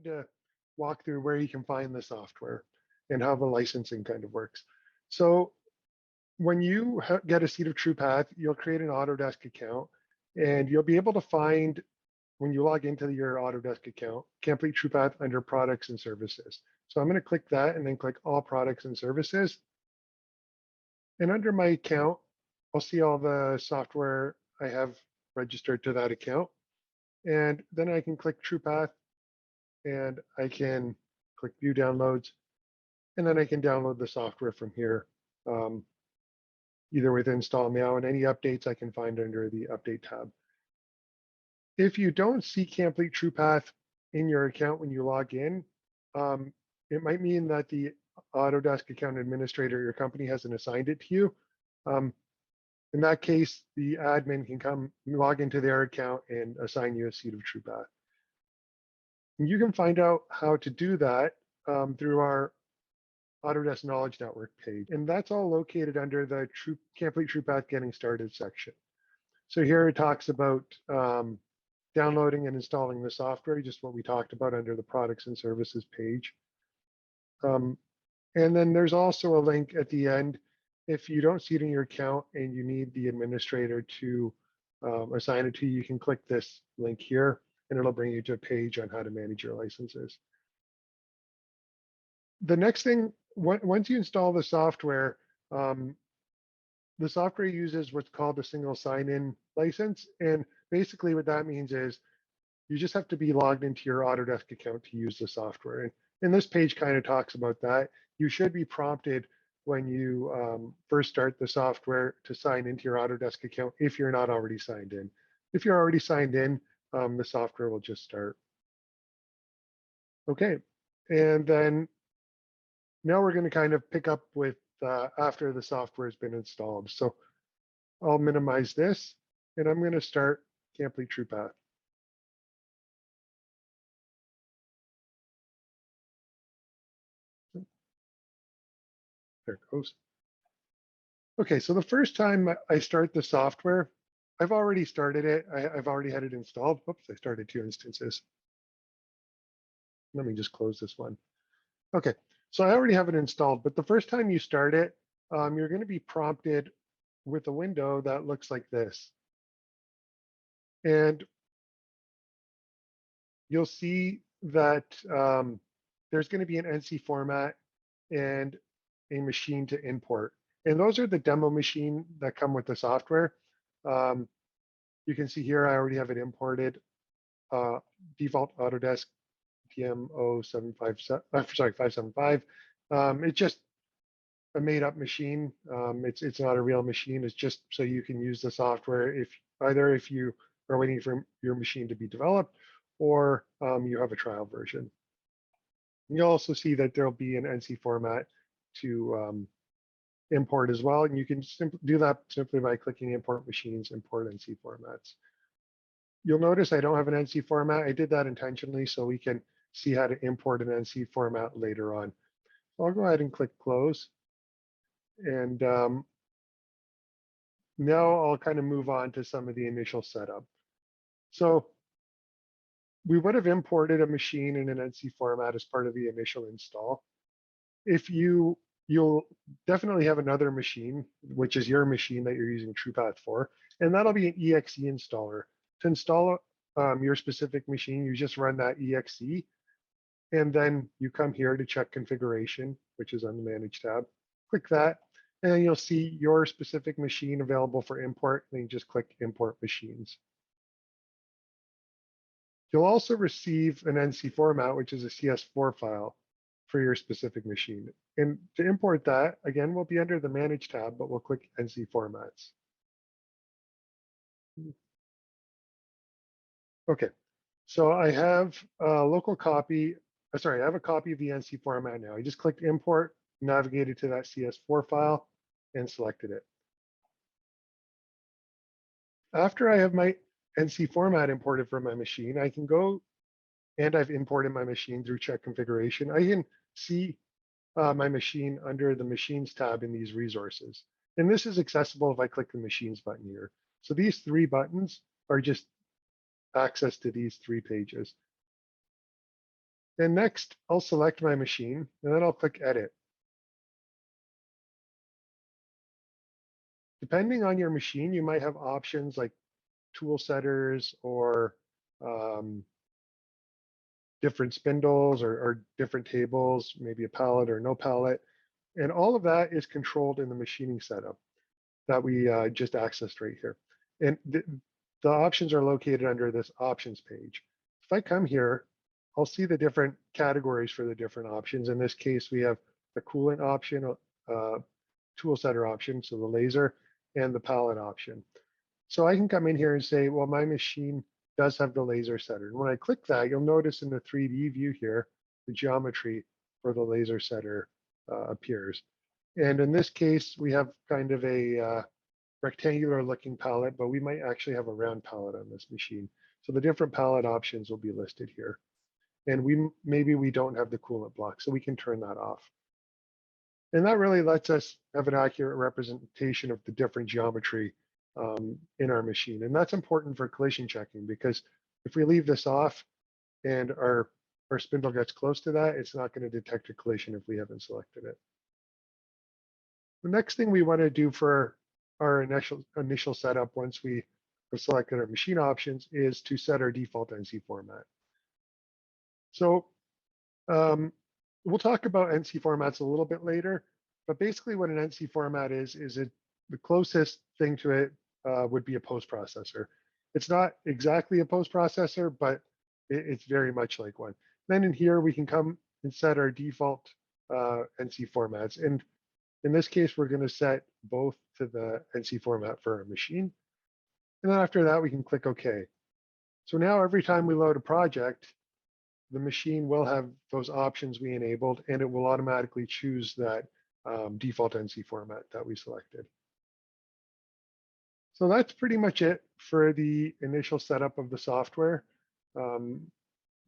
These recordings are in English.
to walk through where you can find the software and how the licensing kind of works. So when you get a seat of TruePath, you'll create an Autodesk account, and you'll be able to find, when you log into your Autodesk account, CAMplete TruePath under Products and Services. So I'm going to click that and then click All Products and Services. And under my account, I'll see all the software I have registered to that account. And then I can click TruePath, and I can click View Downloads, and then I can download the software from here, either with Install Now, and any updates I can find under the Update tab. If you don't see CAMplete TruePath in your account when you log in, it might mean that the Autodesk account administrator at your company hasn't assigned it to you. In that case, the admin can come log into their account and assign you a seat of TruePath. And you can find out how to do that through our Autodesk Knowledge Network page. And that's all located under the CAMplete TruePath Getting Started section. So here it talks about downloading and installing the software, just what we talked about under the Products and Services page. And then there's also a link at the end. If you don't see it in your account and you need the administrator to assign it to you, you can click this link here, and it'll bring you to a page on how to manage your licenses. The next thing, once you install the software uses what's called a single sign-in license. And basically what that means is you just have to be logged into your Autodesk account to use the software. And this page kind of talks about that. You should be prompted when you first start the software to sign into your Autodesk account if you're not already signed in. If you're already signed in, the software will just start. Okay, and then now we're going to kind of pick up with after the software has been installed. So I'll minimize this, and I'm going to start CAMplete TruePath. There it goes. Okay, so the first time I start the software, I've already started it. I've already had it installed. Whoops, I started 2 instances. Let me just close this one. Okay, so I already have it installed, but the first time you start it, you're going to be prompted with a window that looks like this. And you'll see that there's going to be an NC format and a machine to import. And those are the demo machine that come with the software. You can see here, I already have it imported. Default Autodesk TM0757, 575. It's just a made-up machine. It's not a real machine. It's just so you can use the software if you are waiting for your machine to be developed, or you have a trial version. You'll also see that there'll be an NC format to import as well, and you can simply do that simply by clicking Import Machines, Import NC Formats. You'll notice I don't have an NC format. I did that intentionally so we can see how to import an NC format later on. So I'll go ahead and click Close. And now I'll kind of move on to some of the initial setup. So we would have imported a machine in an NC format as part of the initial install. If you'll definitely have another machine, which is your machine that you're using TruePath for, and that'll be an EXE installer. To install your specific machine, you just run that EXE, and then you come here to check configuration, which is on the Manage tab. Click that, and then you'll see your specific machine available for import, and you just click Import Machines. You'll also receive an NC format, which is a CS4 file for your specific machine. And to import that, again, we'll be under the Manage tab, but we'll click NC Formats. Okay, so I have a local copy, I have a copy of the NC format now. I just clicked Import, navigated to that CS4 file, and selected it. After I have my NC format imported from my machine, I can go, and I've imported my machine through Check Configuration. I can see my machine under the Machines tab in these resources. And this is accessible if I click the Machines button here. So these 3 buttons are just access to these 3 pages. And next, I'll select my machine, and then I'll click Edit. Depending on your machine, you might have options like tool setters or different spindles or different tables, maybe a pallet or no pallet. And all of that is controlled in the machining setup that we just accessed right here. And the options are located under this options page. If I come here, I'll see the different categories for the different options. In this case, we have the coolant option, tool setter option, so the laser, and the pallet option. So I can come in here and say, well, my machine does have the laser setter. And when I click that, you'll notice in the 3D view here, the geometry for the laser setter appears. And in this case, we have kind of a rectangular looking pallet, but we might actually have a round pallet on this machine. So the different pallet options will be listed here. And maybe we don't have the coolant block, so we can turn that off. And that really lets us have an accurate representation of the different geometry in our machine. And that's important for collision checking, because if we leave this off and our spindle gets close to that, it's not going to detect a collision if we haven't selected it. The next thing we want to do for our initial setup once we have selected our machine options is to set our default NC format. So we'll talk about NC formats a little bit later, but basically what an NC format is the closest thing to it would be a post processor. It's not exactly a post processor, but it's very much like one. Then in here, we can come and set our default NC formats. And in this case, we're going to set both to the NC format for our machine. And then after that, we can click OK. So now every time we load a project, the machine will have those options we enabled, and it will automatically choose that default NC format that we selected. So that's pretty much it for the initial setup of the software.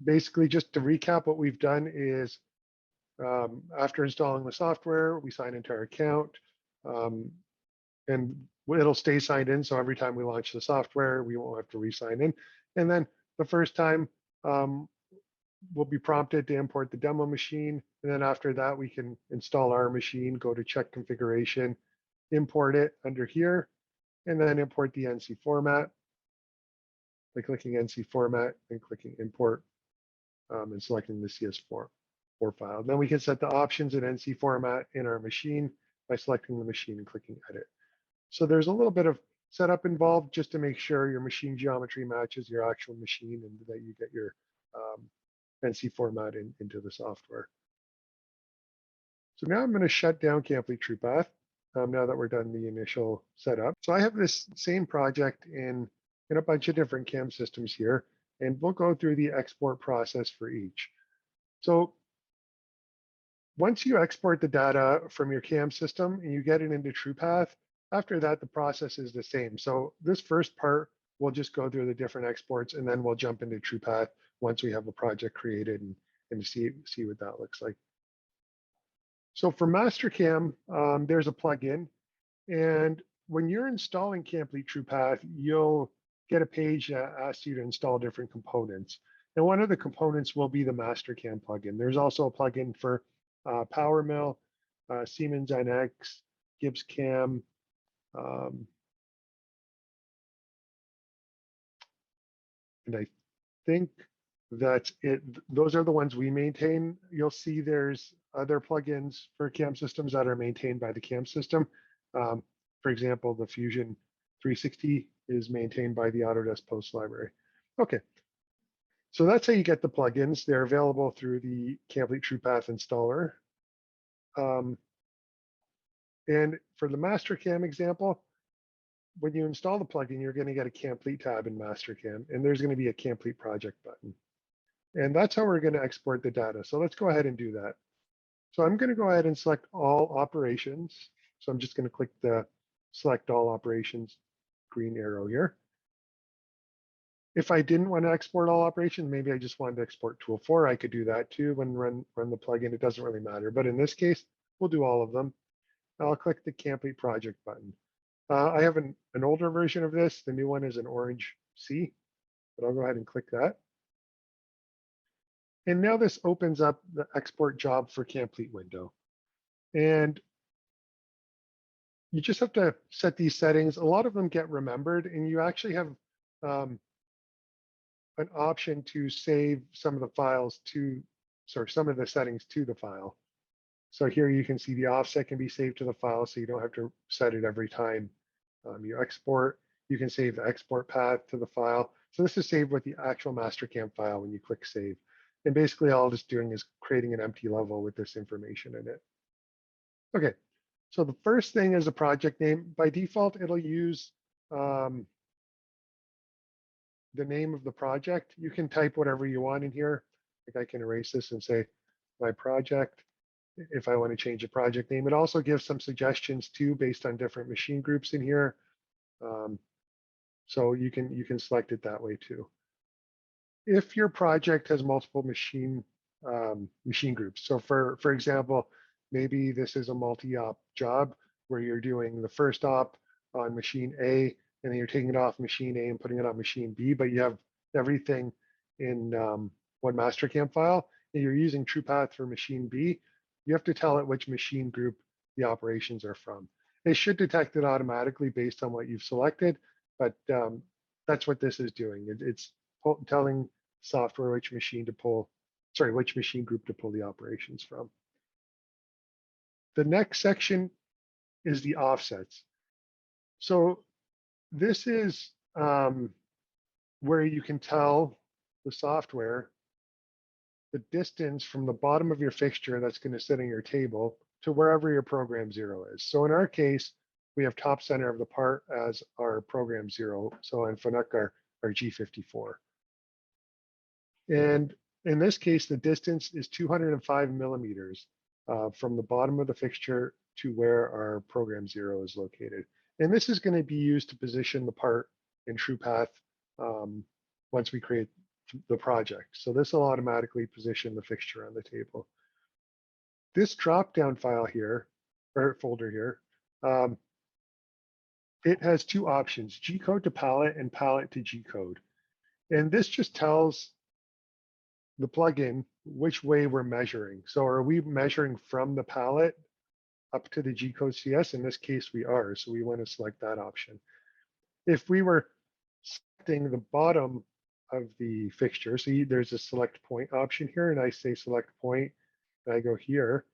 Basically, just to recap, what we've done is after installing the software, we sign into our account, and it'll stay signed in. So every time we launch the software, we won't have to re-sign in. And then the first time, we'll be prompted to import the demo machine. And then after that, we can install our machine, go to check configuration, import it under here, and then import the NC format by clicking NC format and clicking import and selecting the CS4 file. Then we can set the options in NC format in our machine by selecting the machine and clicking edit. So there's a little bit of setup involved just to make sure your machine geometry matches your actual machine and that you get your NC format into the software. So now I'm going to shut down CAMplete TruePath now that we're done the initial setup. So I have this same project in a bunch of different CAM systems here, and we'll go through the export process for each. So once you export the data from your CAM system and you get it into TruePath, after that, the process is the same. So this first part, we'll just go through the different exports, and then we'll jump into TruePath once we have a project created and see what that looks like. So for MasterCAM, there's a plugin, and when you're installing CAMplete TruePath, you'll get a page that asks you to install different components. And one of the components will be the MasterCAM plugin. There's also a plugin for PowerMill, Siemens NX, GibbsCAM, and I think that's it. Those are the ones we maintain. You'll see there's other plugins for CAM systems that are maintained by the CAM system. For example, the Fusion 360 is maintained by the Autodesk Post Library. Okay, so that's how you get the plugins. They're available through the CAMplete TruePath installer. And for the MasterCAM example, when you install the plugin, you're going to get a CAMplete tab in MasterCAM, and there's going to be a CAMplete project button. And that's how we're going to export the data. So let's go ahead and do that. So I'm going to go ahead and select all operations. So I'm just going to click the select all operations green arrow here. If I didn't want to export all operations, maybe I just wanted to export tool 4, I could do that too when run the plugin. It doesn't really matter. But in this case, we'll do all of them. I'll click the CAMplete project button. I have an older version of this. The new one is an orange C, but I'll go ahead and click that. And now this opens up the export job for CAMplete window. And you just have to set these settings. A lot of them get remembered, and you actually have an option to save some of the files to, sorry, some of the settings to the file. So here you can see the offset can be saved to the file, so you don't have to set it every time you export. You can save the export path to the file. So this is saved with the actual MasterCAM file when you click save. And basically all it's doing is creating an empty level with this information in it. Okay, so the first thing is a project name. By default, it'll use the name of the project. You can type whatever you want in here. Like I can erase this and say my project if I want to change the project name. It also gives some suggestions too based on different machine groups in here. So you can select it that way too. If your project has multiple machine groups, so for example, maybe this is a multi-op job where you're doing the first op on machine A, and then you're taking it off machine A and putting it on machine B, but you have everything in one MasterCAM file, and you're using TruePath for machine B, you have to tell it which machine group the operations are from. It should detect it automatically based on what you've selected, but that's what this is doing. It's telling software which machine to pull, sorry, which machine group to pull the operations from. The next section is the offsets. So this is where you can tell the software the distance from the bottom of your fixture that's going to sit on your table to wherever your program 0 is. So in our case, we have top center of the part as our program 0. So in Fanuc, our G54. And in this case, the distance is 205 millimeters from the bottom of the fixture to where our program 0 is located. And this is going to be used to position the part in TruePath once we create the project. So this will automatically position the fixture on the table. This drop-down file here, or folder here, it has two options, G-code to palette and palette to G-code. And this just tells the plugin which way we're measuring. So are we measuring from the palette up to the G-code CS? In this case, we are. So we want to select that option. If we were selecting the bottom of the fixture, so there's a select point option here, and I say select point, and I go here,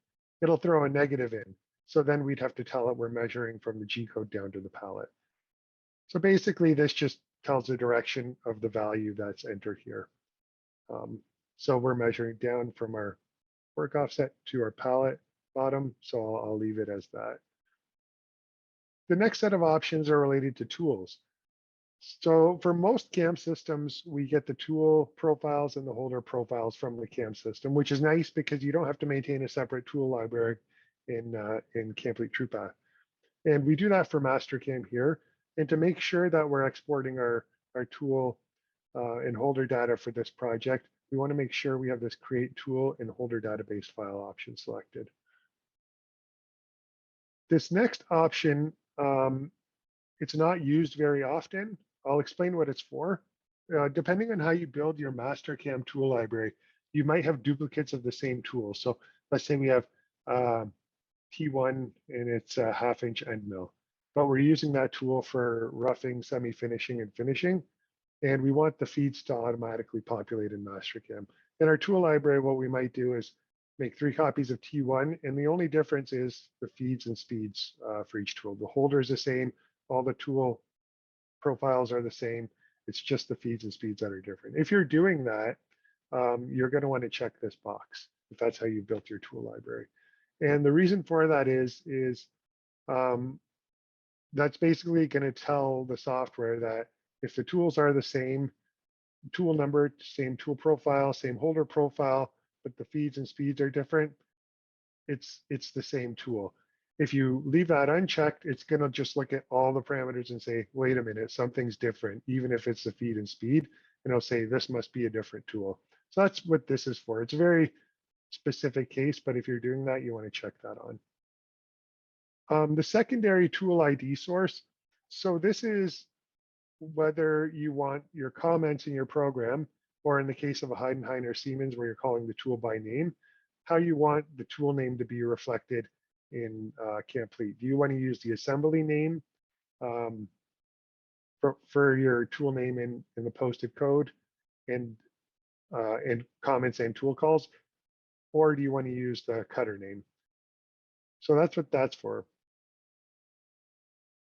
it'll throw a negative in. So then we'd have to tell it we're measuring from the G-code down to the palette. So basically, this just tells the direction of the value that's entered here. So we're measuring down from our work offset to our palette bottom, so I'll leave it as that. The next set of options are related to tools. So for most CAM systems, we get the tool profiles and the holder profiles from the CAM system, which is nice because you don't have to maintain a separate tool library in CAMplete TruePath. And we do that for MasterCAM here. And to make sure that we're exporting our tool and holder data for this project, we want to make sure we have this create tool and holder database file option selected. This next option, it's not used very often. I'll explain what it's for. Depending on how you build your MasterCAM tool library, you might have duplicates of the same tool. So let's say we have T1 and it's a 1/2-inch end mill, but we're using that tool for roughing, semi-finishing, and finishing. And we want the feeds to automatically populate in MasterCAM. In our tool library, what we might do is make 3 copies of T1, and the only difference is the feeds and speeds for each tool. The holder is the same, all the tool profiles are the same. It's just the feeds and speeds that are different. If you're doing that, you're going to want to check this box if that's how you built your tool library. And the reason for that is that's basically going to tell the software that if the tools are the same tool number, same tool profile, same holder profile, but the feeds and speeds are different, it's the same tool. If you leave that unchecked, it's going to just look at all the parameters and say, wait a minute, something's different, even if it's the feed and speed, and it'll say this must be a different tool. So that's what this is for. It's a very specific case, but if you're doing that, you want to check that on. The secondary tool ID source. So this is whether you want your comments in your program or in the case of a Heidenhain or Siemens where you're calling the tool by name, how you want the tool name to be reflected in CAMplete. Do you want to use the assembly name for your tool name in the posted code and comments and tool calls, or do you want to use the cutter name? So that's what that's for.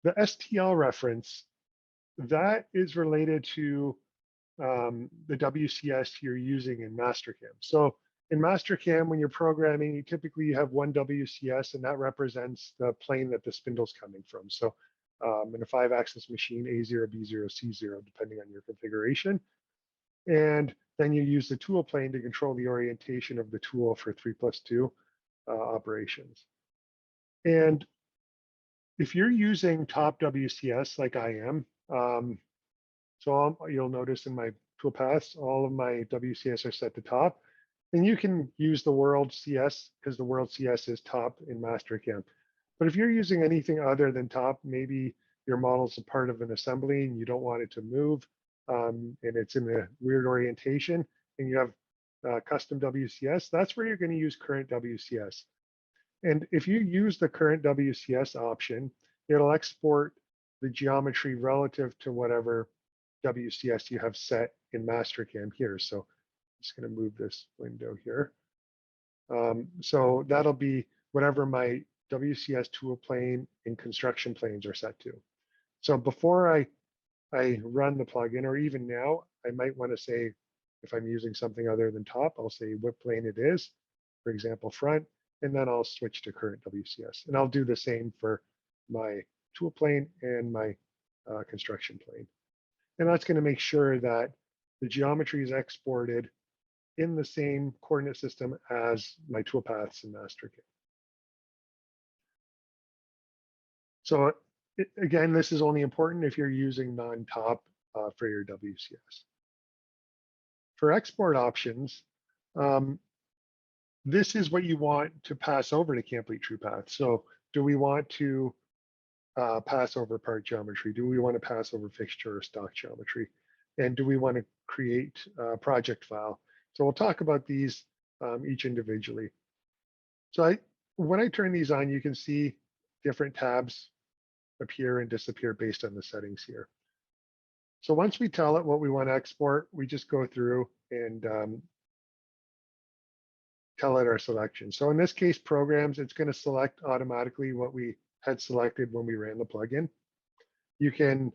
The STL reference, that is related to the WCS you're using in MasterCAM. So in MasterCAM, when you're programming, you typically have one WCS, and that represents the plane that the spindle's coming from. So in a 5-axis machine, A0, B0, C0, depending on your configuration. And then you use the tool plane to control the orientation of the tool for 3+2 operations. And if you're using top WCS like I am, so you'll notice in my toolpaths, all of my WCS are set to top. And you can use the world CS because the world CS is top in MasterCAM. But if you're using anything other than top, maybe your model's a part of an assembly and you don't want it to move, and it's in a weird orientation, and you have custom WCS, that's where you're going to use current WCS. And if you use the current WCS option, it'll export the geometry relative to whatever WCS you have set in MasterCAM here. So I'm just going to move this window here. So that'll be whatever my WCS tool plane and construction planes are set to. So before I run the plugin, or even now, I might want to say, if I'm using something other than top, I'll say what plane it is, for example, front, and then I'll switch to current WCS. And I'll do the same for my tool plane and my construction plane. And that's going to make sure that the geometry is exported in the same coordinate system as my toolpaths in MasterCAM. So again, this is only important if you're using non-top for your WCS. For export options, this is what you want to pass over to CAMplete TruePath. So do we want to pass over part geometry? Do we want to pass over fixture or stock geometry? And do we want to create a project file? So we'll talk about these each individually. So when I turn these on, you can see different tabs appear and disappear based on the settings here. So once we tell it what we want to export, we just go through and tell it our selection. So in this case, programs, it's going to select automatically what we had selected when we ran the plugin. You can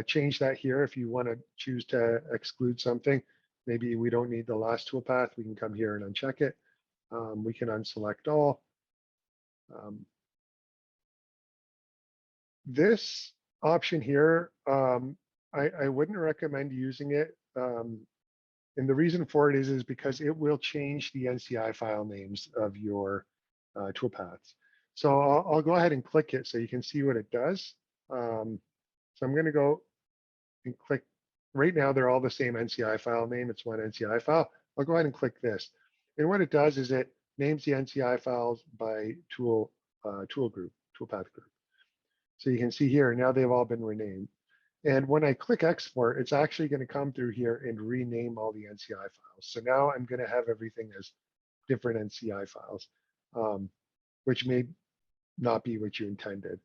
change that here if you want to choose to exclude something. Maybe we don't need the last toolpath. We can come here and uncheck it. We can unselect all. This option here, I wouldn't recommend using it. And the reason for it is because it will change the NCI file names of your toolpaths. So I'll go ahead and click it so you can see what it does. So I'm going to go and click. Right now, they're all the same NCI file name. It's one NCI file. I'll go ahead and click this. And what it does is it names the NCI files by tool group, toolpath group. So you can see here, now they've all been renamed. And when I click export, it's actually going to come through here and rename all the NCI files. So now I'm going to have everything as different NCI files, which may not be what you intended.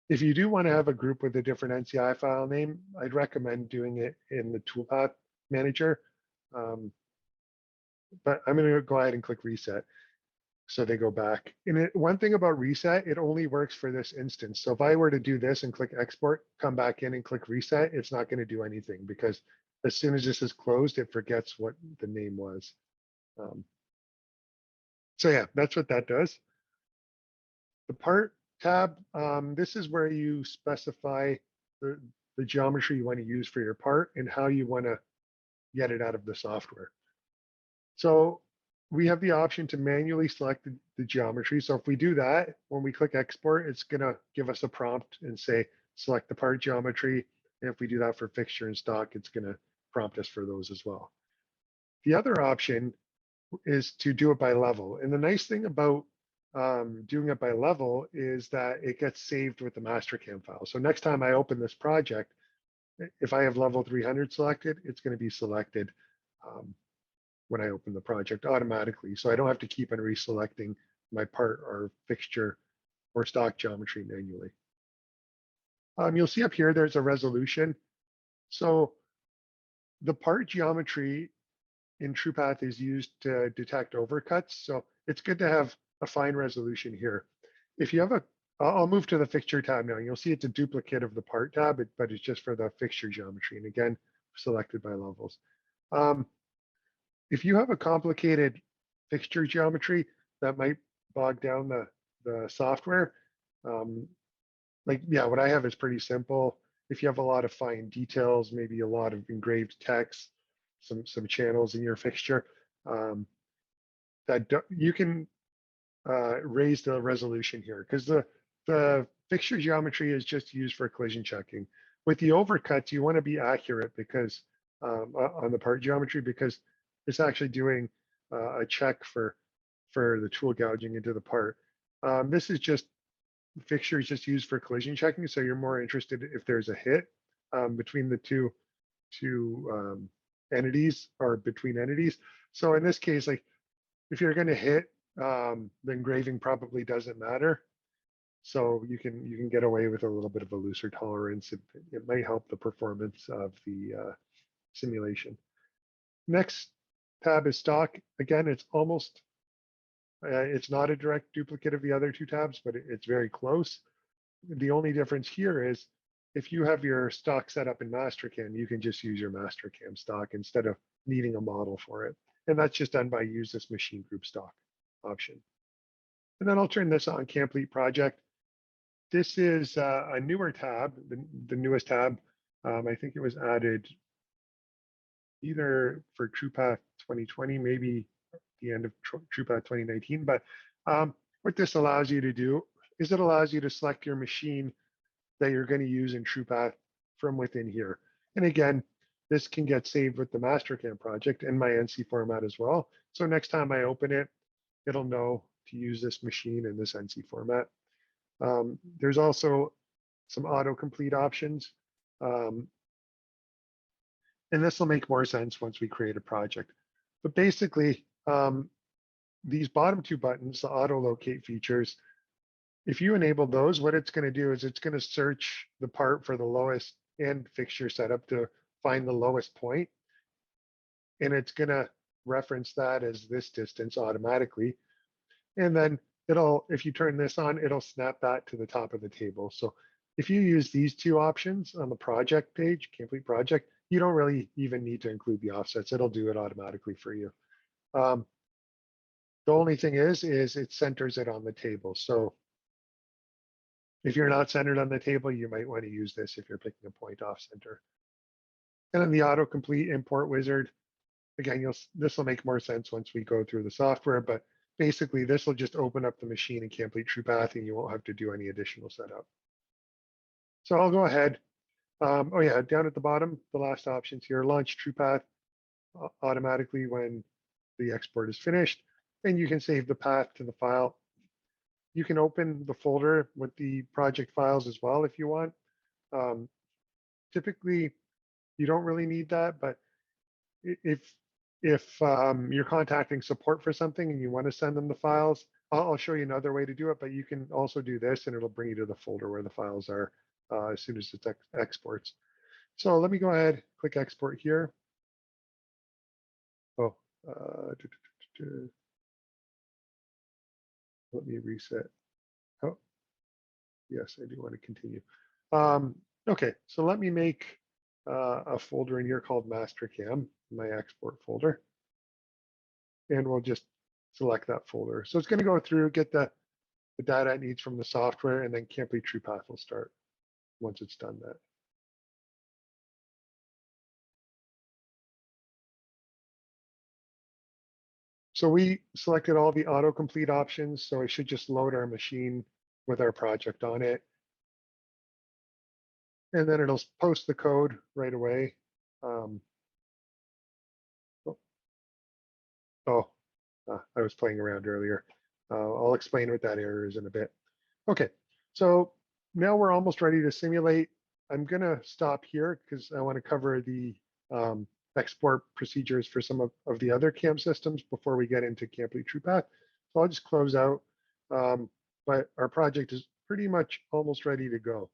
If you do want to have a group with a different NCI file name, I'd recommend doing it in the toolpath manager. But I'm going to go ahead and click reset so they go back. And one thing about reset, it only works for this instance. So if I were to do this and click export, come back in and click reset, it's not going to do anything because as soon as this is closed, it forgets what the name was. So yeah, that's what that does. The part tab, this is where you specify the geometry you want to use for your part and how you want to get it out of the software. So we have the option to manually select the geometry. So if we do that, when we click export, it's going to give us a prompt and say, select the part geometry. And if we do that for fixture and stock, it's going to prompt us for those as well. The other option is to do it by level. And the nice thing about doing it by level is that it gets saved with the MasterCAM file. So next time I open this project, if I have level 300 selected, it's going to be selected when I open the project automatically. So I don't have to keep on reselecting my part or fixture or stock geometry manually. You'll see up here, there's a resolution. So the part geometry in TruePath is used to detect overcuts. So it's good to have a fine resolution here. If you have I'll move to the fixture tab now. You'll see it's a duplicate of the part tab, but it's just for the fixture geometry. And again, selected by levels. If you have a complicated fixture geometry, that might bog down the software. What I have is pretty simple. If you have a lot of fine details, maybe a lot of engraved text, some channels in your fixture, you can raise the resolution here, because the fixture geometry is just used for collision checking. With the overcuts, you want to be accurate because on the part geometry, because it's actually doing a check for the tool gouging into the part. This is just fixture is just used for collision checking, so you're more interested if there's a hit between the two entities or between entities. So in this case, like if you're going to hit, the engraving probably doesn't matter. So you can get away with a little bit of a looser tolerance. It might help the performance of the simulation. Next tab is stock. Again, it's almost, it's not a direct duplicate of the other two tabs, but it's very close. The only difference here is if you have your stock set up in MasterCAM, you can just use your MasterCAM stock instead of needing a model for it. And that's just done by use this machine group stock option. And then I'll turn this on CAMplete project. This is a newer tab, the newest tab. I think it was added either for TruePath 2020, maybe the end of TruePath 2019. But what this allows you to do is it allows you to select your machine that you're going to use in TruePath from within here. And again, this can get saved with the MasterCAM project and my NC format as well. So next time I open it, it'll know to use this machine in this NC format. There's also some autocomplete options. And this will make more sense once we create a project. But basically, these bottom two buttons, the auto locate features, if you enable those, what it's going to do is it's going to search the part for the lowest end fixture setup to find the lowest point. And it's going to reference that as this distance automatically. And then if you turn this on, it'll snap that to the top of the table. So if you use these two options on the project page, CAMplete project, you don't really even need to include the offsets. It'll do it automatically for you. The only thing is it centers it on the table. So if you're not centered on the table, you might want to use this if you're picking a point off center. And then the autocomplete import wizard, again, this will make more sense once we go through the software, but basically this will just open up the machine in CAMplete TruePath and you won't have to do any additional setup. So I'll go ahead. Oh yeah, down at the bottom, the last options here, launch TruePath automatically when the export is finished, and you can save the path to the file. You can open the folder with the project files as well if you want. Typically, you don't really need that, but if you're contacting support for something and you want to send them the files, I'll show you another way to do it, but you can also do this and it'll bring you to the folder where the files are as soon as it exports. So let me go ahead, click export here. Oh, let me reset. Oh, yes, I do want to continue. Okay, so let me make a folder in here called MasterCAM, my export folder. And we'll just select that folder. So it's going to go through, get the data it needs from the software, and then CAMplete TruePath will start once it's done that. So we selected all the autocomplete options, so it should just load our machine with our project on it. And then it'll post the code right away. I was playing around earlier. I'll explain what that error is in a bit. Okay, so now we're almost ready to simulate. I'm gonna stop here because I want to cover the export procedures for some of the other CAM systems before we get into CAMplete TruePath. So I'll just close out, but our project is pretty much almost ready to go.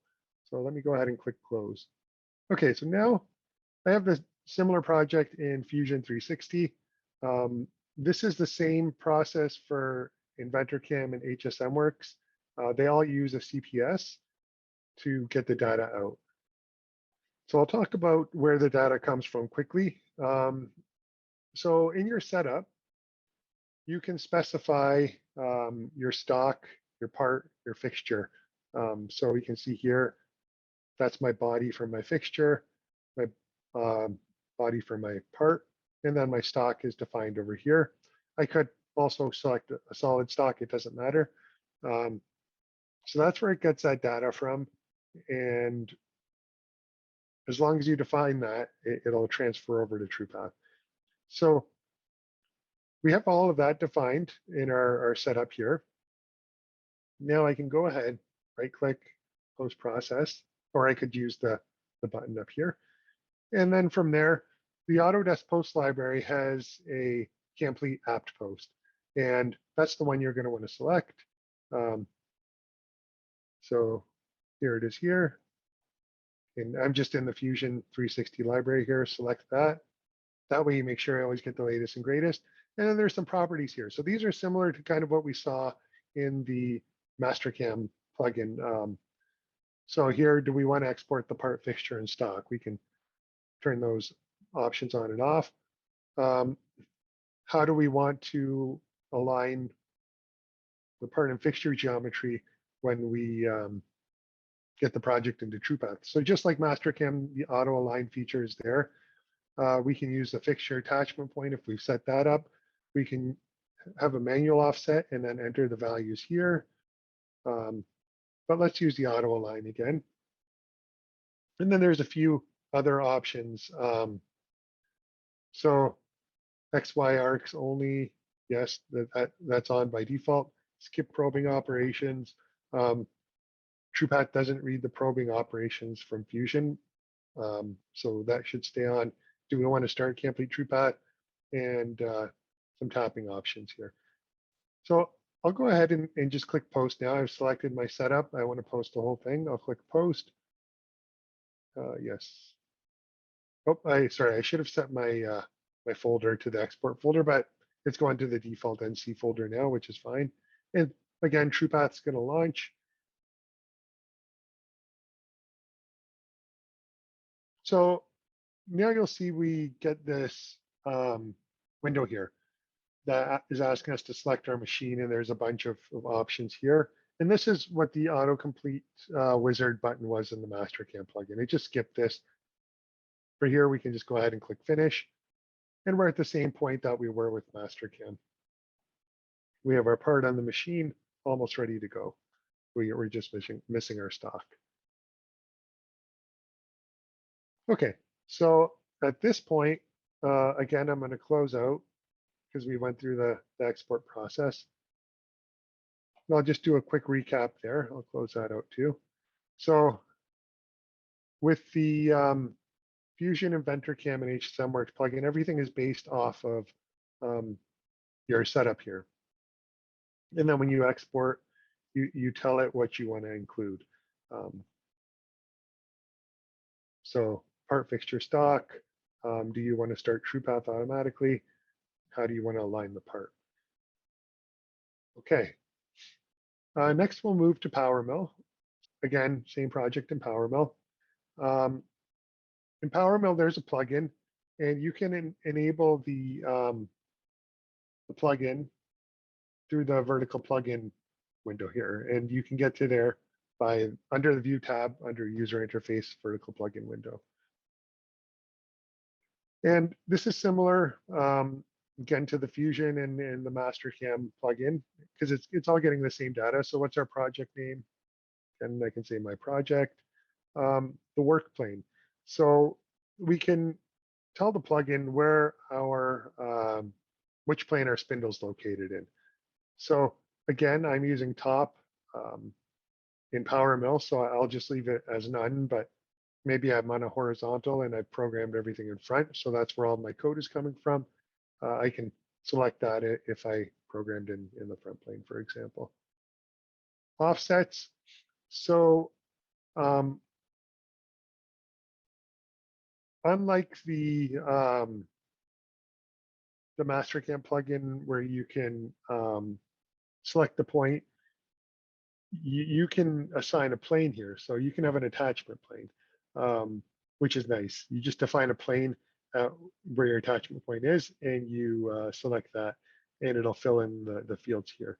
So let me go ahead and click close. Okay, so now I have this similar project in Fusion 360. This is the same process for InventorCAM and HSMWorks. They all use a CPS to get the data out. So I'll talk about where the data comes from quickly. So in your setup, you can specify your stock, your part, your fixture. So we can see here, that's my body for my fixture, my body for my part, and then my stock is defined over here. I could also select a solid stock, it doesn't matter. So that's where it gets that data from. And as long as you define that, it'll transfer over to TruePath. So we have all of that defined in our setup here. Now I can go ahead, right click, post process, or I could use the button up here. And then from there, the Autodesk Post library has a CAMplete apt post. And that's the one you're going to want to select. So here it is here. And I'm just in the Fusion 360 library here, select that. That way you make sure I always get the latest and greatest. And then there's some properties here. So these are similar to kind of what we saw in the MasterCAM plugin. So here, do we want to export the part, fixture, and stock? We can turn those options on and off. How do we want to align the part and fixture geometry when we get the project into TruePath? So just like MasterCAM, the auto align feature is there. We can use the fixture attachment point if we've set that up. We can have a manual offset and then enter the values here. But let's use the auto align again. And then there's a few other options. So XY arcs only, yes, that's on by default. Skip probing operations. TruePath doesn't read the probing operations from Fusion, so that should stay on. Do we want to start CAMplete TruePath? And some tapping options here. So I'll go ahead and just click post now. I've selected my setup. I want to post the whole thing. I'll click post. Yes. Oh, sorry, I should have set my my folder to the export folder, but it's going to the default NC folder now, which is fine. And again, TruePath's going to launch. So now you'll see we get this window here that is asking us to select our machine, and there's a bunch of options here. And this is what the autocomplete wizard button was in the MasterCAM plugin. It just skipped this. For here, we can just go ahead and click finish. And we're at the same point that we were with MasterCAM. We have our part on the machine almost ready to go. We're just missing our stock. Okay, so at this point, again, I'm going to close out because we went through the export process. And I'll just do a quick recap there. I'll close that out too. So with the Fusion, InventorCAM, and HSMWorks plugin, everything is based off of your setup here. And then when you export, you tell it what you want to include. So part, fixture, stock. Do you want to start TruePath automatically? How do you want to align the part? Okay. Next, we'll move to PowerMill. Again, same project in PowerMill. In PowerMill, there's a plugin, and you can enable the plugin through the vertical plugin window here, and you can get to there by under the View tab, under User Interface, Vertical Plugin window. And this is similar, again, to the Fusion and the MasterCAM plugin, because it's all getting the same data. So what's our project name? And I can say my project, the work plane. So we can tell the plugin where our, which plane our spindle's located in. So again, I'm using top in PowerMill, so I'll just leave it as none, but maybe I'm on a horizontal and I've programmed everything in front, so that's where all my code is coming from. I can select that if I programmed in the front plane, for example. Offsets. So unlike the MasterCAM plugin where you can select the point, you can assign a plane here. So you can have an attachment plane, which is nice. You just define a plane where your attachment point is, and you select that, and it'll fill in the fields here.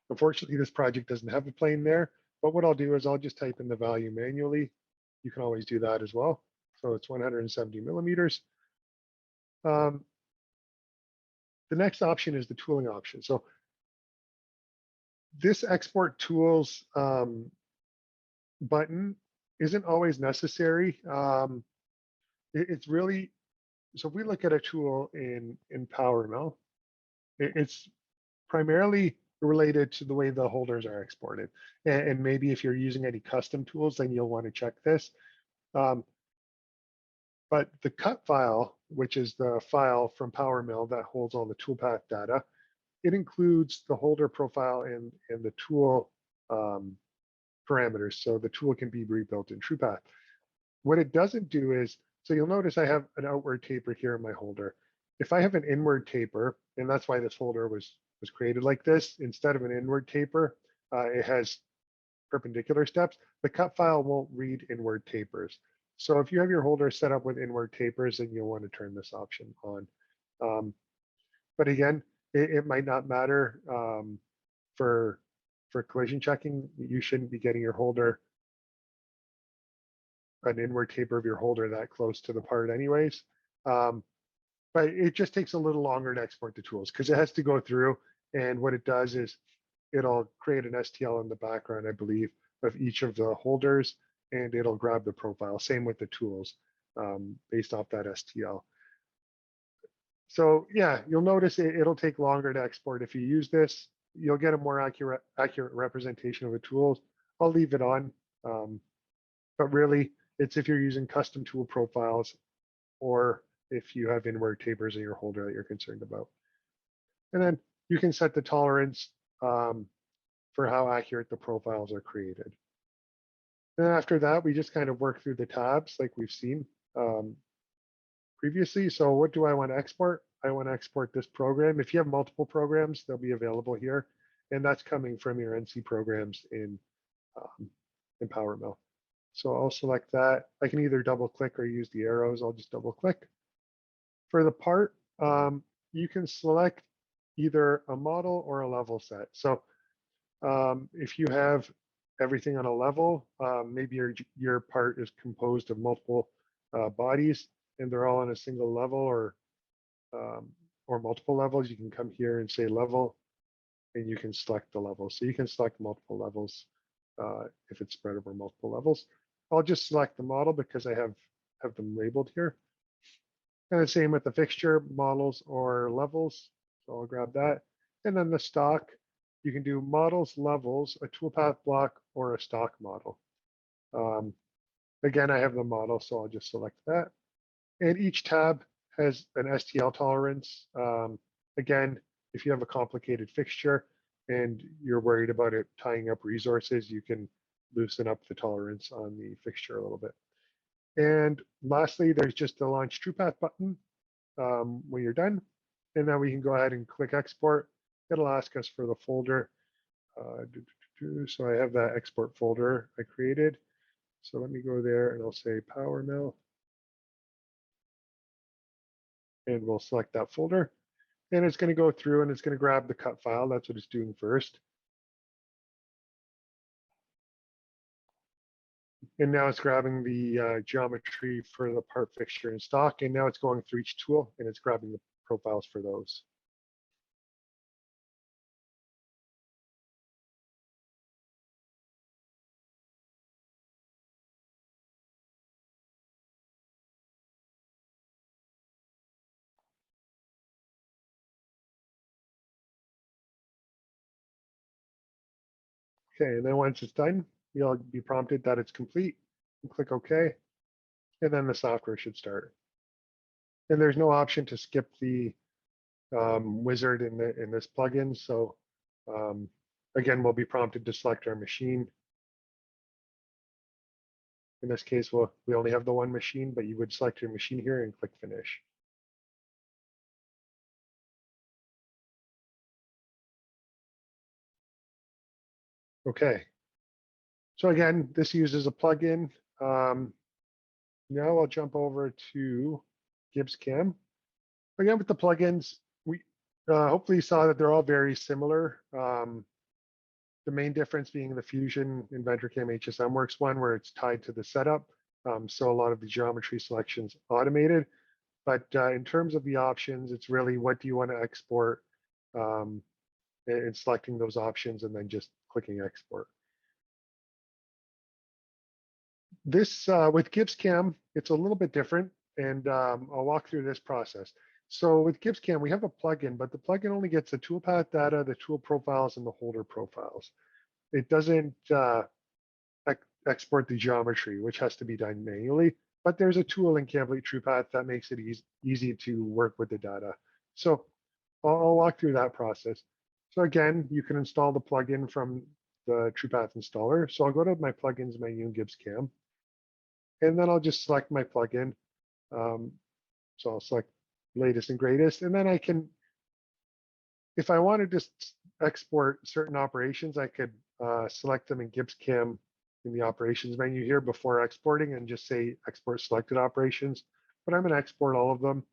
Unfortunately, this project doesn't have a plane there, but what I'll do is I'll just type in the value manually. You can always do that as well. So it's 170 millimeters. The next option is the tooling option. So this export tools button isn't always necessary. It's really, so if we look at a tool in PowerMill, it's primarily related to the way the holders are exported. And maybe if you're using any custom tools, then you'll want to check this. But the cut file, which is the file from PowerMill that holds all the toolpath data, it includes the holder profile and the tool parameters. So the tool can be rebuilt in TruePath. What it doesn't do is, so you'll notice I have an outward taper here in my holder. If I have an inward taper, and that's why this holder was created like this, instead of an inward taper, it has perpendicular steps. The cut file won't read inward tapers. So if you have your holder set up with inward tapers, then you'll want to turn this option on. But again, it might not matter for collision checking. You shouldn't be getting your holder, an inward taper of your holder that close to the part anyways. But it just takes a little longer to export the tools because it has to go through, and what it does is it'll create an STL in the background, I believe, of each of the holders, and it'll grab the profile. Same with the tools based off that STL. So yeah, you'll notice it'll take longer to export. If you use this, you'll get a more accurate representation of the tools. I'll leave it on, but really it's if you're using custom tool profiles or if you have inward tapers in your holder that you're concerned about. And then you can set the tolerance for how accurate the profiles are created. And after that, we just kind of work through the tabs like we've seen previously. So what do I want to export? I want to export this program. If you have multiple programs, they'll be available here. And that's coming from your NC programs in PowerMill. So I'll select that. I can either double click or use the arrows. I'll just double click. For the part, you can select either a model or a level set. So if you have everything on a level, maybe your part is composed of multiple bodies and they're all on a single level or multiple levels, you can come here and say level and you can select the level. So you can select multiple levels if it's spread over multiple levels. I'll just select the model because I have them labeled here. And the same with the fixture, models or levels. So I'll grab that. And then the stock, you can do models, levels, a toolpath block, or a stock model. Again, I have the model, so I'll just select that. And each tab has an STL tolerance. Again, if you have a complicated fixture and you're worried about it tying up resources, you can loosen up the tolerance on the fixture a little bit. And lastly, there's just the launch TruePath button when you're done. And then we can go ahead and click export. It'll ask us for the folder. So I have that export folder I created. So let me go there and I'll say PowerMill. And we'll select that folder. And it's going to go through and it's going to grab the cut file. That's what it's doing first. And now it's grabbing the geometry for the part fixture and stock. And now it's going through each tool and it's grabbing the profiles for those. Okay, and then once it's done, you'll be prompted that it's complete. and click OK, and then the software should start. And there's no option to skip the wizard in this plugin. So again, we'll be prompted to select our machine. In this case, we only have the one machine, but you would select your machine here and click Finish. Okay. So again, this uses a plugin. Now I'll jump over to GibbsCAM. Again, with the plugins, we hopefully saw that they're all very similar. The main difference being the Fusion Inventor CAM HSMWorks one, where it's tied to the setup. So a lot of the geometry selections automated. But in terms of the options, it's really what do you want to export and selecting those options and then just clicking export. This with GibbsCAM, it's a little bit different, and I'll walk through this process. So with GibbsCAM, we have a plugin, but the plugin only gets the toolpath data, the tool profiles, and the holder profiles. It doesn't export the geometry, which has to be done manually. But there's a tool in CAMplete TruePath that makes it easy to work with the data. So I'll walk through that process. So again, you can install the plugin from the TruePath installer. So I'll go to my plugins menu in GibbsCAM, and then I'll just select my plugin. So I'll select latest and greatest, and then I can, if I wanted to export certain operations, I could select them in GibbsCAM in the operations menu here before exporting and just say export selected operations, but I'm going to export all of them.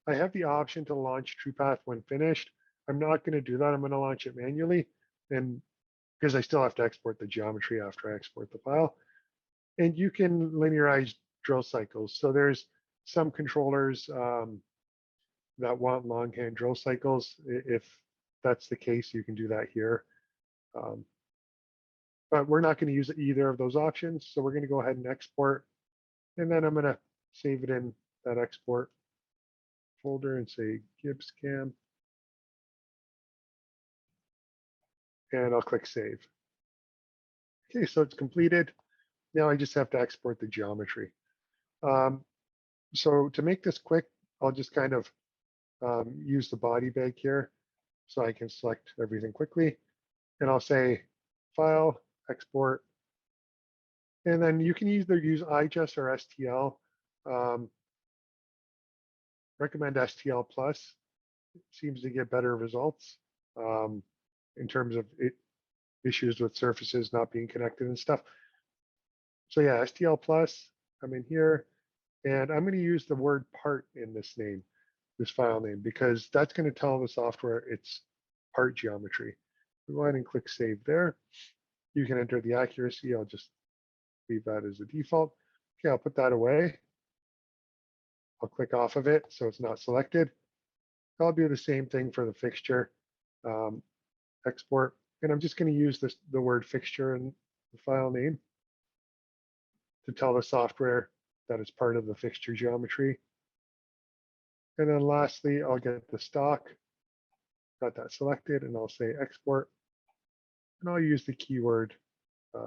I have the option to launch TruePath when finished. I'm not going to do that. I'm going to launch it manually, and because I still have to export the geometry after I export the file. And you can linearize drill cycles. So there's some controllers that want longhand drill cycles. If that's the case, you can do that here. But we're not going to use either of those options. So we're going to go ahead and export. And then I'm going to save it in that export folder and say GibbsCAM. And I'll click Save. Okay, so it's completed. Now I just have to export the geometry. So to make this quick, I'll just kind of use the body bag here so I can select everything quickly. And I'll say File, Export. And then you can either use IGES or STL. Recommend STL Plus. It seems to get better results in terms of issues with surfaces not being connected and stuff. So yeah, STL Plus, I'm in here, and I'm going to use the word part in this name, this file name, because that's going to tell the software it's part geometry. Go ahead and click Save there. You can enter the accuracy. I'll just leave that as a default. Okay, I'll put that away. I'll click off of it so it's not selected. I'll do the same thing for the fixture export, and I'm just going to use the word fixture in the file name to tell the software that it's part of the fixture geometry. And then lastly, I'll get the stock, got that selected, and I'll say export, and I'll use the keyword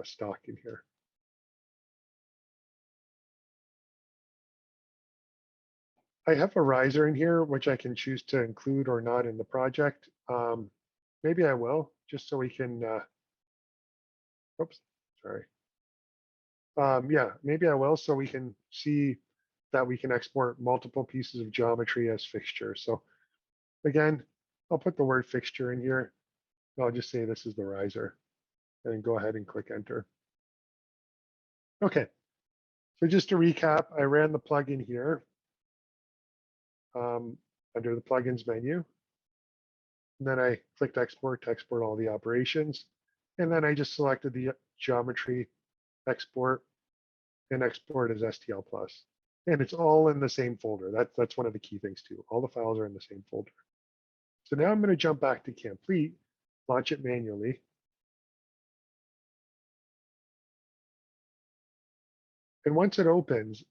stock in here. I have a riser in here, which I can choose to include or not in the project. Maybe I will, just so we can, oops, sorry. Yeah, maybe I will, so we can see that we can export multiple pieces of geometry as fixture. So again, I'll put the word fixture in here. I'll just say this is the riser, and then go ahead and click enter. Okay, so just to recap, I ran the plugin here under the plugins menu. And then I clicked export to export all the operations. And then I just selected the geometry export and export as STL Plus. And it's all in the same folder. That's one of the key things too. All the files are in the same folder. So now I'm going to jump back to CAMplete, launch it manually. And once it opens,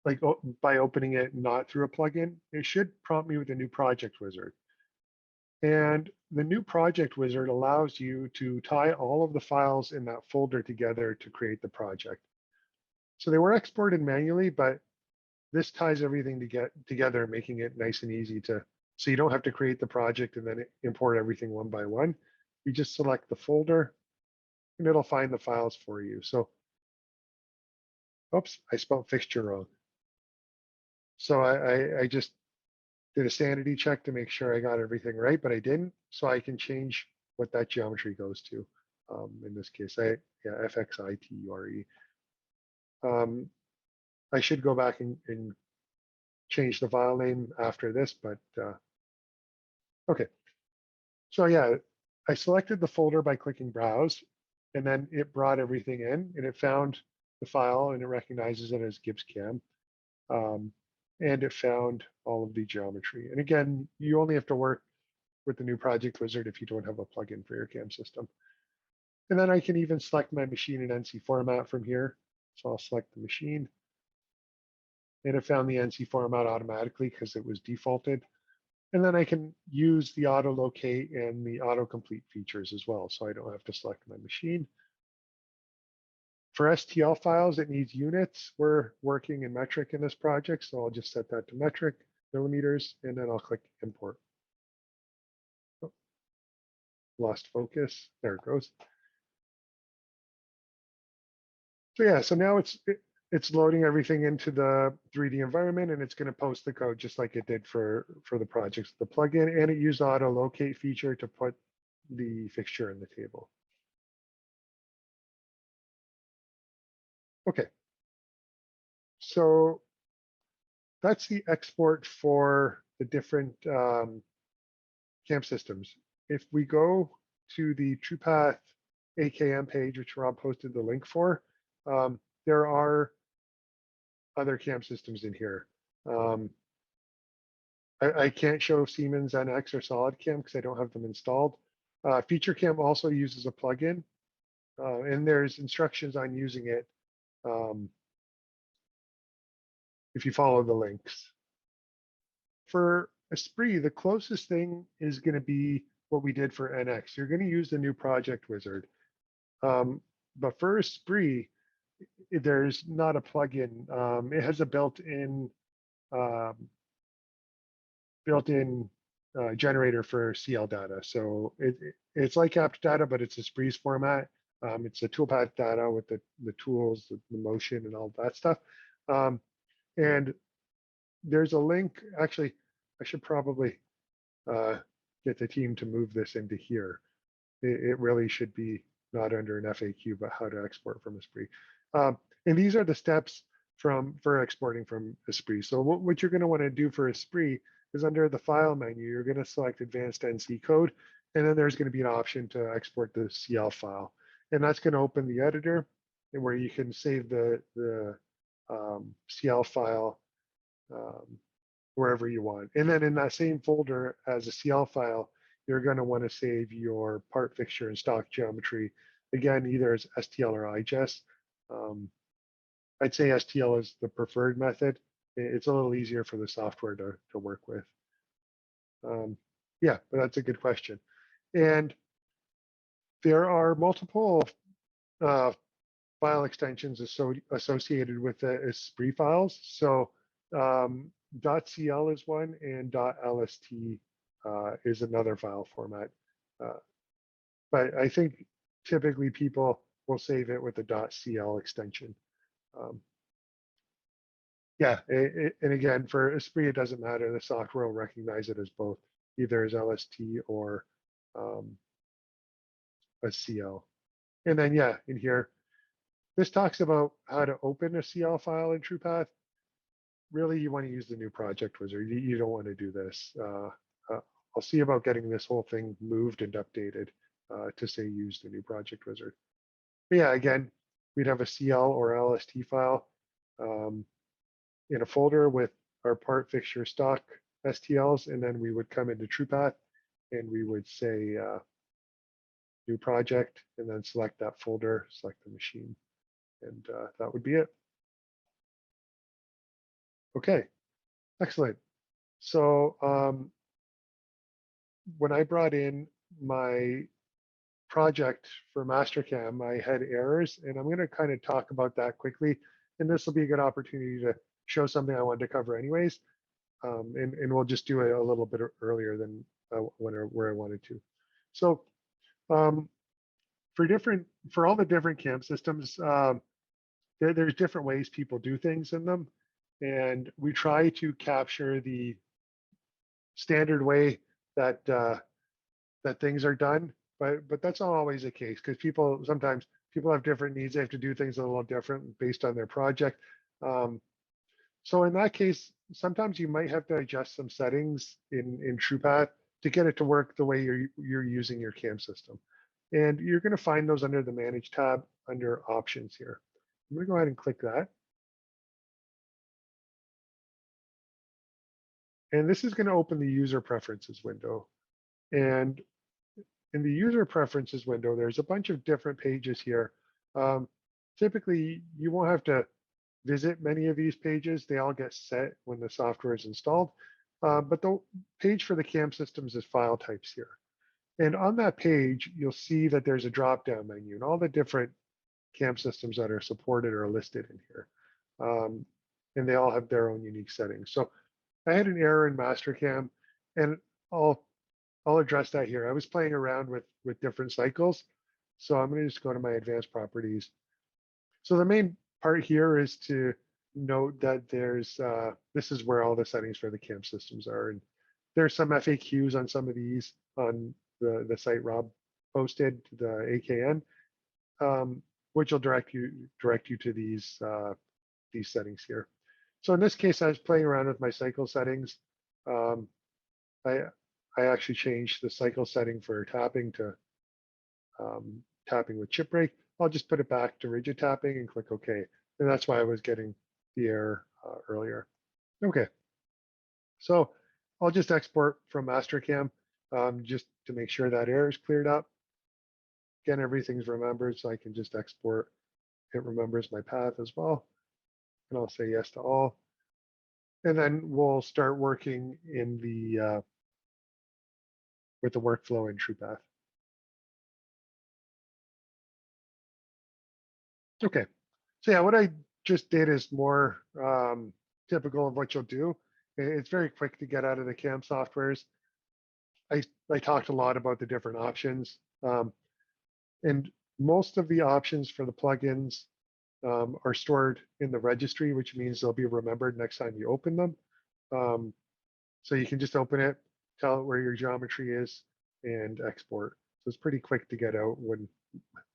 like by opening it not through a plugin, it should prompt me with a new project wizard. And the new project wizard allows you to tie all of the files in that folder together to create the project. So they were exported manually, but this ties everything together, making it nice and easy so you don't have to create the project and then import everything one by one. You just select the folder and it'll find the files for you. So, oops, I spelled fixture wrong. So I just did a sanity check to make sure I got everything right, but I didn't. So I can change what that geometry goes to. In this case, FXITURE. I should go back and change the file name after this, but okay. So yeah, I selected the folder by clicking browse, and then it brought everything in, and it found the file, and it recognizes it as GibbsCAM. And it found all of the geometry. And again, you only have to work with the new project wizard if you don't have a plugin for your CAM system. And then I can even select my machine in NC format from here. So I'll select the machine. And it found the NC format automatically because it was defaulted. And then I can use the auto locate and the autocomplete features as well. So I don't have to select my machine. For STL files, it needs units. We're working in metric in this project, so I'll just set that to metric, millimeters, and then I'll click import. Oh, lost focus. There it goes. So yeah, so now it's loading everything into the 3D environment, and it's going to post the code just like it did for the projects, the plugin, and it used the auto locate feature to put the fixture in the table. Okay. So that's the export for the different CAM systems. If we go to the TruePath AKM page, which Rob posted the link for, there are other CAM systems in here. I can't show Siemens NX or SolidCAM because I don't have them installed. FeatureCAM also uses a plugin, and there's instructions on using it if you follow the links. For Esprit, the closest thing is going to be what we did for NX. You're going to use the new project wizard. But for Esprit, there's not a plugin. It has a built-in generator for CL data. So it's like apt data, but it's Esprit's format. It's a TruePath data with the tools, the motion, and all that stuff. And there's a link. Actually, I should probably get the team to move this into here. It really should be not under an FAQ, but how to export from Esprit. And these are the steps for exporting from Esprit. So what you're going to want to do for Esprit is under the file menu, you're going to select advanced NC code, and then there's going to be an option to export the CL file. And that's going to open the editor and where you can save the CL file wherever you want. And then in that same folder as a CL file, you're going to want to save your part fixture and stock geometry. Again, either as STL or IGES. I'd say STL is the preferred method. It's a little easier for the software to work with. Yeah, but that's a good question. And there are multiple file extensions associated with the Esprit files. So .cl is one, and .lst is another file format. But I think typically people will save it with the .cl extension. Yeah, and again, for Esprit, it doesn't matter. The software will recognize it as both, either as LST or a CL. And then, yeah, in here, this talks about how to open a CL file in TruePath. Really, you want to use the new project wizard. You don't want to do this. I'll see about getting this whole thing moved and updated to say use the new project wizard. But yeah, again, we'd have a CL or LST file in a folder with our part fixture stock STLs, and then we would come into TruePath and we would say new project, and then select that folder, select the machine, and that would be it. Okay, excellent. So when I brought in my project for MasterCAM, I had errors, and I'm going to kind of talk about that quickly. And this will be a good opportunity to show something I wanted to cover anyways. And we'll just do it a little bit earlier than where I wanted to. So for all the different CAM systems, there's different ways people do things in them. And we try to capture the standard way that that things are done, but that's not always the case, because sometimes people have different needs. They have to do things a little different based on their project. So in that case, sometimes you might have to adjust some settings in TruePath to get it to work the way you're using your CAM system. And you're going to find those under the Manage tab under Options here. I'm going to go ahead and click that. And this is going to open the User Preferences window. And in the User Preferences window, there's a bunch of different pages here. Typically, you won't have to visit many of these pages. They all get set when the software is installed. But the page for the CAM systems is File Types here. And on that page, you'll see that there's a drop-down menu, and all the different CAM systems that are supported are listed in here. And they all have their own unique settings. So I had an error in MasterCAM, and I'll address that here. I was playing around with different cycles. So I'm going to just go to my advanced properties. So the main part here is to note that this is where all the settings for the CAM systems are. And there's some FAQs on some of these on the site Rob posted, the AKN, which will direct you to these settings here. So in this case, I was playing around with my cycle settings. I actually changed the cycle setting for tapping to tapping with chip break. I'll just put it back to rigid tapping and click OK. And that's why I was getting the error earlier. Okay, so I'll just export from MasterCAM just to make sure that error is cleared up. Again, everything's remembered, so I can just export. It remembers my path as well. And I'll say yes to all. And then we'll start working in the with the workflow in TruePath. Okay, so yeah, what I just did is more typical of what you'll do. It's very quick to get out of the CAM softwares. I talked a lot about the different options, and most of the options for the plugins are stored in the registry, which means they'll be remembered next time you open them. So you can just open it, tell it where your geometry is, and export. So it's pretty quick to get out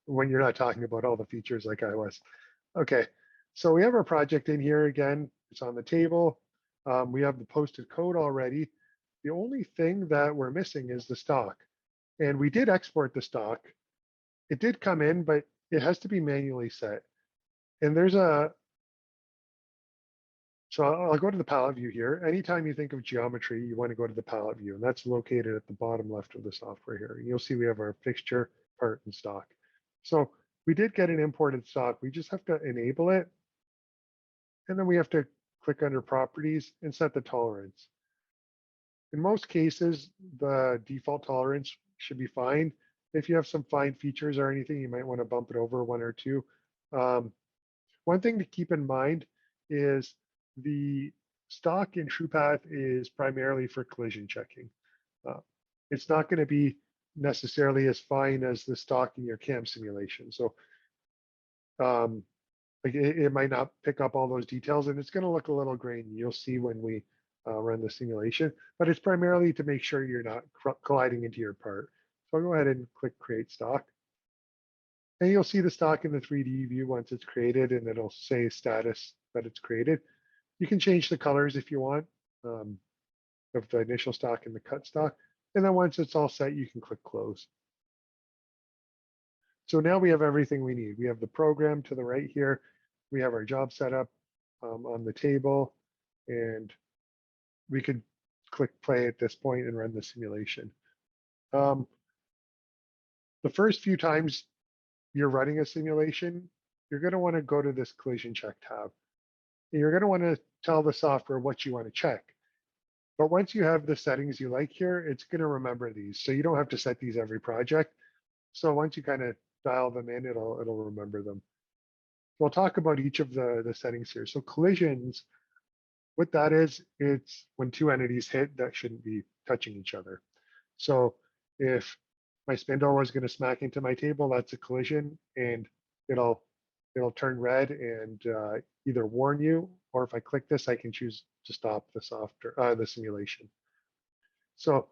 when you're not talking about all the features like I was. Okay, so we have our project in here again. It's on the table. We have the posted code already. The only thing that we're missing is the stock. And we did export the stock. It did come in, but it has to be manually set. And so I'll go to the palette view here. Anytime you think of geometry, you want to go to the palette view, and that's located at the bottom left of the software here. And you'll see we have our fixture, part, and stock. So we did get an imported stock. We just have to enable it. And then we have to click under properties and set the tolerance. In most cases, the default tolerance should be fine. If you have some fine features or anything, you might want to bump it over 1 or 2. One thing to keep in mind is the stock in TruePath is primarily for collision checking. It's not going to be necessarily as fine as the stock in your CAM simulation. So it might not pick up all those details, and it's going to look a little grainy. You'll see when we run the simulation, but it's primarily to make sure you're not colliding into your part. So I'll go ahead and click Create Stock. And you'll see the stock in the 3D view once it's created, and it'll say status that it's created. You can change the colors if you want of the initial stock and the cut stock. And then once it's all set, you can click Close. So now we have everything we need. We have the program to the right here. We have our job setup on the table, and we could click play at this point and run the simulation. The first few times you're running a simulation, you're going to want to go to this collision check tab. And you're going to want to tell the software what you want to check. But once you have the settings you like here, it's going to remember these. So you don't have to set these every project. So once you kind of dial them in, it'll remember them. We'll talk about each of the settings here. So collisions, what that is, it's when two entities hit that shouldn't be touching each other. So if my spindle was going to smack into my table, that's a collision, and it'll turn red and either warn you, or if I click this, I can choose to stop the simulation. So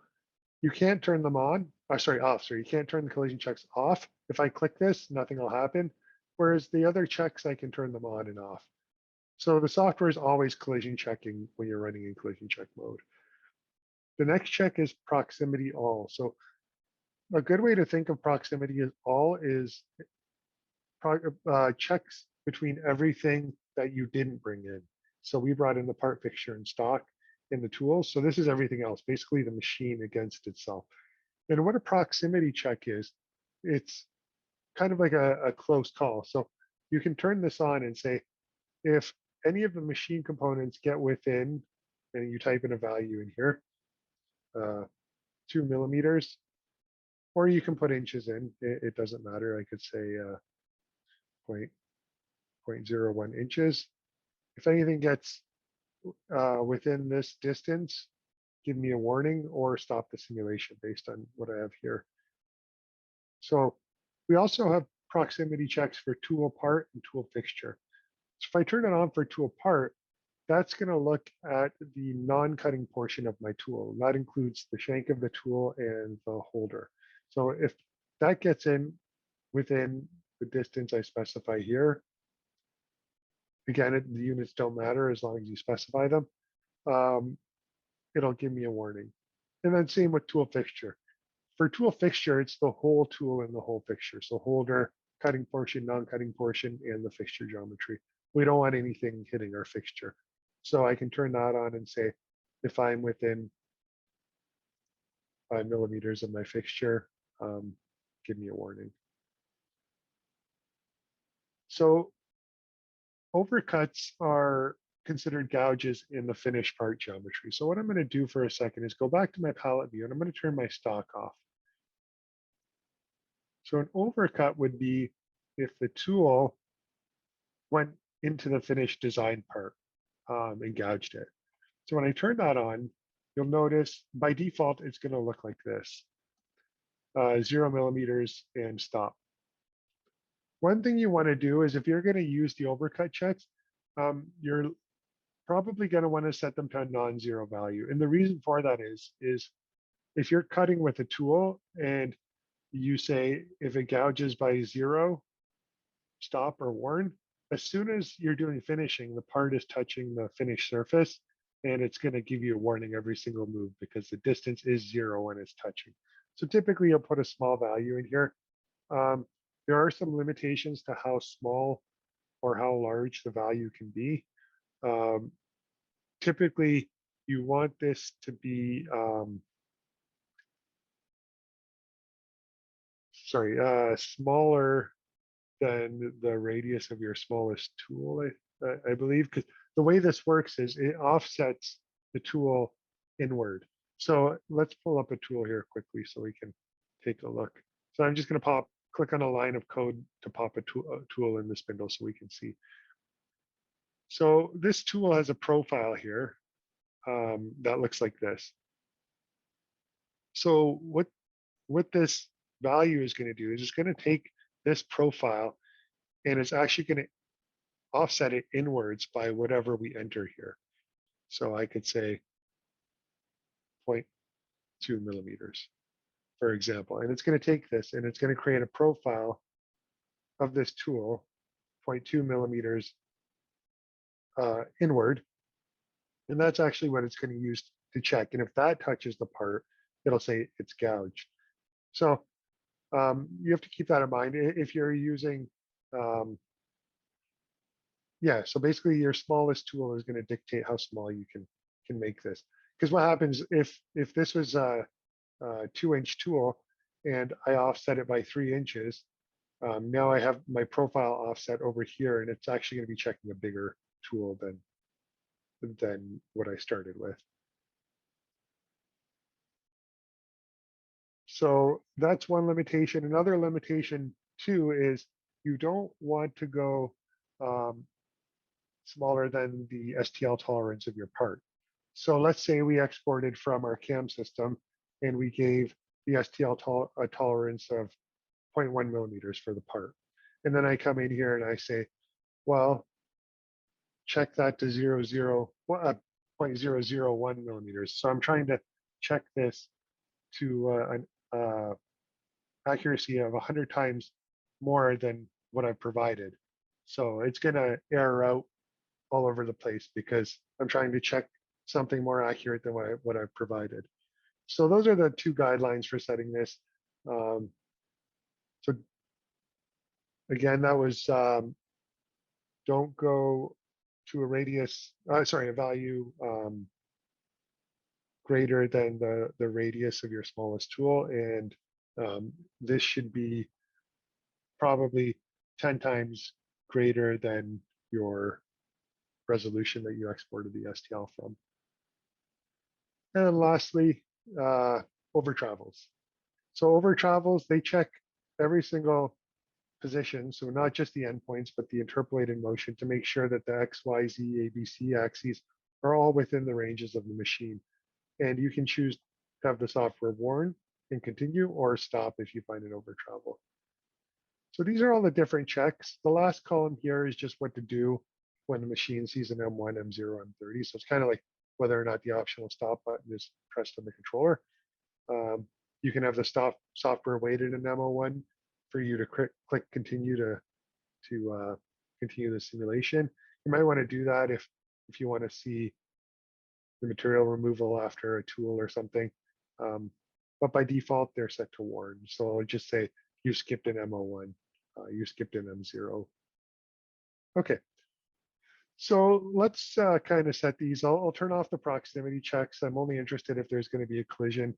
you can't turn them on, off. So you can't turn the collision checks off. If I click this, nothing will happen. Whereas the other checks, I can turn them on and off. So the software is always collision checking when you're running in collision check mode. The next check is proximity all. So a good way to think of proximity all is checks between everything that you didn't bring in. So we brought in the part fixture and stock in the tools. So this is everything else, basically the machine against itself. And what a proximity check is, it's kind of like a close call. So you can turn this on and say, if any of the machine components get within, and you type in a value in here, 2 millimeters, or you can put inches in, it doesn't matter. I could say 0.01 inches. If anything gets within this distance, give me a warning or stop the simulation based on what I have here. So we also have proximity checks for tool part and tool fixture. So if I turn it on for tool part, that's going to look at the non-cutting portion of my tool. That includes the shank of the tool and the holder. So if that gets in within the distance I specify here, again, the units don't matter as long as you specify them, it'll give me a warning. And then same with tool fixture. For tool fixture, it's the whole tool and the whole fixture. So holder, cutting portion, non-cutting portion, and the fixture geometry. We don't want anything hitting our fixture. So I can turn that on and say, if I'm within 5 millimeters of my fixture, give me a warning. So overcuts are considered gouges in the finished part geometry. So what I'm going to do for a second is go back to my palette view, and I'm going to turn my stock off. So an overcut would be if the tool went into the finished design part and gouged it. So when I turn that on, you'll notice by default, it's going to look like this, 0 millimeters and stop. One thing you want to do is if you're going to use the overcut checks, you're probably going to want to set them to a non-zero value. And the reason for that is if you're cutting with a tool and you say if it gouges by 0, stop or warn, as soon as you're doing finishing, the part is touching the finished surface, and it's going to give you a warning every single move because the distance is 0 when it's touching. So typically you'll put a small value in here. There are some limitations to how small or how large the value can be. Typically, you want this to be, smaller than the radius of your smallest tool, I believe, because the way this works is it offsets the tool inward. So let's pull up a tool here quickly so we can take a look. So I'm just going to click on a line of code to pop a tool in the spindle so we can see. So this tool has a profile here that looks like this. So what this value is going to do is it's going to take this profile and it's actually going to offset it inwards by whatever we enter here. So I could say 0.2 millimeters, for example, and it's going to take this and it's going to create a profile of this tool, 0.2 millimeters inward. And that's actually what it's going to use to check. And if that touches the part, it'll say it's gouged. So you have to keep that in mind if you're using, so basically your smallest tool is going to dictate how small you can make this. Because what happens if this was a 2-inch tool and I offset it by 3 inches, now I have my profile offset over here, and it's actually going to be checking a bigger tool than what I started with. So that's one limitation. Another limitation too is you don't want to go smaller than the STL tolerance of your part. So let's say we exported from our CAM system and we gave the STL a tolerance of 0.1 millimeters for the part. And then I come in here and I say, well, check that to 0.001 millimeters. So I'm trying to check this to an accuracy of 100 times more than what I've provided. So it's going to error out all over the place because I'm trying to check something more accurate than what I've provided. So those are the two guidelines for setting this. So again, that was don't go to a radius, a value greater than the radius of your smallest tool. And this should be probably 10 times greater than your resolution that you exported the STL from. And then lastly, over travels. So over travels, they check every single position, so not just the endpoints, but the interpolated motion to make sure that the X, Y, Z, A, B, C axes are all within the ranges of the machine. And you can choose to have the software warn and continue or stop if you find an over travel. So these are all the different checks. The last column here is just what to do when the machine sees an M1, M0, M30. So it's kind of like whether or not the optional stop button is pressed on the controller. You can have the software weighted in M01 for you to click continue to continue the simulation. You might want to do that if you want to see the material removal after a tool or something. But by default, they're set to warn. So I'll just say you skipped an M01, you skipped an M0. Okay. So let's kind of set these. I'll turn off the proximity checks. I'm only interested if there's going to be a collision.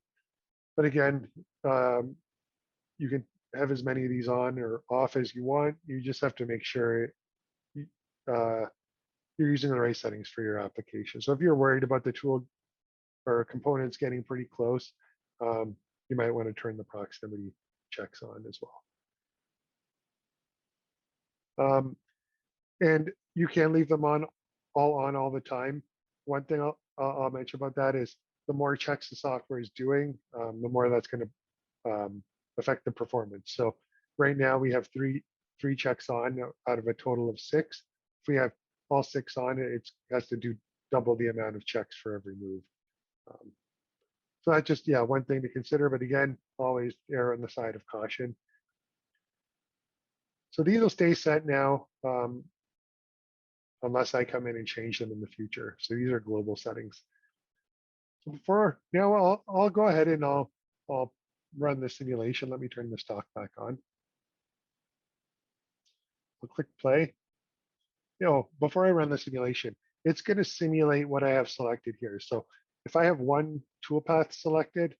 But again, you can have as many of these on or off as you want. You just have to make sure you're using the right settings for your application. So if you're worried about the tool or components getting pretty close, you might want to turn the proximity checks on as well. And you can leave them on all the time. One thing I'll mention about that is the more checks the software is doing, the more that's going to affect the performance. So right now we have three checks on out of a total of 6. If we have all 6 on, it has to do double the amount of checks for every move. So that's just, one thing to consider. But again, always err on the side of caution. So these will stay set now, unless I come in and change them in the future. So these are global settings. So before now, I'll go ahead and I'll run the simulation. Let me turn the stock back on. I'll click play. Before I run the simulation, it's going to simulate what I have selected here. So if I have one toolpath selected,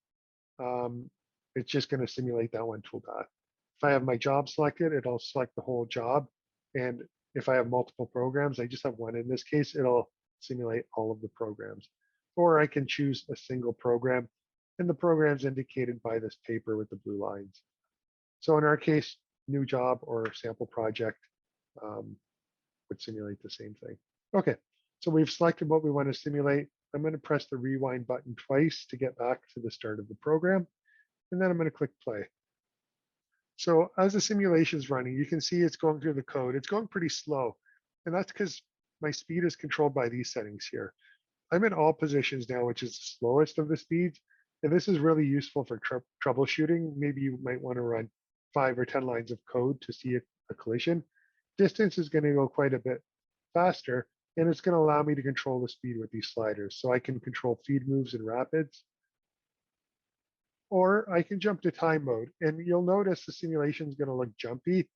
it's just going to simulate that one toolpath. If I have my job selected, it'll select the whole job. And if I have multiple programs, I just have one in this case, it'll simulate all of the programs. Or I can choose a single program, and the program's indicated by this paper with the blue lines. So in our case, new job or sample project would simulate the same thing. Okay, so we've selected what we want to simulate. I'm going to press the rewind button twice to get back to the start of the program, and then I'm going to click play. So as the simulation is running, you can see it's going through the code. It's going pretty slow, and that's because my speed is controlled by these settings here. I'm in all positions now, which is the slowest of the speeds, and this is really useful for troubleshooting. Maybe you might want to run 5 or 10 lines of code to see a collision. Distance is going to go quite a bit faster, and it's going to allow me to control the speed with these sliders. So I can control feed moves and rapids, or I can jump to time mode. And you'll notice the simulation is going to look jumpy.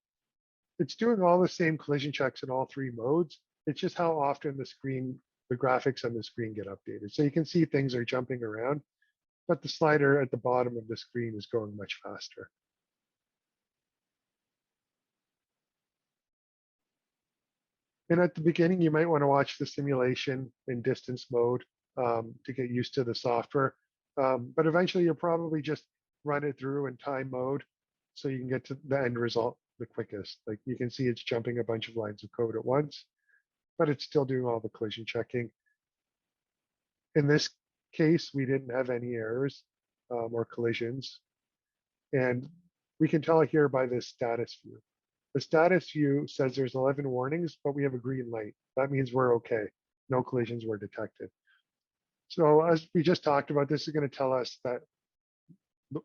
It's doing all the same collision checks in all 3 modes. It's just how often the graphics on the screen get updated. So you can see things are jumping around, but the slider at the bottom of the screen is going much faster. And at the beginning, you might want to watch the simulation in distance mode to get used to the software. But eventually, you'll probably just run it through in time mode so you can get to the end result the quickest. Like you can see it's jumping a bunch of lines of code at once, but it's still doing all the collision checking. In this case, we didn't have any errors or collisions. And we can tell here by this status view. The status view says there's 11 warnings, but we have a green light. That means we're okay. No collisions were detected. So as we just talked about, this is going to tell us that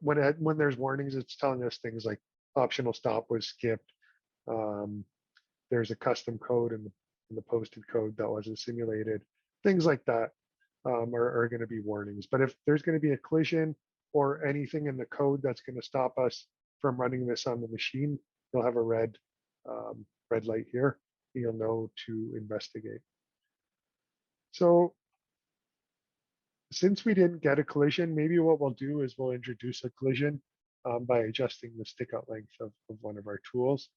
when there's warnings, it's telling us things like optional stop was skipped. There's a custom code in the posted code that wasn't simulated. Things like that are going to be warnings. But if there's going to be a collision or anything in the code that's going to stop us from running this on the machine, you'll have a red light here. You'll know to investigate. So since we didn't get a collision, maybe what we'll do is we'll introduce a collision by adjusting the stickout length of one of our tools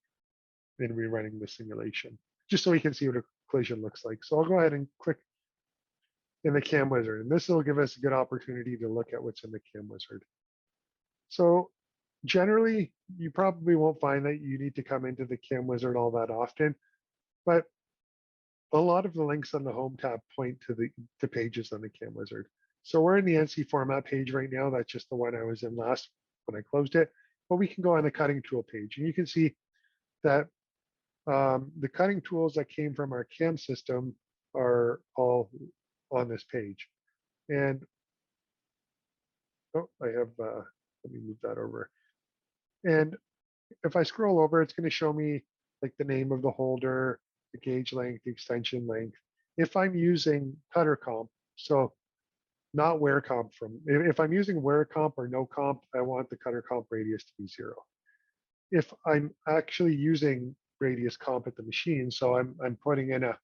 and rerunning the simulation, just so we can see what a collision looks like. So I'll go ahead and click in the CAM wizard, and this will give us a good opportunity to look at what's in the CAM wizard. So generally, you probably won't find that you need to come into the CAM wizard all that often, but a lot of the links on the home tab point to the pages on the CAM wizard. So we're in the NC format page right now. That's just the one I was in last when I closed it. But we can go on the cutting tool page, and you can see that the cutting tools that came from our CAM system are all on this page. And oh, I have, let me move that over. And if I scroll over, it's going to show me like the name of the holder, the gauge length, the extension length. If I'm using cutter comp, so not wear comp if I'm using wear comp or no comp, I want the cutter comp radius to be 0. If I'm actually using radius comp at the machine, so I'm putting in a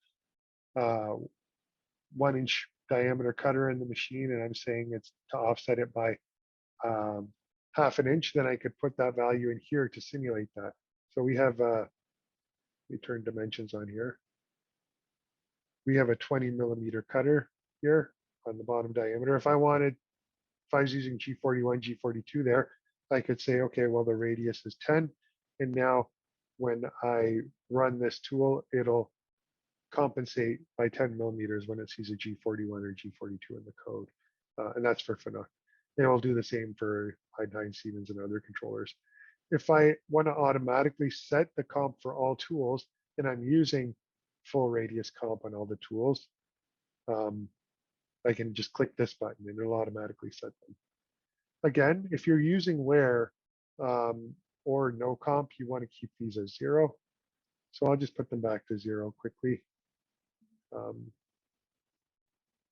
1-inch diameter cutter in the machine, and I'm saying it's to offset it by ½ an inch, then I could put that value in here to simulate that. So we have, let me turn dimensions on here. We have a 20 millimeter cutter here on the bottom diameter. If I was using G41, G42 there, I could say, okay, well, the radius is 10. And now when I run this tool, it'll compensate by 10 millimeters when it sees a G41 or G42 in the code. And that's for FNUC. It will do the same for Heidenhain, Siemens, and other controllers. If I want to automatically set the comp for all tools, and I'm using full radius comp on all the tools, I can just click this button and it'll automatically set them. Again, if you're using wear or no comp, you want to keep these as 0. So I'll just put them back to 0 quickly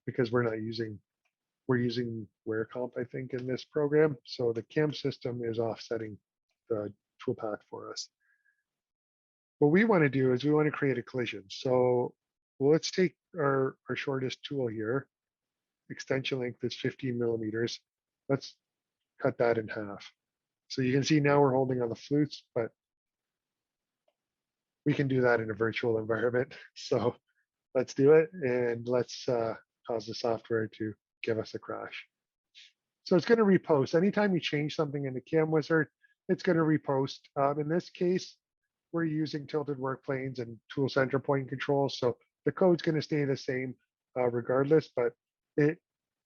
because we're using wear comp, I think, in this program. So the CAM system is offsetting the TruePath for us. What we want to do is we want to create a collision. So let's take our shortest tool here. Extension length is 15 millimeters. Let's cut that in half. So you can see now we're holding on the flutes, but we can do that in a virtual environment. So let's do it, and let's cause the software to give us a crash. So it's going to repost. Anytime you change something in the CAM wizard, it's going to repost. In this case, we're using tilted work planes and tool center point control. So the code's going to stay the same regardless, but it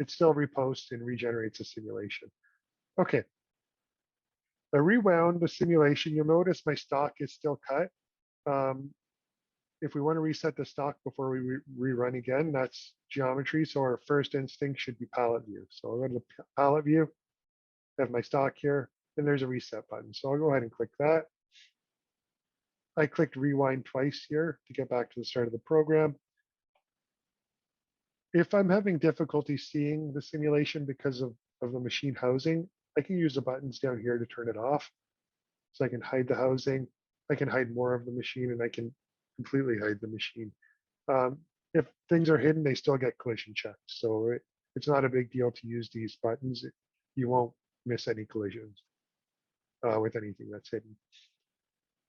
still reposts and regenerates a simulation. Okay. I rewound the simulation. You'll notice my stock is still cut. If we want to reset the stock before we rerun again, that's geometry. So our first instinct should be palette view. So I'll go to the palette view, have my stock here, and there's a reset button. So I'll go ahead and click that. I clicked rewind twice here to get back to the start of the program. If I'm having difficulty seeing the simulation because of the machine housing, I can use the buttons down here to turn it off. So I can hide the housing, I can hide more of the machine, and I can completely hide the machine. If things are hidden, they still get collision checked. So it's not a big deal to use these buttons. You won't miss any collisions with anything that's hidden.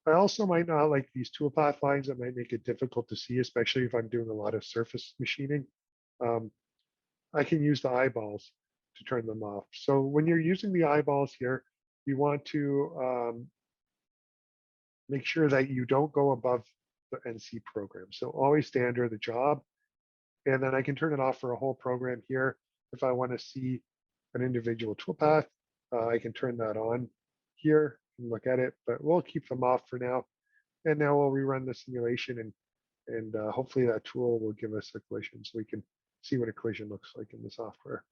I also might not like these toolpath lines that might make it difficult to see, especially if I'm doing a lot of surface machining. I can use the eyeballs to turn them off. So when you're using the eyeballs here, you want to make sure that you don't go above the NC program. So always stay under the job. And then I can turn it off for a whole program here. If I want to see an individual toolpath, I can turn that on here and look at it, but we'll keep them off for now. And now we'll rerun the simulation, and hopefully that tool will give us a collision so we can see what a collision looks like in the software.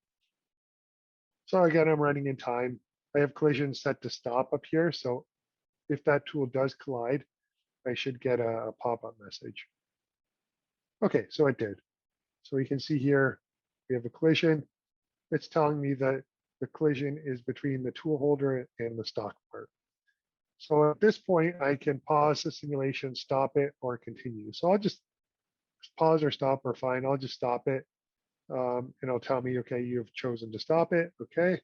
So again, I'm running in time. I have collision set to stop up here. So if that tool does collide, I should get a pop-up message. Okay, so it did. So we can see here, we have a collision. It's telling me that the collision is between the tool holder and the stock part. So at this point, I can pause the simulation, stop it, or continue. So I'll just pause or stop or fine. I'll just stop it. And it'll tell me, okay, you've chosen to stop it. Okay.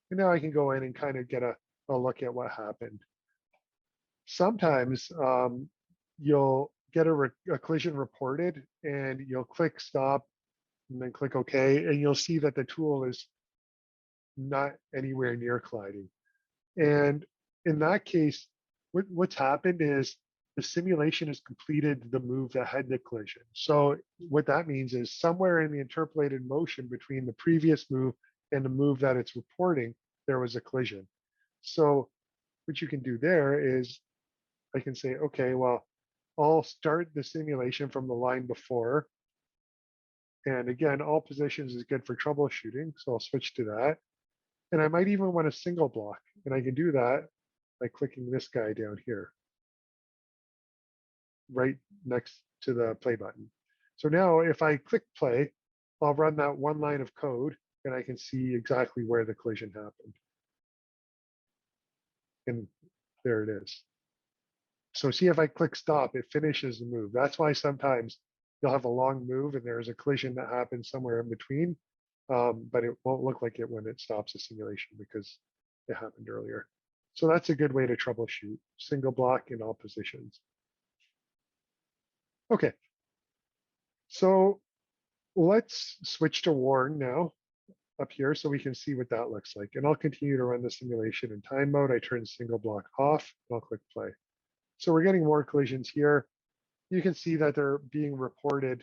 And now I can go in and kind of get a look at what happened. Sometimes you'll get a collision reported and you'll click stop and then click OK, and you'll see that the tool is not anywhere near colliding. And in that case, what's happened is the simulation has completed the move that had the collision. So what that means is somewhere in the interpolated motion between the previous move and the move that it's reporting, there was a collision. So what you can do there is I can say, okay, well, I'll start the simulation from the line before. And again, all positions is good for troubleshooting. So I'll switch to that. And I might even want a single block. And I can do that by clicking this guy down here, right next to the play button. So now if I click play, I'll run that one line of code and I can see exactly where the collision happened. And there it is. So see, if I click stop, it finishes the move. That's why sometimes you'll have a long move and there's a collision that happens somewhere in between, but it won't look like it when it stops the simulation because it happened earlier. So that's a good way to troubleshoot, single block in all positions. Okay, so let's switch to warn now up here so we can see what that looks like. And I'll continue to run the simulation in time mode. I turn single block off and I'll click play. So we're getting more collisions here. You can see that they're being reported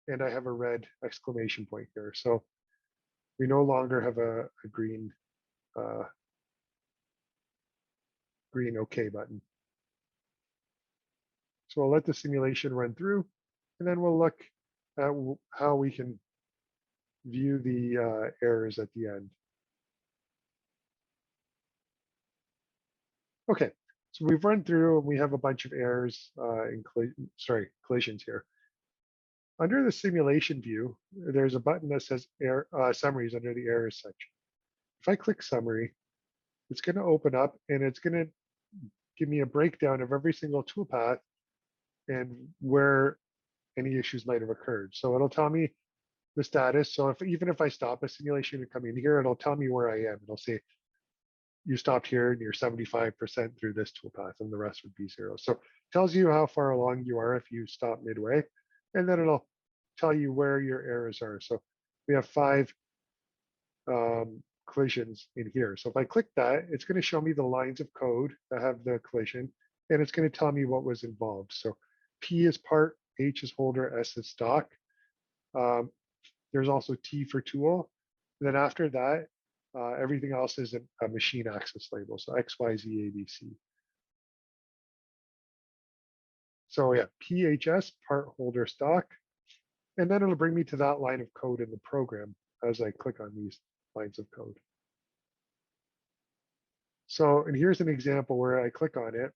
and I have a red exclamation point here. So we no longer have a green green OK button. So I'll let the simulation run through and then we'll look at how we can view the errors at the end. Okay, so we've run through and we have a bunch of errors collisions here. Under the simulation view, there's a button that says summaries under the errors section. If I click summary, it's going to open up and it's going to give me a breakdown of every single toolpath and where any issues might have occurred. So it'll tell me the status. So even if I stop a simulation and come in here, it'll tell me where I am. It'll say, you stopped here and you're 75% through this toolpath and the rest would be 0. So it tells you how far along you are if you stop midway, and then it'll tell you where your errors are. So we have 5 collisions in here. So if I click that, it's going to show me the lines of code that have the collision, and it's going to tell me what was involved. So P is part, H is holder, S is stock. There's also T for tool. And then after that, everything else is a machine access label. So X, Y, Z, A, B, C. So yeah, PHS, part, holder, stock. And then it'll bring me to that line of code in the program as I click on these lines of code. So, and here's an example where I click on it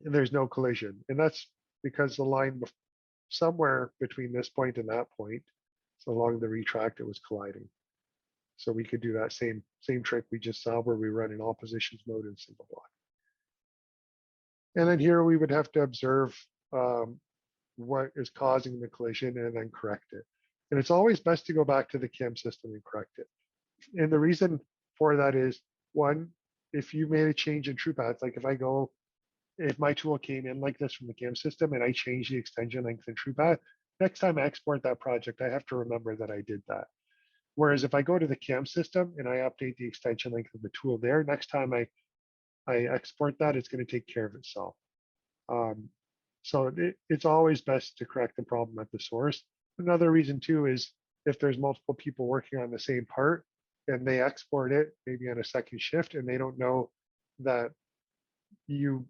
and there's no collision. And that's because the line somewhere between this point and that point, so along the retract, it was colliding. So we could do that same trick we just saw where we run in all positions mode in single block. And then here we would have to observe what is causing the collision and then correct it. And it's always best to go back to the CAM system and correct it. And the reason for that is, one, if you made a change in TruePath, like if my tool came in like this from the CAM system and I changed the extension length in TruePath, next time I export that project, I have to remember that I did that. Whereas if I go to the CAM system and I update the extension length of the tool there, next time I export that, it's going to take care of itself. So it's always best to correct the problem at the source. Another reason too is if there's multiple people working on the same part and they export it maybe on a second shift and they don't know that you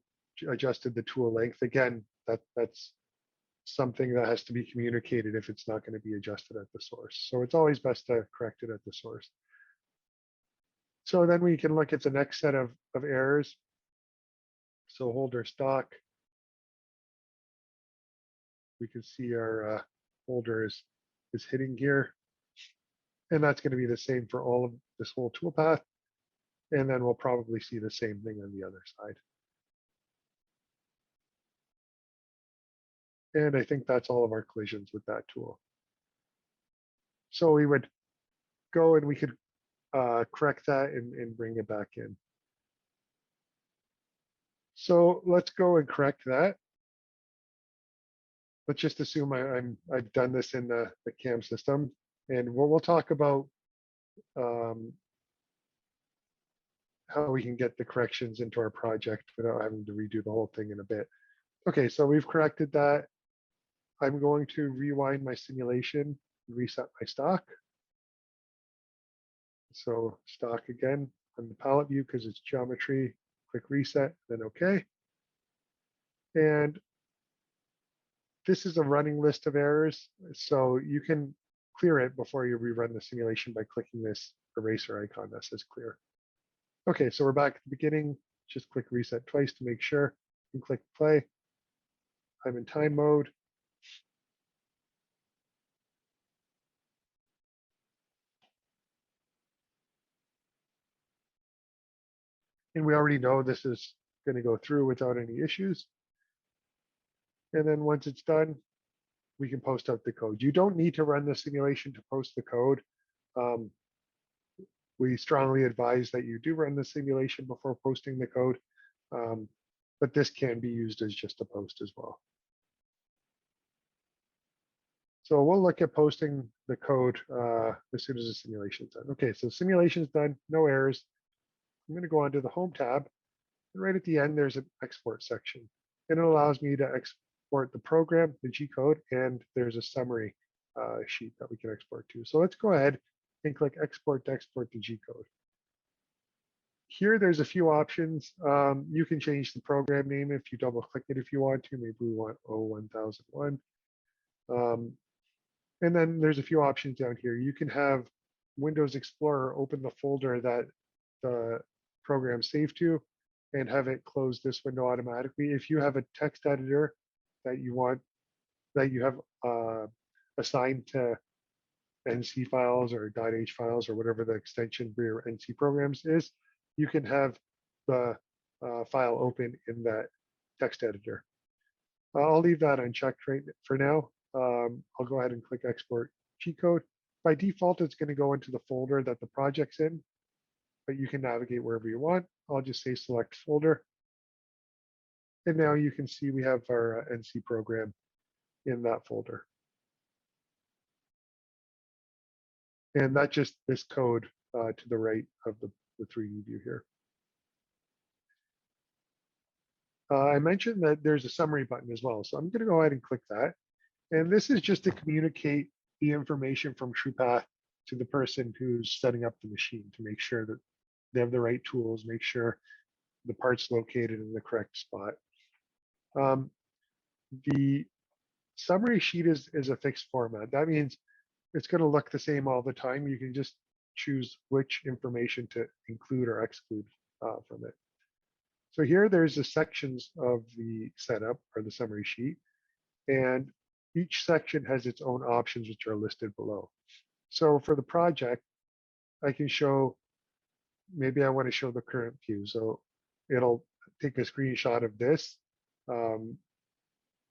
adjusted the tool length, again, that's something that has to be communicated if it's not going to be adjusted at the source. So it's always best to correct it at the source. So then we can look at the next set of errors. So holder stock. We can see our holder is hitting gear. And that's going to be the same for all of this whole toolpath. And then we'll probably see the same thing on the other side. And I think that's all of our collisions with that tool. So we would go and we could correct that and bring it back in. So let's go and correct that. Let's just assume I've done this in the CAM system, and we'll talk about how we can get the corrections into our project without having to redo the whole thing in a bit. Okay, so we've corrected that. I'm going to rewind my simulation and reset my stock. So stock again on the palette view because it's geometry, click reset, then okay. And this is a running list of errors, so you can clear it before you rerun the simulation by clicking this eraser icon that says clear. Okay, so we're back at the beginning. Just click reset twice to make sure and click play. I'm in time mode. And we already know this is going to go through without any issues. And then once it's done, we can post out the code. You don't need to run the simulation to post the code. We strongly advise that you do run the simulation before posting the code, but this can be used as just a post as well. So we'll look at posting the code as soon as the simulation's done. Okay, so simulation's done, no errors. I'm going to go onto the Home tab, and right at the end, there's an export section. And it allows me to export the program, the G code, and there's a summary sheet that we can export to. So let's go ahead and click export to export the G code. Here, there's a few options. You can change the program name if you double click it if you want to. Maybe we want 01001. And then there's a few options down here. You can have Windows Explorer open the folder that the program saved to and have it close this window automatically. If you have a text editor that you have assigned to NC files or .h files or whatever the extension for your NC programs is, you can have the file open in that text editor. I'll leave that unchecked right for now. I'll go ahead and click export G code. By default, it's going to go into the folder that the project's in, but you can navigate wherever you want. I'll just say select folder. And now you can see we have our NC program in that folder. And that's just this code to the right of the 3D view here. I mentioned that there's a summary button as well. So I'm going to go ahead and click that. And this is just to communicate the information from TruePath to the person who's setting up the machine to make sure that they have the right tools, make sure the part's located in the correct spot. The summary sheet is a fixed format. That means it's going to look the same all the time. You can just choose which information to include or exclude from it. So here there's the sections of the setup or the summary sheet, and each section has its own options which are listed below. So for the project, I can show, maybe I want to show the current view. So it'll take a screenshot of this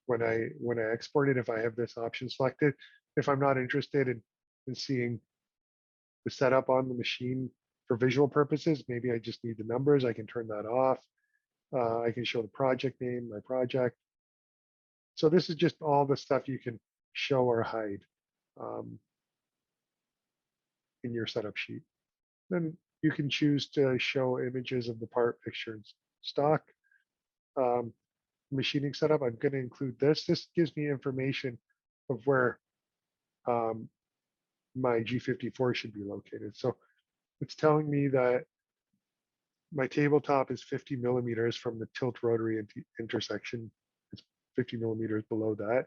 when I export it, if I have this option selected. If I'm not interested in seeing the setup on the machine for visual purposes, maybe I just need the numbers, I can turn that off. I can show the project name, my project. So this is just all the stuff you can show or hide. in your setup sheet. Then you can choose to show images of the part, fixture, and stock. Machining setup, I'm going to include this. This gives me information of where my G54 should be located. So it's telling me that my tabletop is 50 millimeters from the tilt rotary intersection. It's 50 millimeters below that.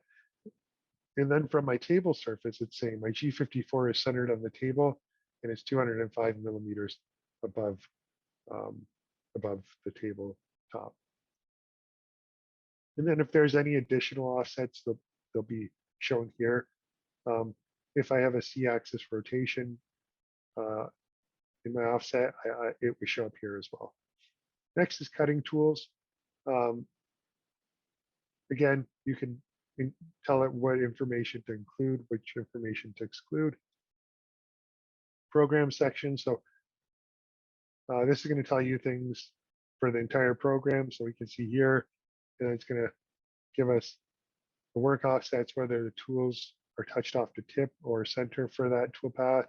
And then from my table surface, it's saying my G54 is centered on the table and it's 205 millimeters above, above the tabletop. And then if there's any additional offsets, they'll be shown here. If I have a C-axis rotation in my offset, it will show up here as well. Next is cutting tools. Again, you can tell it what information to include, which information to exclude. Program section. So this is going to tell you things for the entire program. So we can see here, and it's going to give us the work offsets, whether the tools are touched off the tip or center for that tool path,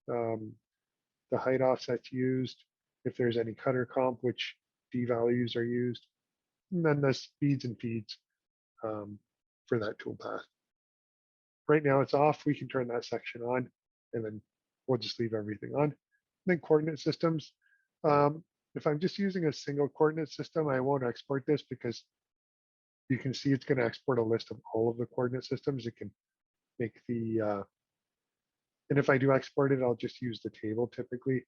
the height offsets used, if there's any cutter comp, which D values are used, and then the speeds and feeds for that tool path. Right now it's off. We can turn that section on, and then we'll just leave everything on. And then coordinate systems. If I'm just using a single coordinate system, I won't export this because you can see it's going to export a list of all of the coordinate systems. It can make the, and if I do export it, I'll just use the table typically.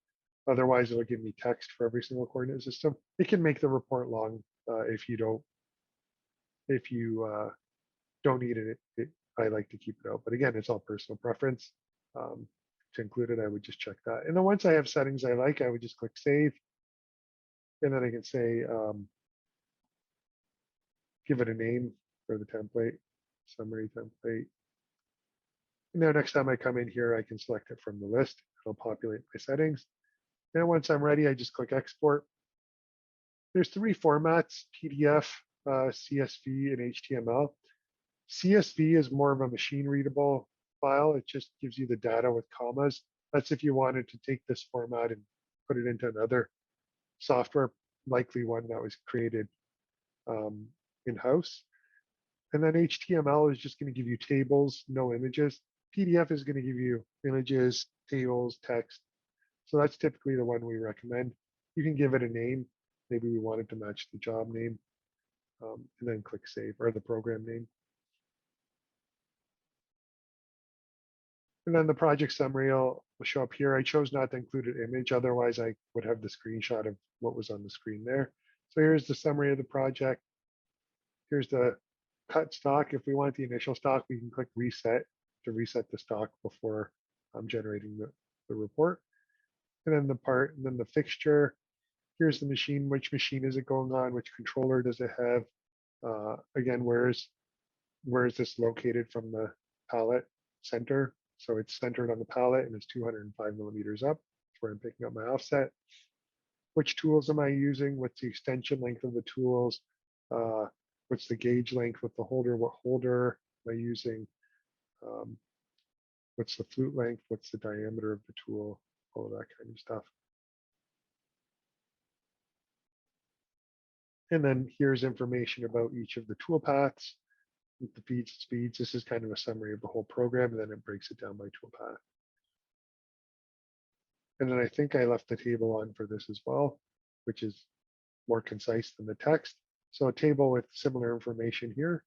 Otherwise, it'll give me text for every single coordinate system. It can make the report long if you don't need it. I like to keep it out. But again, it's all personal preference. To include it, I would just check that. And then once I have settings I like, I would just click save. And then I can say, give it a name for the template, summary template. And now next time I come in here, I can select it from the list. It'll populate my settings. And once I'm ready, I just click export. There's three formats: PDF, CSV, and HTML. CSV is more of a machine readable file. It just gives you the data with commas. That's if you wanted to take this format and put it into another software, likely one that was created in-house. And then HTML is just going to give you tables, no images. PDF is going to give you images, tables, text. So that's typically the one we recommend. You can give it a name. Maybe we want it to match the job name, and then click save, or the program name. And then the project summary will show up here. I chose not to include an image, otherwise I would have the screenshot of what was on the screen there. So here's the summary of the project. Here's the cut stock. If we want the initial stock, we can click reset to reset the stock before I'm generating the report. And then the part, and then the fixture. Here's the machine. Which machine is it going on? Which controller does it have? Again, where is this located from the pallet center? So it's centered on the pallet and it's 205 millimeters up. That's where I'm picking up my offset. Which tools am I using? What's the extension length of the tools? What's the gauge length with the holder? What holder am I using? What's the flute length? What's the diameter of the tool? All of that kind of stuff. And then here's information about each of the tool paths, with the feeds and speeds. This is kind of a summary of the whole program, and then it breaks it down by tool path. And then I think I left the table on for this as well, which is more concise than the text. So a table with similar information here.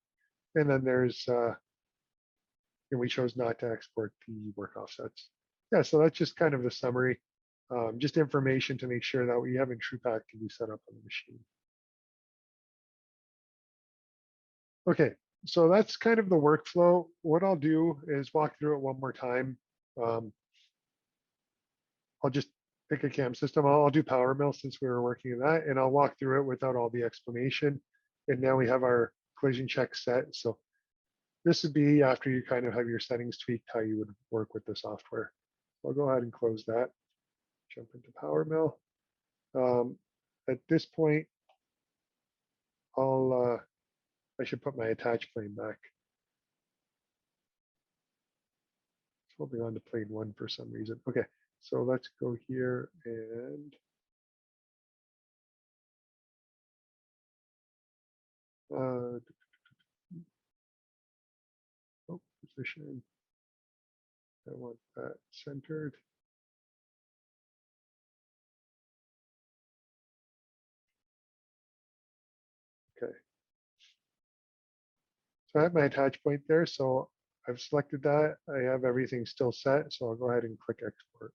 And then there's, and we chose not to export the work offsets. Yeah, so that's just kind of the summary, just information to make sure that what you have in TruePath can be set up on the machine. Okay, so that's kind of the workflow. What I'll do is walk through it one more time. I'll just pick a CAM system. I'll do PowerMill since we were working on that, and I'll walk through it without all the explanation. And now we have our collision check set. So this would be after you kind of have your settings tweaked, how you would work with the software. I'll go ahead and close that, jump into PowerMill. At this point, I should put my attach plane back. It's holding on to plane 1 for some reason. Okay, So let's go here and position. I want that centered. Okay. So I have my attach point there. So I've selected that. I have everything still set. So I'll go ahead and click export.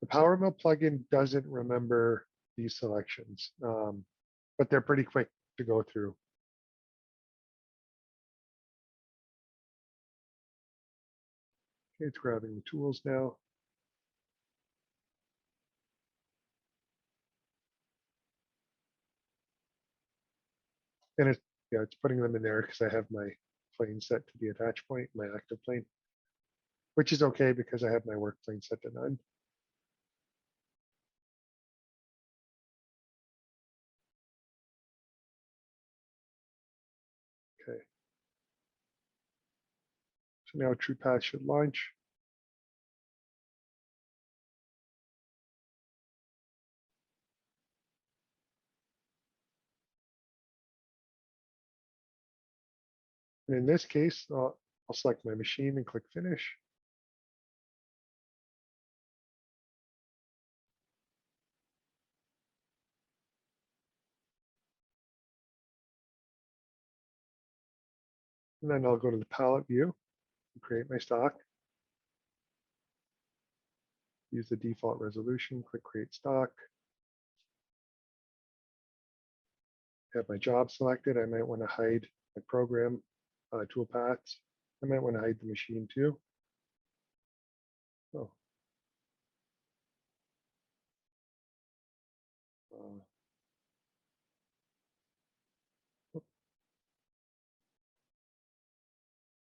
The PowerMill plugin doesn't remember these selections, but they're pretty quick to go through. Okay, it's grabbing the tools now. And it's putting them in there because I have my plane set to the attach point, my active plane, which is okay because I have my work plane set to none. Okay. So now TruePath should launch. And in this case, I'll select my machine and click finish. And then I'll go to the palette view and create my stock. Use the default resolution, click create stock. Have my job selected. I might want to hide my program tool paths. I might want to hide the machine too. Oh.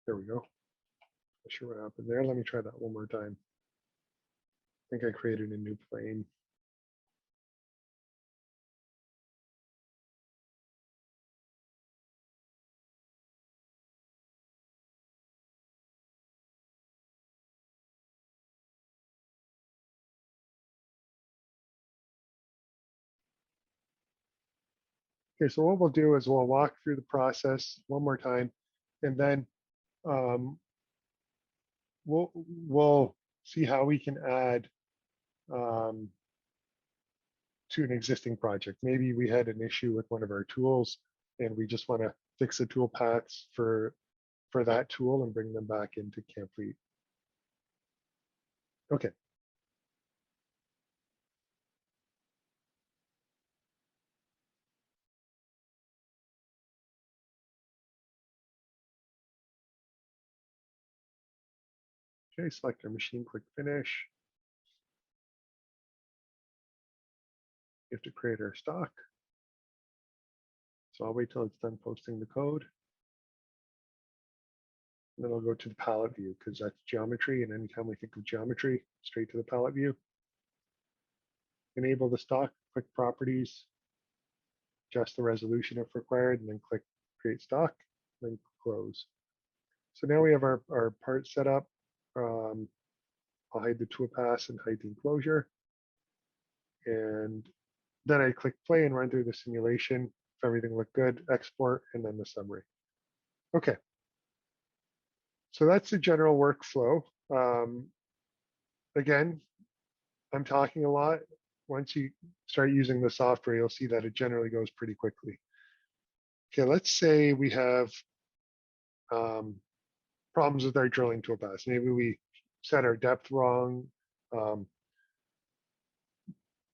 There we go. Not sure what happened there. Let me try that one more time. I think I created a new plane. Okay, so what we'll do is we'll walk through the process one more time, and then we'll see how we can add to an existing project. Maybe we had an issue with one of our tools, and we just want to fix the tool paths for that tool and bring them back into CAMplete. Okay. Okay, select our machine, click finish. We have to create our stock. So I'll wait till it's done posting the code. And then I'll go to the palette view because that's geometry. And anytime we think of geometry, straight to the palette view. Enable the stock, click properties, adjust the resolution if required, and then click create stock, then close. So now we have our part set up. I'll hide the toolpath and hide the enclosure. And then I click play and run through the simulation. If everything looked good, export, and then the summary. Okay. So that's the general workflow. Again, I'm talking a lot. Once you start using the software, you'll see that it generally goes pretty quickly. Okay, let's say we have problems with our drilling toolpath. Maybe we set our depth wrong.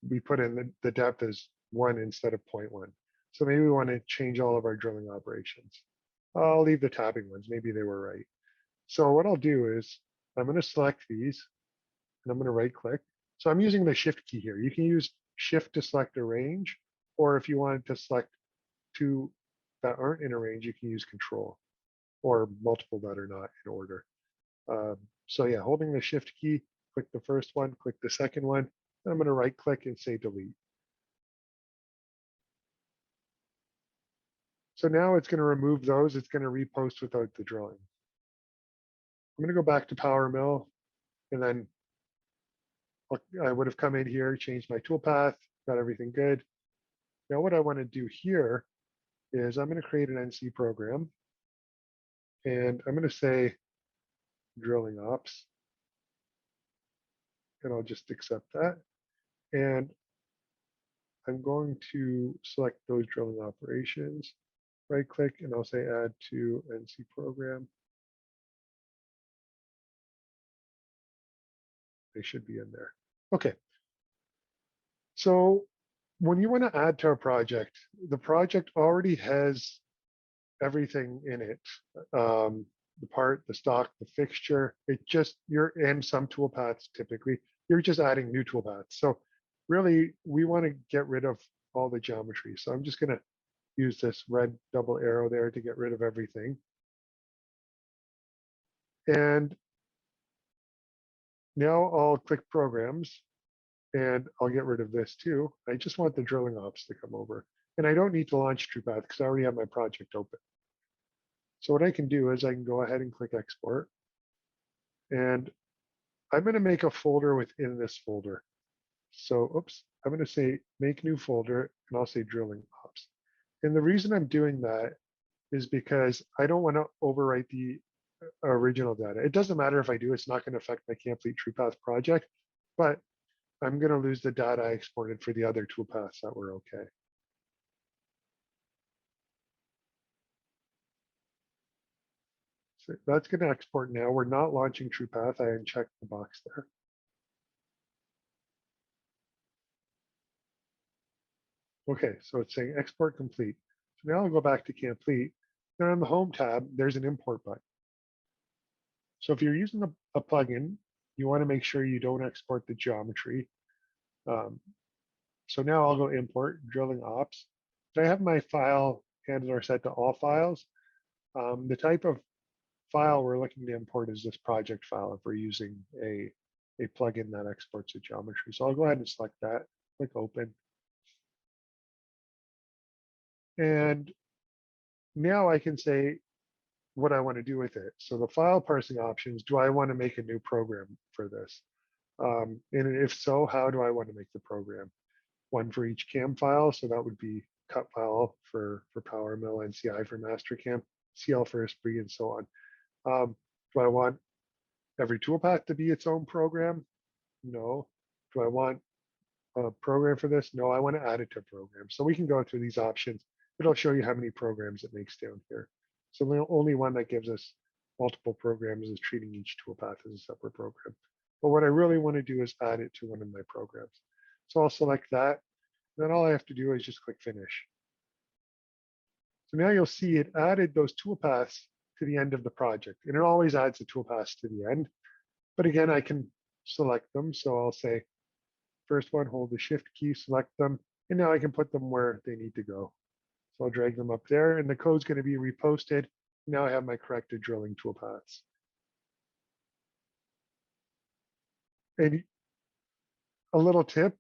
We put in the depth as 1 instead of 0.1. So maybe we want to change all of our drilling operations. I'll leave the tapping ones. Maybe they were right. So what I'll do is I'm going to select these and I'm going to right click. So I'm using the shift key here. You can use shift to select a range, or if you wanted to select 2 that aren't in a range, you can use control, or multiple that are not in order. So yeah, holding the shift key, click the first one, click the second one, and I'm going to right click and say delete. So now it's going to remove those. It's going to repost without the drawing. I'm going to go back to PowerMill. And then I would have come in here, changed my toolpath, got everything good. Now what I want to do here is I'm going to create an NC program. And I'm going to say drilling ops. And I'll just accept that. And I'm going to select those drilling operations, right click, and I'll say add to NC program. They should be in there. Okay. So when you want to add to a project, the project already has everything in it. The part, the stock, the fixture, you're in some toolpaths typically, you're just adding new toolpaths. So really we want to get rid of all the geometry. So I'm just going to use this red double arrow there to get rid of everything. And now I'll click programs and I'll get rid of this too. I just want the drilling ops to come over. And I don't need to launch TruePath because I already have my project open. So what I can do is I can go ahead and click export. And I'm going to make a folder within this folder. So, oops, I'm going to say make new folder and I'll say drilling ops. And the reason I'm doing that is because I don't want to overwrite the original data. It doesn't matter if I do, it's not going to affect my CAMplete TruePath project, but I'm going to lose the data I exported for the other toolpaths that were okay. So that's going to export now. We're not launching TruePath. I unchecked the box there. Okay, so it's saying export complete. So now I'll go back to CAMplete. Then on the home tab, there's an import button. So if you're using a plugin, you want to make sure you don't export the geometry. So now I'll go import drilling ops. I have my file handler set to all files. The type of file we're looking to import is this project file if we're using a plugin that exports a geometry. So I'll go ahead and select that, click open. And now I can say what I want to do with it. So the file parsing options, do I want to make a new program for this? And if so, how do I want to make the program? One for each CAM file. So that would be cut file for PowerMill, NCI for MasterCAM, CL for Esprit, and so on. Do I want every toolpath to be its own program? No. Do I want a program for this? No, I want to add it to a program. So we can go through these options. It'll show you how many programs it makes down here. So the only one that gives us multiple programs is treating each toolpath as a separate program. But what I really want to do is add it to one of my programs. So I'll select that. Then all I have to do is just click finish. So now you'll see it added those toolpaths to the end of the project. And it always adds the toolpaths to the end. But again, I can select them. So I'll say, first one, hold the shift key, select them. And now I can put them where they need to go. So I'll drag them up there and the code's going to be reposted. Now I have my corrected drilling toolpaths. And a little tip,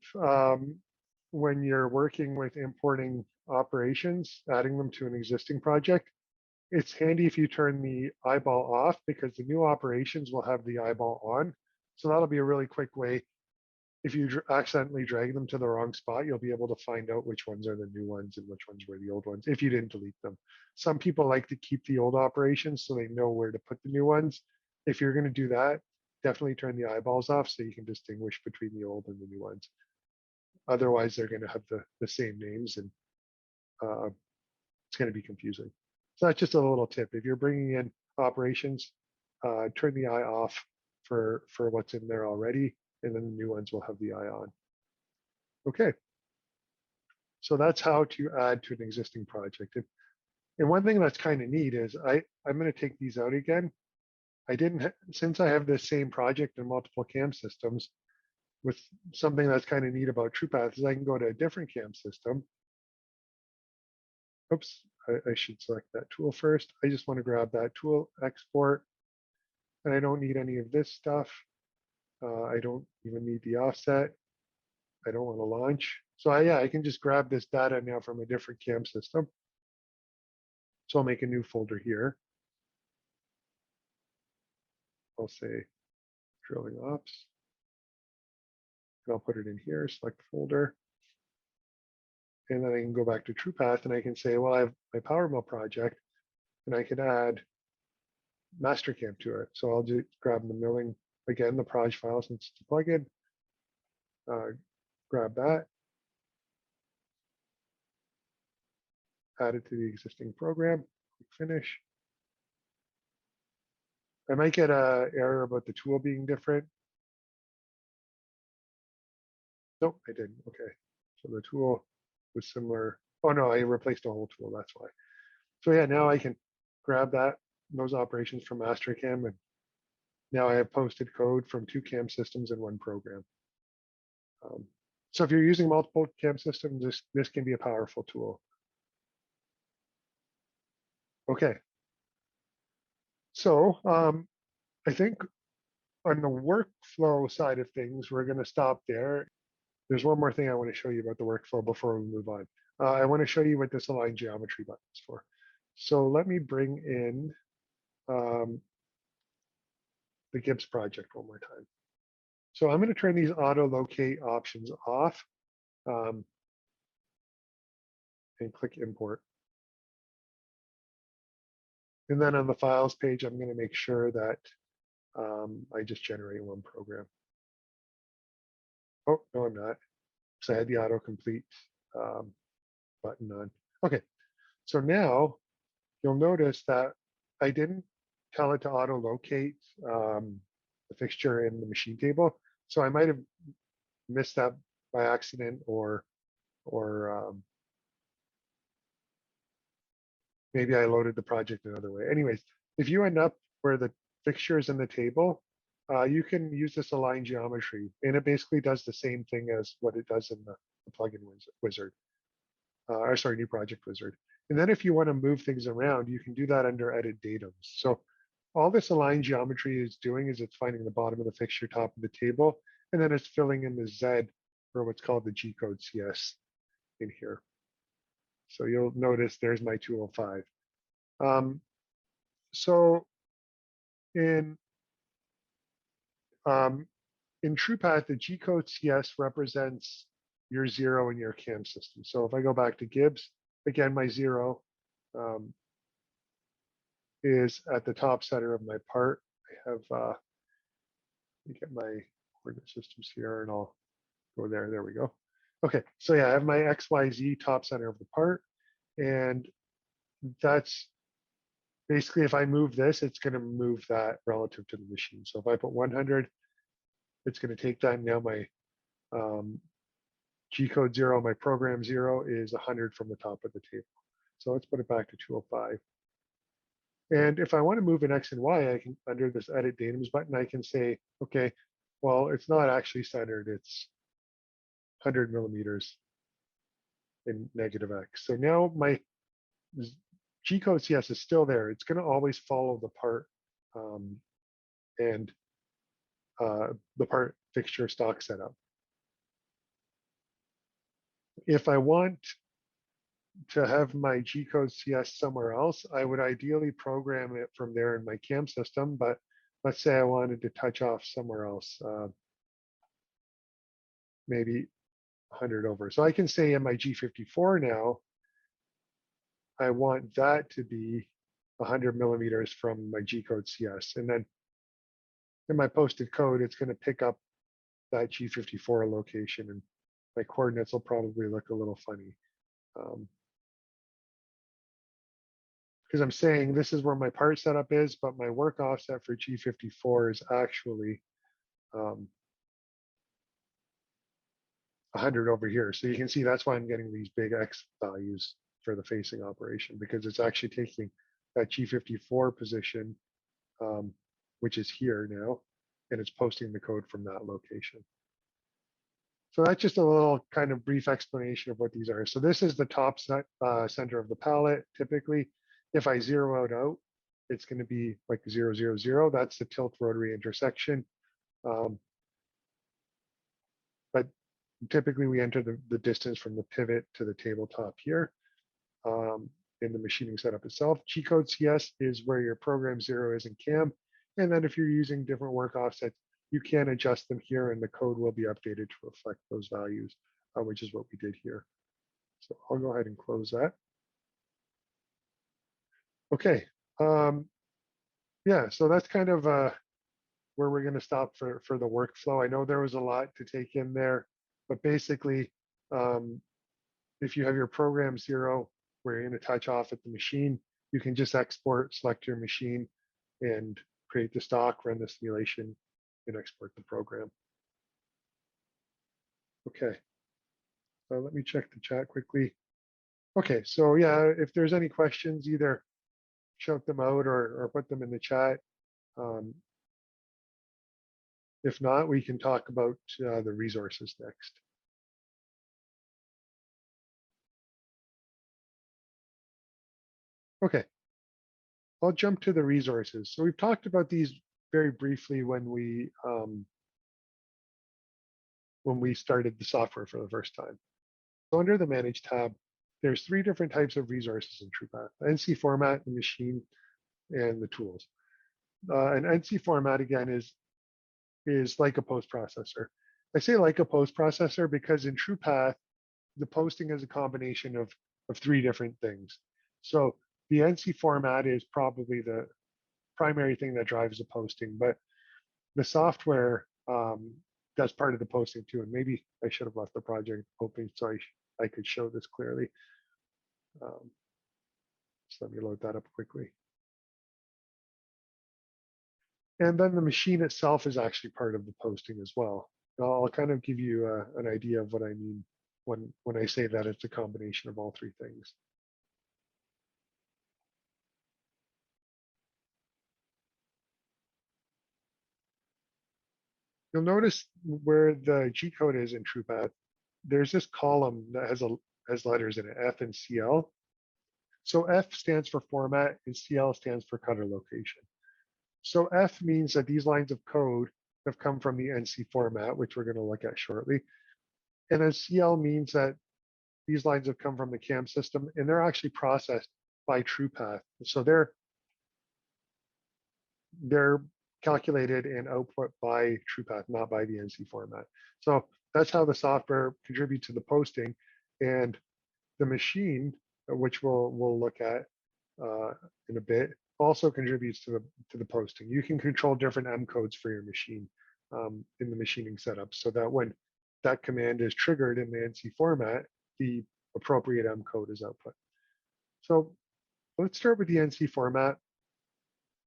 when you're working with importing operations, adding them to an existing project, it's handy if you turn the eyeball off because the new operations will have the eyeball on. So that'll be a really quick way. If you accidentally drag them to the wrong spot, you'll be able to find out which ones are the new ones and which ones were the old ones if you didn't delete them. Some people like to keep the old operations so they know where to put the new ones. If you're going to do that, definitely turn the eyeballs off so you can distinguish between the old and the new ones. Otherwise, they're going to have the same names and it's going to be confusing. So that's just a little tip. If you're bringing in operations, turn the eye off for what's in there already, and then the new ones will have the eye on. Okay. So that's how to add to an existing project. And one thing that's kind of neat is I'm going to take these out again. Since I have the same project in multiple CAM systems, with something that's kind of neat about TruePath is I can go to a different CAM system. Oops, I should select that tool first. I just want to grab that tool, export, and I don't need any of this stuff. I don't even need the offset. I don't want to launch. So I can just grab this data now from a different CAM system. So I'll make a new folder here. I'll say drilling ops. And I'll put it in here, select folder. And then I can go back to TruePath and I can say, well, I have my PowerMill project and I can add MasterCAM to it. So I'll just grab the milling, again, the proj file since it's a plugin. Grab that, add it to the existing program, click finish. I might get an error about the tool being different. Nope, I didn't. Okay, so the tool was similar. Oh no, I replaced the whole tool, that's why. So yeah, now I can grab those operations from MasterCAM, and now I have posted code from 2 CAM systems in 1 program. So if you're using multiple CAM systems, this can be a powerful tool. Okay. So I think on the workflow side of things, we're going to stop there. There's one more thing I want to show you about the workflow before we move on. I want to show you what this align geometry button is for. So let me bring in the Gibbs project one more time. So I'm going to turn these auto locate options off and click import. And then on the files page, I'm going to make sure that I just generate 1 program. Oh, no, I'm not. So I had the autocomplete button on. Okay, so now you'll notice that I didn't tell it to auto locate the fixture in the machine table. So I might have missed that by accident, or maybe I loaded the project another way. Anyways, if you end up where the fixture is in the table, you can use this align geometry, and it basically does the same thing as what it does in the plugin wizard, or sorry, new project wizard. And then if you want to move things around, you can do that under edit datums. So all this align geometry is doing is it's finding the bottom of the fixture, top of the table, and then it's filling in the Z for what's called the G code CS in here. So you'll notice there's my 205. So in TruePath, the G code CS represents your 0 in your CAM system. So if I go back to Gibbs, again, my 0 is at the top center of my part. I have, let me get my coordinate systems here and I'll go there. There we go. Okay, so yeah, I have my XYZ top center of the part. And that's basically, if I move this, it's going to move that relative to the machine. So if I put 100, it's going to take that. Now my G code 0, my program 0 is 100 from the top of the table. So let's put it back to 205. And if I want to move an X and Y, I can, under this edit datums button, I can say, okay, well, it's not actually centered. It's 100 millimeters in negative X. So now my G code CS is still there. It's going to always follow the part and the part fixture stock setup. If I want to have my G code CS somewhere else, I would ideally program it from there in my CAM system. But let's say I wanted to touch off somewhere else, maybe 100 over. So I can say in my G54 now, I want that to be 100 millimeters from my G code CS. And then in my posted code, it's going to pick up that G54 location, and my coordinates will probably look a little funny. Because I'm saying this is where my part setup is, but my work offset for G54 is actually 100 over here. So you can see that's why I'm getting these big X values for the facing operation, because it's actually taking that G54 position, which is here now, and it's posting the code from that location. So that's just a little kind of brief explanation of what these are. So this is the top center of the palette. Typically, if I zero it out, it's going to be like 0, 0, 0. That's the tilt rotary intersection. But typically we enter the distance from the pivot to the tabletop here in the machining setup itself. G code CS is where your program 0 is in CAM. And then if you're using different work offsets, you can adjust them here and the code will be updated to reflect those values, which is what we did here. So I'll go ahead and close that. Okay. Yeah, so that's kind of where we're going to stop for the workflow. I know there was a lot to take in there, but basically, if you have your program 0, where you're going to touch off at the machine, you can just export, select your machine, and create the stock, run the simulation, and export the program. Okay, so let me check the chat quickly. Okay, so yeah, if there's any questions, either shout them out or put them in the chat. If not, we can talk about the resources next. Okay, I'll jump to the resources. So we've talked about these very briefly when we started the software for the first time. So under the Manage tab, there's 3 different types of resources in TruePath: NC format, the machine, and the tools. An NC format, again, is like a post processor. I say like a post processor because in TruePath, the posting is a combination of 3 different things. So the NC format is probably the primary thing that drives the posting, but the software does part of the posting too. And maybe I should have left the project open so I could show this clearly. So let me load that up quickly. And then the machine itself is actually part of the posting as well. I'll kind of give you an idea of what I mean when I say that it's a combination of all 3 things. You'll notice where the G code is in TruePath, there's this column that has letters in it, F and CL. So F stands for format and CL stands for cutter location. So F means that these lines of code have come from the NC format, which we're going to look at shortly. And then CL means that these lines have come from the CAM system and they're actually processed by TruePath. So they're calculated and output by TruePath, not by the NC format. So that's how the software contributes to the posting, and the machine, which we'll look at in a bit, also contributes to the posting. You can control different M codes for your machine in the machining setup, so that when that command is triggered in the NC format, the appropriate M code is output. So let's start with the NC format.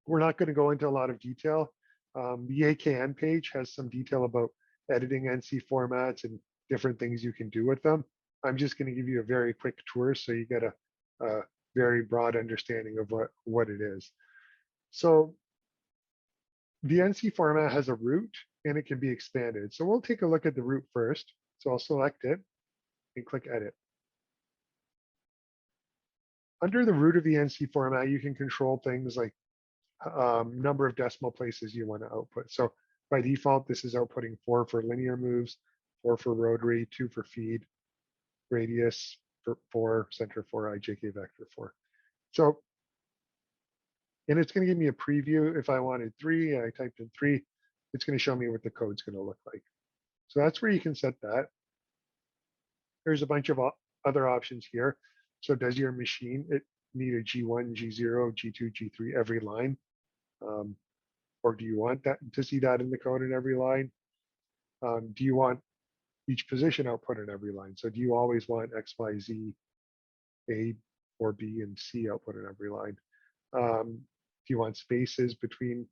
We're not going to go into a lot of detail. The AKN page has some detail about editing NC formats and different things you can do with them. I'm just going to give you a very quick tour so you get a very broad understanding of what it is. So the NC format has a root and it can be expanded. So we'll take a look at the root first. So I'll select it and click Edit. Under the root of the NC format, you can control things like number of decimal places you want to output. So by default, this is outputting 4 for linear moves, 4 for rotary, 2 for feed, radius for 4, center 4, IJK vector 4. So, and it's going to give me a preview. If I wanted 3, I typed in 3, it's going to show me what the code's going to look like. So that's where you can set that. There's a bunch of other options here. So does your machine need a G1, G0, G2, G3 every line? Or do you want that to see that in the code in every line? Do you want each position output in every line? So do you always want X, Y, Z, A or B and C output in every line? Do you want spaces between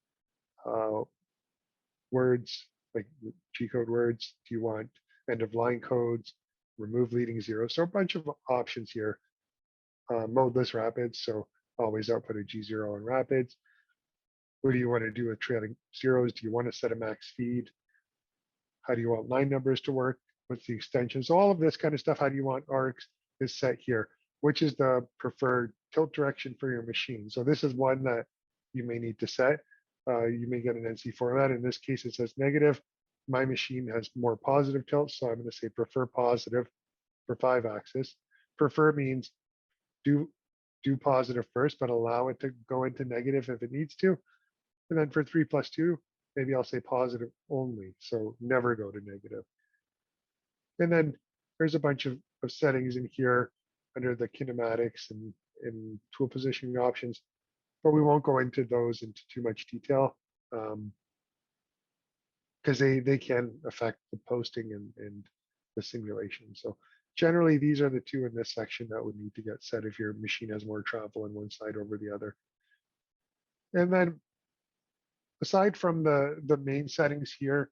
words, like G code words? Do you want end of line codes, remove leading zeros? So a bunch of options here. Modeless rapids, so always output a G0 in rapids. What do you want to do with trailing zeros? Do you want to set a max feed? How do you want line numbers to work? What's the extension? So all of this kind of stuff, how do you want arcs is set here, which is the preferred tilt direction for your machine. So this is one that you may need to set. You may get an NC format. In this case, it says negative. My machine has more positive tilt, so I'm going to say prefer positive for 5-axis. Prefer means do positive first, but allow it to go into negative if it needs to. And then for 3+2, maybe I'll say positive only, so never go to negative. And then there's a bunch of settings in here under the kinematics and tool positioning options, but we won't go into those into too much detail because they can affect the posting and the simulation. So generally, these are the two in this section that would need to get set if your machine has more travel on one side over the other. And then aside from the main settings here,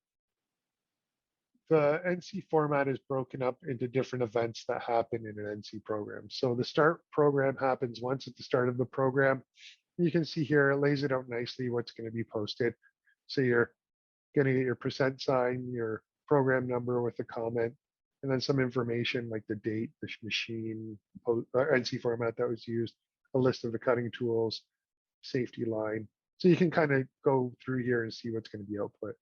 the NC format is broken up into different events that happen in an NC program. So the start program happens once at the start of the program. You can see here, it lays it out nicely what's going to be posted. So you're going to get your percent sign, your program number with a comment, and then some information like the date, the machine, NC format that was used, a list of the cutting tools, safety line. So you can kind of go through here and see what's going to be output.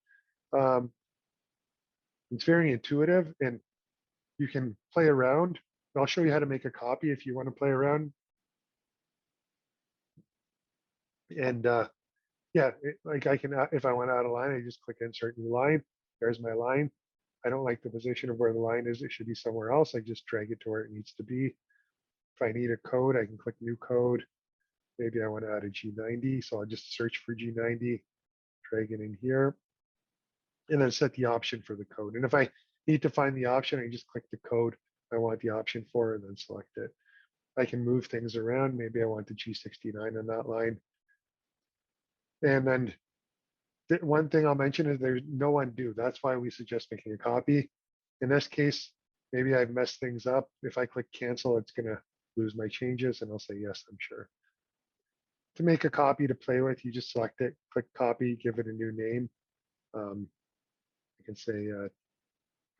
It's very intuitive and you can play around. I'll show you how to make a copy if you want to play around. And yeah, like I can, if I want to add a line, I just click insert new line. There's my line. I don't like the position of where the line is. It should be somewhere else. I just drag it to where it needs to be. If I need a code, I can click new code. Maybe I want to add a G90. So I'll just search for G90, drag it in here, and then set the option for the code. And if I need to find the option, I just click the code I want the option for and then select it. I can move things around. Maybe I want the G69 on that line. And then one thing I'll mention is there's no undo. That's why we suggest making a copy. In this case, maybe I've messed things up. If I click cancel, it's going to lose my changes and I'll say, yes, I'm sure. To make a copy to play with, you just select it, click copy, give it a new name. I can say,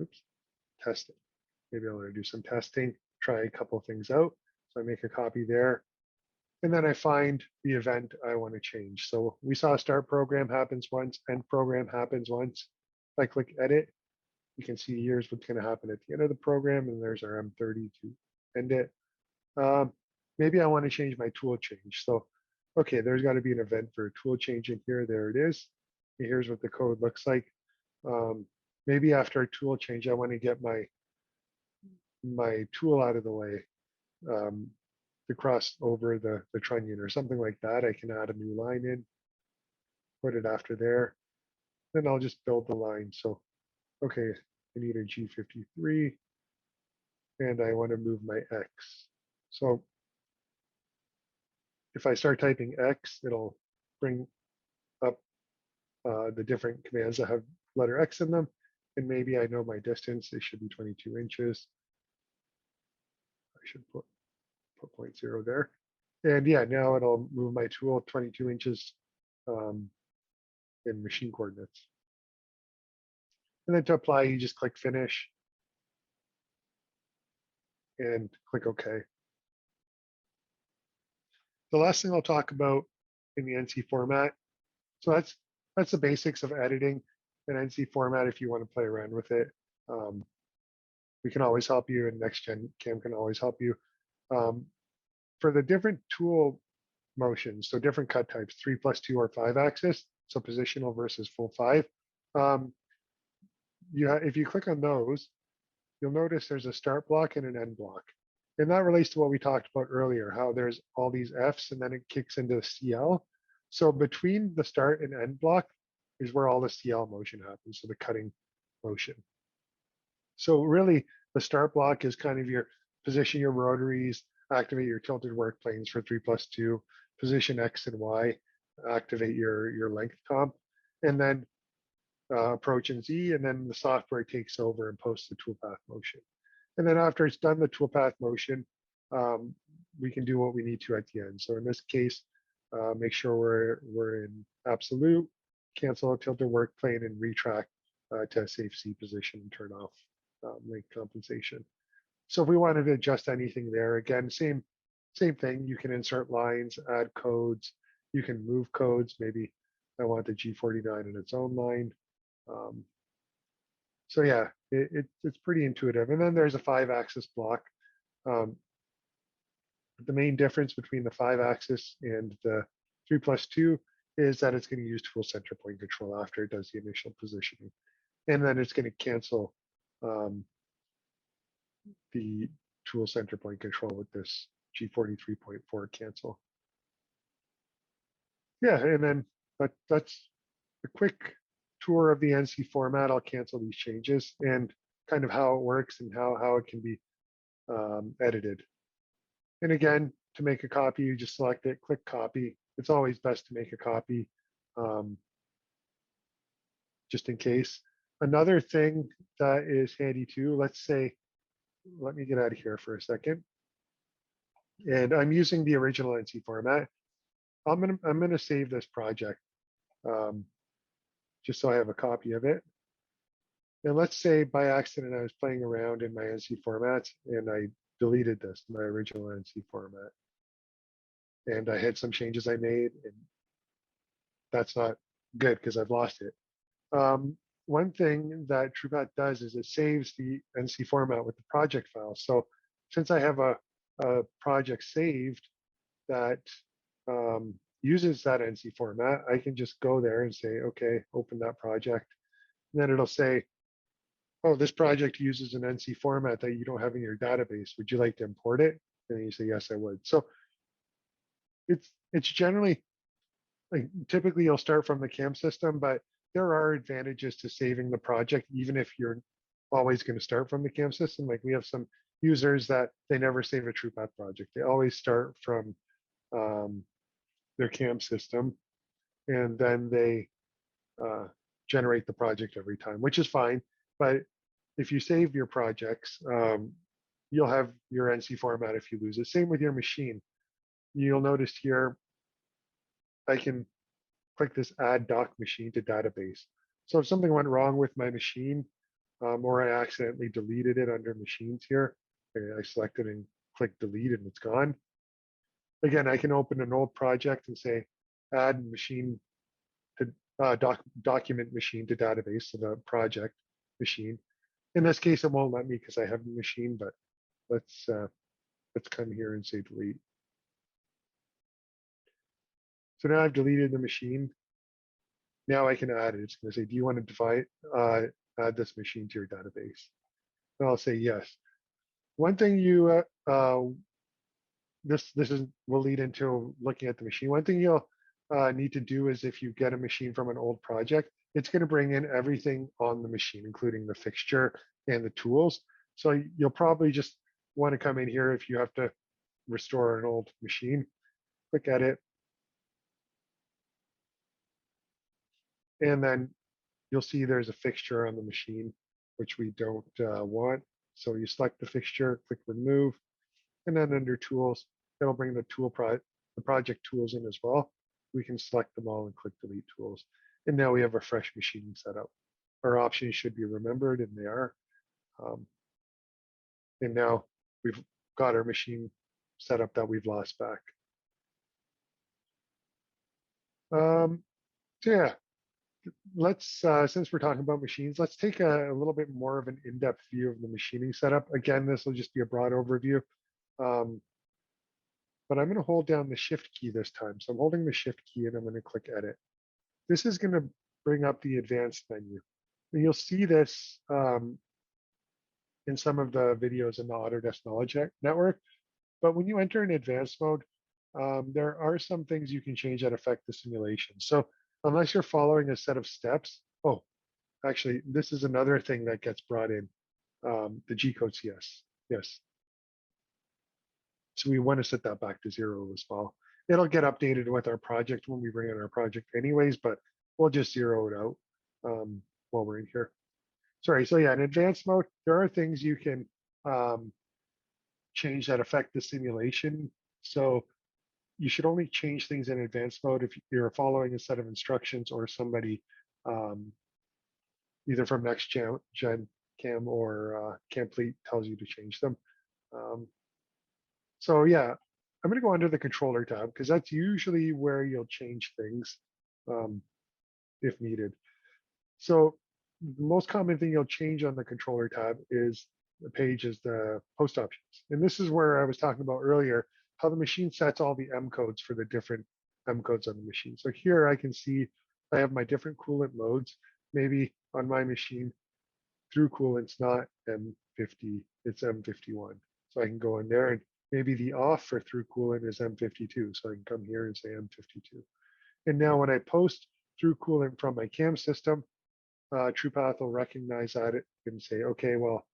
oops, test it. Maybe I want to do some testing, try a couple of things out. So I make a copy there. And then I find the event I want to change. So we saw start program happens once, end program happens once. If I click edit, you can see here's what's going to happen at the end of the program, and there's our M30 to end it. Maybe I want to change my tool change. So, okay, there's got to be an event for a tool change in here. There it is. And here's what the code looks like. Maybe after a tool change, I want to get my tool out of the way. To cross over the trunnion or something like that. I can add a new line in, put it after there. Then I'll just build the line. So, okay, I need a G53 and I want to move my X. So if I start typing X, it'll bring up the different commands that have letter X in them. And maybe I know my distance, it should be 22 inches. I should put 0.0 there. And yeah, now it'll move my tool 22 inches in machine coordinates. And then to apply, you just click finish and click OK. The last thing I'll talk about in the NC format. So that's the basics of editing an NC format if you want to play around with it. We can always help you, and NextGen CAM can always help you. For the different tool motions, so different cut types, 3+2 or 5-axis, so positional versus full 5. If you click on those, you'll notice there's a start block and an end block. And that relates to what we talked about earlier, how there's all these Fs and then it kicks into CL. So between the start and end block is where all the CL motion happens, so the cutting motion. So really, the start block is kind of your position your rotaries, activate your tilted work planes for 3+2, position X and Y, activate your length comp, and then approach and Z, and then the software takes over and posts the toolpath motion. And then after it's done the toolpath motion, we can do what we need to at the end. So in this case, make sure we're in absolute, cancel a tilted work plane and retract to a safe C position and turn off length compensation. So if we wanted to adjust anything there, again, same thing. You can insert lines, add codes. You can move codes. Maybe I want the G49 in its own line. So yeah, it's pretty intuitive. And then there's a 5-axis block. The main difference between the 5-axis and the 3+2 is that it's going to use tool center point control after it does the initial positioning. And then it's going to cancel the tool center point control with this G43.4 cancel. Yeah, and then that's a quick tour of the NC format. I'll cancel these changes and kind of how it works and how it can be edited. And again, to make a copy, you just select it, click copy. It's always best to make a copy just in case. Another thing that is handy too, let's say, let me get out of here for a second. And I'm using the original NC format. I'm gonna save this project just so I have a copy of it. And let's say by accident I was playing around in my NC formats and I deleted this, my original NC format. And I had some changes I made, and that's not good because I've lost it. One thing that TruePath does is it saves the NC format with the project file. So since I have a project saved that uses that NC format, I can just go there and say, okay, open that project. And then it'll say, oh, this project uses an NC format that you don't have in your database. Would you like to import it? And then you say, yes, I would. So it's generally, like, typically you'll start from the CAM system, but there are advantages to saving the project, even if you're always going to start from the CAM system. Like we have some users that they never save a TruePath project. They always start from their CAM system, and then they generate the project every time, which is fine. But if you save your projects, you'll have your NC format if you lose it. Same with your machine. You'll notice here, I can click this add doc machine to database. So if something went wrong with my machine, or I accidentally deleted it under machines here, I select it and click delete and it's gone. Again, I can open an old project and say add machine to document machine to database, so the project machine. In this case, it won't let me because I have a machine, but let's come here and say delete. So now I've deleted the machine. Now I can add it. It's going to say, do you want to add this machine to your database? And I'll say yes. One thing you this will lead into looking at the machine. One thing you'll need to do is if you get a machine from an old project, it's going to bring in everything on the machine, including the fixture and the tools. So you'll probably just want to come in here if you have to restore an old machine. Click edit. And then you'll see there's a fixture on the machine, which we don't want. So you select the fixture, click remove, and then under tools, it'll bring the project tools in as well. We can select them all and click delete tools. And now we have a fresh machine set up. Our options should be remembered, and they are. And now we've got our machine set up that we've lost back. So yeah, let's, since we're talking about machines, let's take a little bit more of an in-depth view of the machining setup. Again, this will just be a broad overview. But I'm going to hold down the shift key this time. So I'm holding the shift key and I'm going to click edit. This is going to bring up the advanced menu. And you'll see this in some of the videos in the Autodesk Knowledge Network. But when you enter in advanced mode, there are some things you can change that affect the simulation. So unless you're following a set of steps, oh, actually, this is another thing that gets brought in, the G-code CS, yes. So we want to set that back to 0 as well. It'll get updated with our project when we bring in our project anyways, but we'll just 0 it out while we're in here. Sorry, so yeah, in advanced mode, there are things you can change that affect the simulation. So you should only change things in advanced mode if you're following a set of instructions or somebody either from Next Gen CAM or CAMplete tells you to change them. So yeah, I'm going to go under the controller tab because that's usually where you'll change things if needed. So the most common thing you'll change on the controller tab is the page is the post options. And this is where I was talking about earlier, how the machine sets all the M codes for the different M codes on the machine. So here I can see I have my different coolant modes. Maybe on my machine, through coolant's not M50, it's M51. So I can go in there, and maybe the off for through coolant is M52. So I can come here and say M52. And now when I post through coolant from my CAM system, TruePath will recognize that and say, okay, well,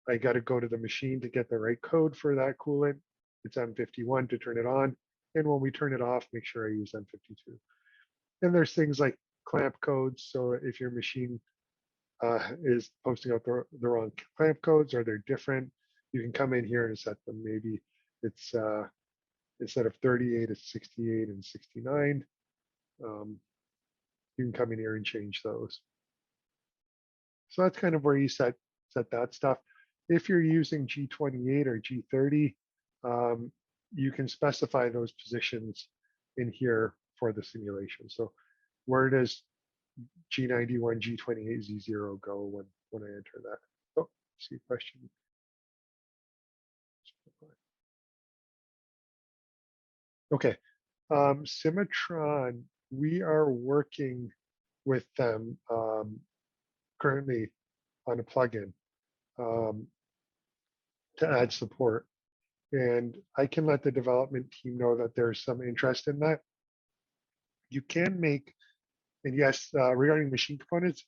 I got to go to the machine to get the right code for that coolant. It's M51 to turn it on. And when we turn it off, make sure I use M52. And there's things like clamp codes. So if your machine is posting out the wrong clamp codes or they're different, you can come in here and set them. Maybe it's instead of 38, it's 68 and 69. You can come in here and change those. So that's kind of where you set that stuff. If you're using G28 or G30, you can specify those positions in here for the simulation. So where does G91, G28, Z0 go when I enter that? Oh, see a question. Okay, Cimatron, we are working with them currently on a plugin to add support. And I can let the development team know that there's some interest in that. You can make, and yes, regarding machine components,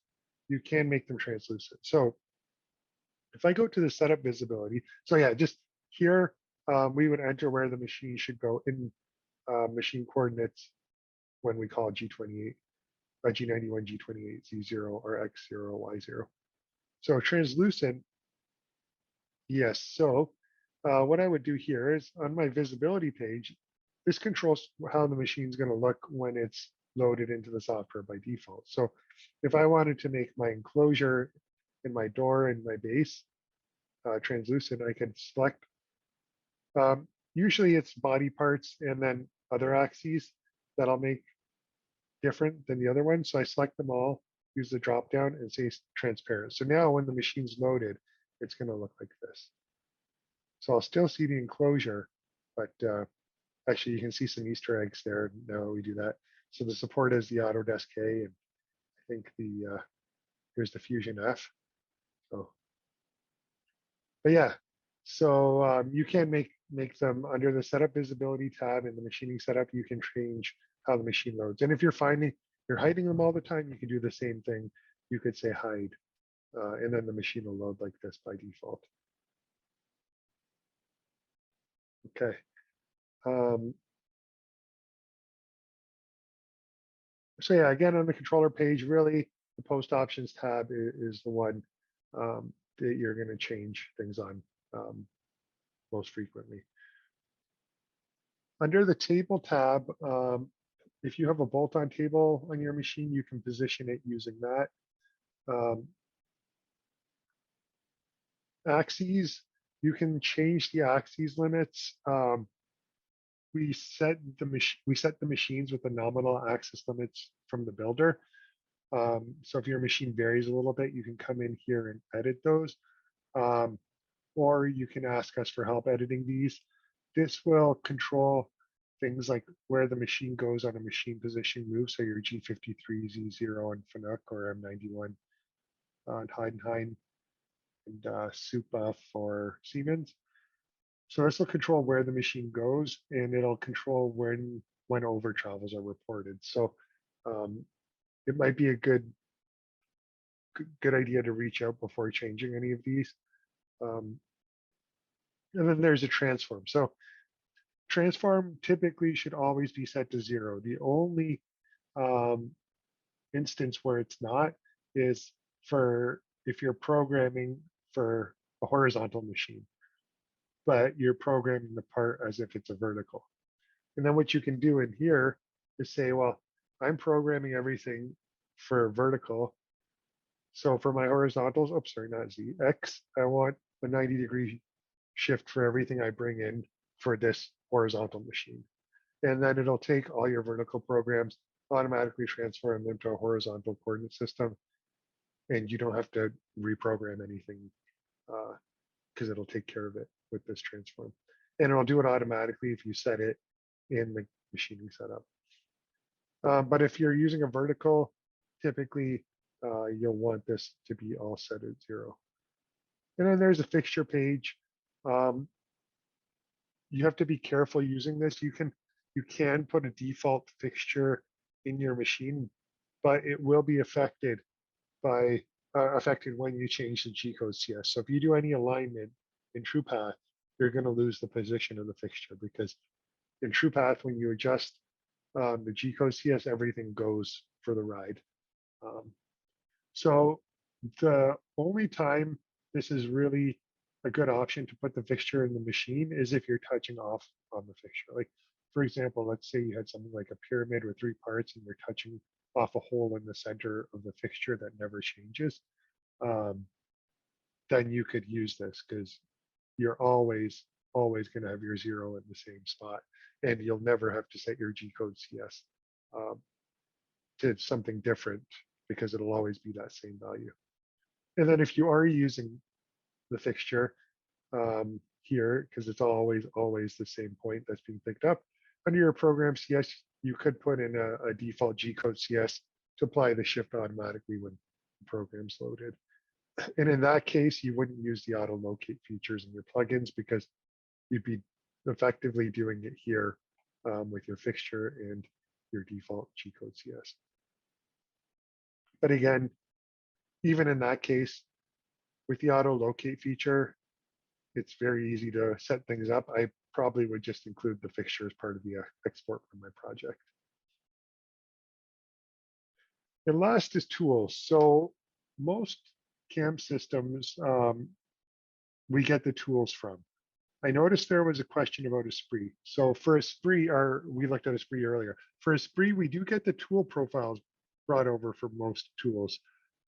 you can make them translucent. So if I go to the setup visibility, so yeah, just here, we would enter where the machine should go in machine coordinates when we call G28, G91, G28, Z0, or X0, Y0. So translucent, yes. So what I would do here is on my visibility page, this controls how the machine's going to look when it's loaded into the software by default. So if I wanted to make my enclosure and my door and my base translucent, I can select, usually it's body parts and then other axes that I'll make different than the other one. So I select them all, use the drop down and say transparent. So now when the machine's loaded, it's going to look like this. So I'll still see the enclosure, but actually you can see some Easter eggs there. Now we do that. So the support is the Autodesk K, and I think here's the Fusion F. So, but yeah, so you can make them under the setup visibility tab in the machining setup. You can change how the machine loads. And if you're finding you're hiding them all the time, you can do the same thing. You could say hide, and then the machine will load like this by default. Okay. So yeah, again, on the controller page, really the post options tab is the one that you're going to change things on most frequently. Under the table tab, if you have a bolt-on table on your machine, you can position it using that. Axes, you can change the axes limits. We set the machines with the nominal axis limits from the builder. So if your machine varies a little bit, you can come in here and edit those. Or you can ask us for help editing these. This will control things like where the machine goes on a machine position move. So your G53, Z0 and Fanuc, or M91 and Heidenhain and SUPA for Siemens. So this will control where the machine goes, and it'll control when over travels are reported. So it might be a good idea to reach out before changing any of these. And then there's a transform. So transform typically should always be set to 0. The only instance where it's not is for if you're programming for a horizontal machine, but you're programming the part as if it's a vertical. And then what you can do in here is say, well, I'm programming everything for vertical. So for my horizontals, oops, sorry, not Z, X, I want a 90-degree shift for everything I bring in for this horizontal machine. And then it'll take all your vertical programs, automatically transform them to a horizontal coordinate system. And you don't have to reprogram anything because it'll take care of it with this transform. And it'll do it automatically if you set it in the machining setup. But if you're using a vertical, typically you'll want this to be all set at 0. And then there's a fixture page. You have to be careful using this. You can put a default fixture in your machine, but it will be affected by affected when you change the G-code CS. So if you do any alignment in TruePath, you're going to lose the position of the fixture, because in TruePath, when you adjust the G-code CS, everything goes for the ride. So the only time this is really a good option to put the fixture in the machine is if you're touching off on the fixture. Like, for example, let's say you had something like a pyramid with 3 parts and you're touching off a hole in the center of the fixture that never changes. Then you could use this, because you're always going to have your 0 in the same spot, and you'll never have to set your G-code CS to something different, because it'll always be that same value. And then if you are using the fixture here, because it's always the same point that's being picked up, under your program CS, you could put in a default G-code CS to apply the shift automatically when the program's loaded. And in that case, you wouldn't use the auto locate features in your plugins, because you'd be effectively doing it here with your fixture and your default G-code CS. But again, even in that case, with the auto locate feature, it's very easy to set things up. I probably would just include the fixture as part of the export from my project. And last is tools. So most CAM systems, we get the tools from. I noticed there was a question about Esprit. So for Esprit, we looked at Esprit earlier. For Esprit, we do get the tool profiles brought over for most tools,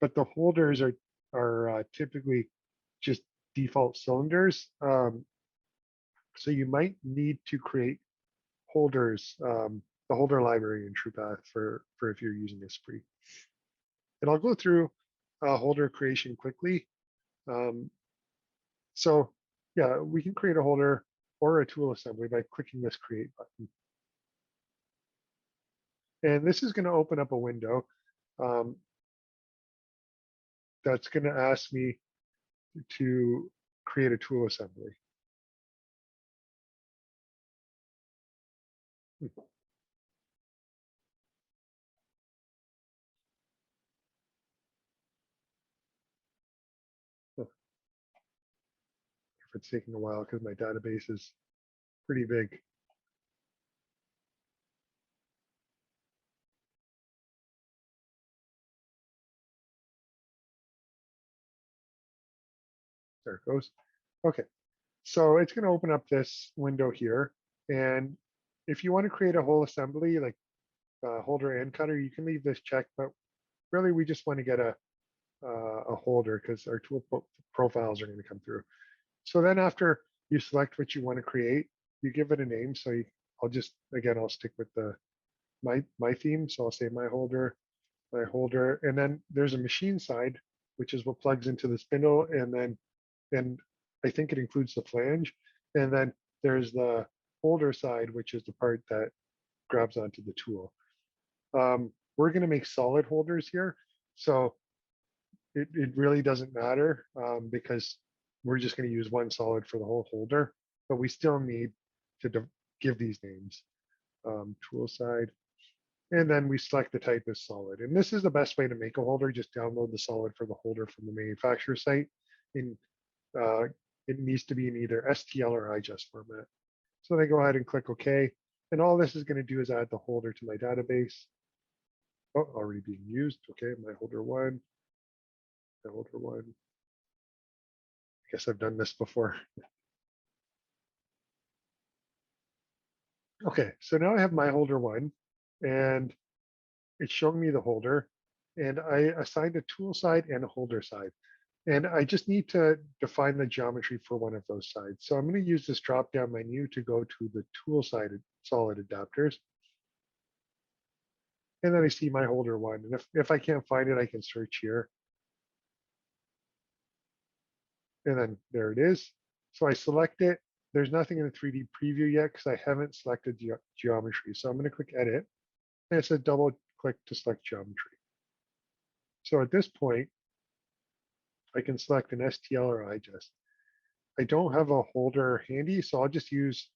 but the holders are typically just default cylinders. So you might need to create holders, the holder library in TruePath for if you're using Esprit. And I'll go through holder creation quickly. So yeah, we can create a holder or a tool assembly by clicking this create button. And this is going to open up a window that's going to ask me to create a tool assembly. If it's taking a while, because my database is pretty big. There it goes. Okay, so it's going to open up this window here. And if you want to create a whole assembly, like holder and cutter, you can leave this checked, but really we just want to get a holder, because our tool profiles are going to come through. So then after you select what you want to create, you give it a name. So I'll stick with my theme. So I'll say my holder, and then there's a machine side, which is what plugs into the spindle, and I think it includes the flange. And then there's the holder side, which is the part that grabs onto the tool. We're going to make solid holders here, so it really doesn't matter, because we're just going to use one solid for the whole holder, but we still need to give these names. Tool side, and then we select the type as solid. And this is the best way to make a holder. Just download the solid for the holder from the manufacturer site. It needs to be in either STL or IGES format. So then I go ahead and click OK. And all this is going to do is add the holder to my database. Oh, already being used. Okay, my holder one. My holder one. I guess I've done this before. Okay, so now I have my holder one, and it's showing me the holder, and I assigned a tool side and a holder side. And I just need to define the geometry for one of those sides. So I'm going to use this drop-down menu to go to the tool side solid adapters. And then I see my holder one. And if I can't find it, I can search here. And then there it is. So I select it. There's nothing in the 3D preview yet because I haven't selected geometry. So I'm going to click edit. and it says double click to select geometry. So at this point, I can select an STL or IGES. I don't have a holder handy, so I'll just use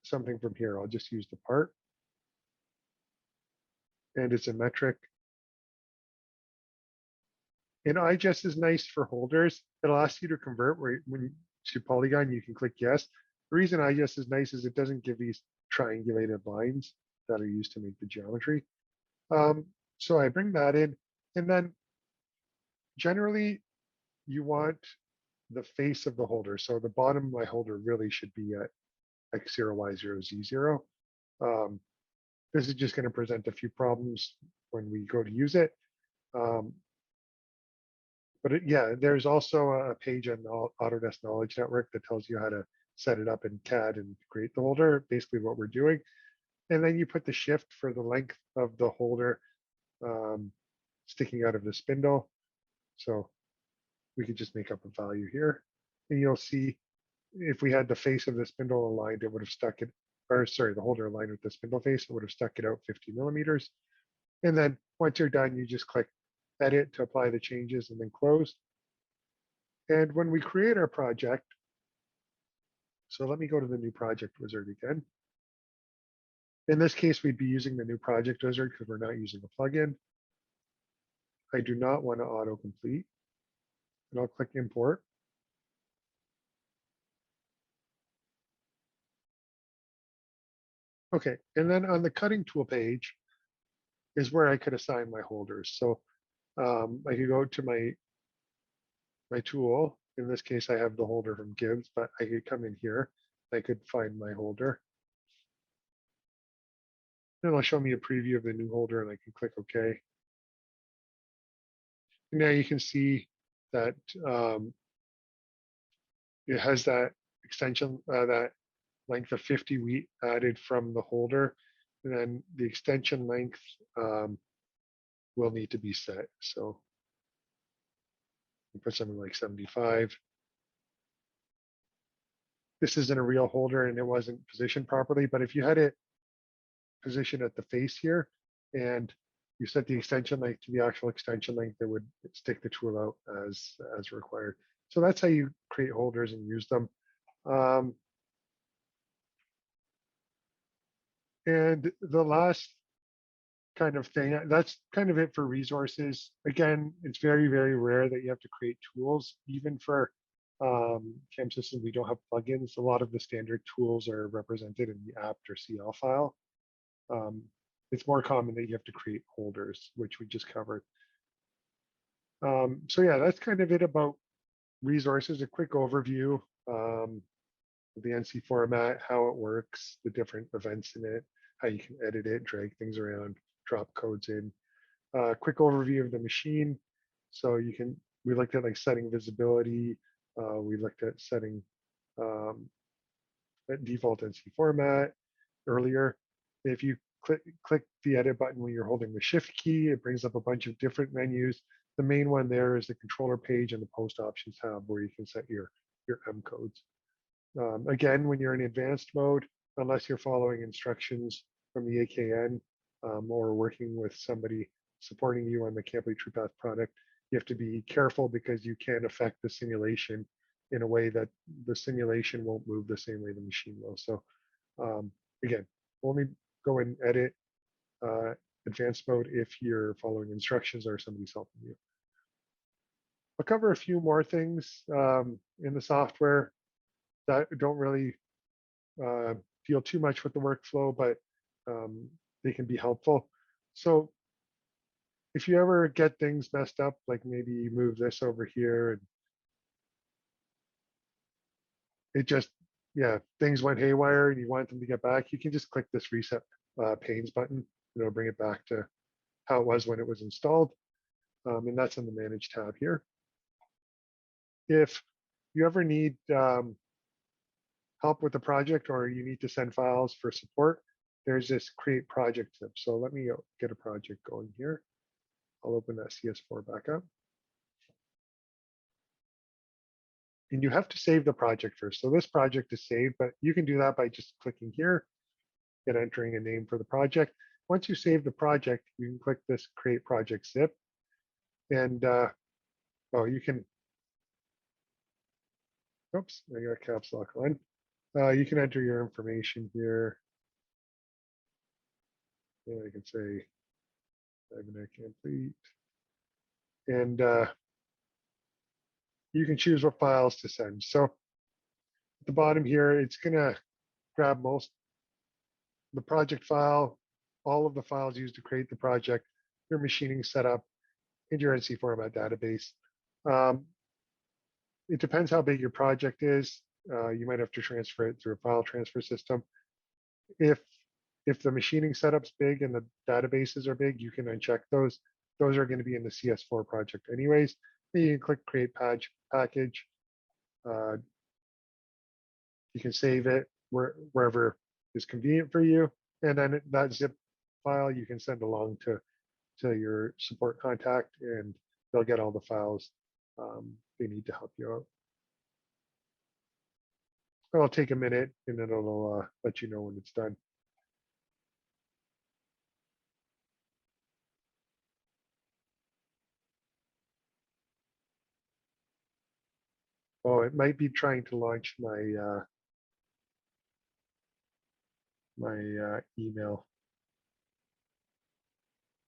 something from here. I'll just use the part, and it's a metric. And IGES is nice for holders. It'll ask you to convert when to polygon, you can click yes. The reason IGES is nice is it doesn't give these triangulated lines that are used to make the geometry. So I bring that in, and then generally you want the face of the holder. So the bottom of my holder really should be at X0, Y0, Z0. This is just going to present a few problems when we go to use it. But yeah, there's also a page on the Autodesk Knowledge Network that tells you how to set it up in CAD and create the holder, basically what we're doing. And then you put the shift for the length of the holder sticking out of the spindle. So we could just make up a value here. And you'll see if we had the face of the spindle aligned, it would have stuck it, or sorry, the holder aligned with the spindle face, it would have stuck it out 50 millimeters. And then once you're done, you just click edit to apply the changes and then close. And when we create our project, so let me go to the new project wizard again. In this case, we'd be using the new project wizard because we're not using a plugin. I do not want to autocomplete, and I'll click import. Okay, and then on the cutting tool page is where I could assign my holders. So I could go to my tool. In this case, I have the holder from Gibbs, but I could come in here. I could find my holder. Then it'll show me a preview of the new holder, and I can click OK. And now you can see that it has that extension, that length of 50 we added from the holder. And then the extension length will need to be set. So put something like 75. This isn't a real holder and it wasn't positioned properly, but if you had it positioned at the face here and you set the extension length to the actual extension length, it would stick the tool out as required. So that's how you create holders and use them. And the last kind of thing, that's kind of it for resources. Again, it's very, very rare that you have to create tools. Even for CAM systems, we don't have plugins. A lot of the standard tools are represented in the apt or CL file. It's more common that you have to create holders, which we just covered. So yeah, that's kind of it about resources, a quick overview of the NC format, how it works, the different events in it, how you can edit it, drag things around, drop codes in. Quick overview of the machine. So you can, we looked at like setting visibility. We looked at setting that default NC format earlier. If you click the edit button when you're holding the shift key, it brings up a bunch of different menus. The main one there is the controller page and the post options tab where you can set your M codes. Again, when you're in advanced mode, unless you're following instructions from the AKN or working with somebody supporting you on the CAMplete TruePath product, you have to be careful because you can affect the simulation in a way that the simulation won't move the same way the machine will. So again, only go and edit advanced mode if you're following instructions or somebody's helping you. I'll cover a few more things in the software that don't really deal too much with the workflow, but they can be helpful. So if you ever get things messed up, like maybe you move this over here and it just, yeah, things went haywire and you want them to get back, you can just click this reset panes button, and it'll bring it back to how it was when it was installed. And that's in the Manage tab here. If you ever need help with the project or you need to send files for support, there's this create project tip. So let me get a project going here. I'll open that CS4 back up. And you have to save the project first. So this project is saved, but you can do that by just clicking here and entering a name for the project. once you save the project, you can click this Create Project Zip, and you can. Oops, I got caps lock on. You can enter your information here. And I can say CAMplete, and you can choose what files to send. So at the bottom here, it's gonna grab the project file, all of the files used to create the project, your machining setup, and your NC format database. It depends how big your project is. You might have to transfer it through a file transfer system. If the machining setup's big and the databases are big, you can uncheck those. Those are going to be in the CS4 project anyways. Then you can click Create Package. You can save it wherever is convenient for you. And then that zip file you can send along to your support contact, and they'll get all the files they need to help you out. It'll take a minute, and then it'll let you know when it's done. Oh, it might be trying to launch my email.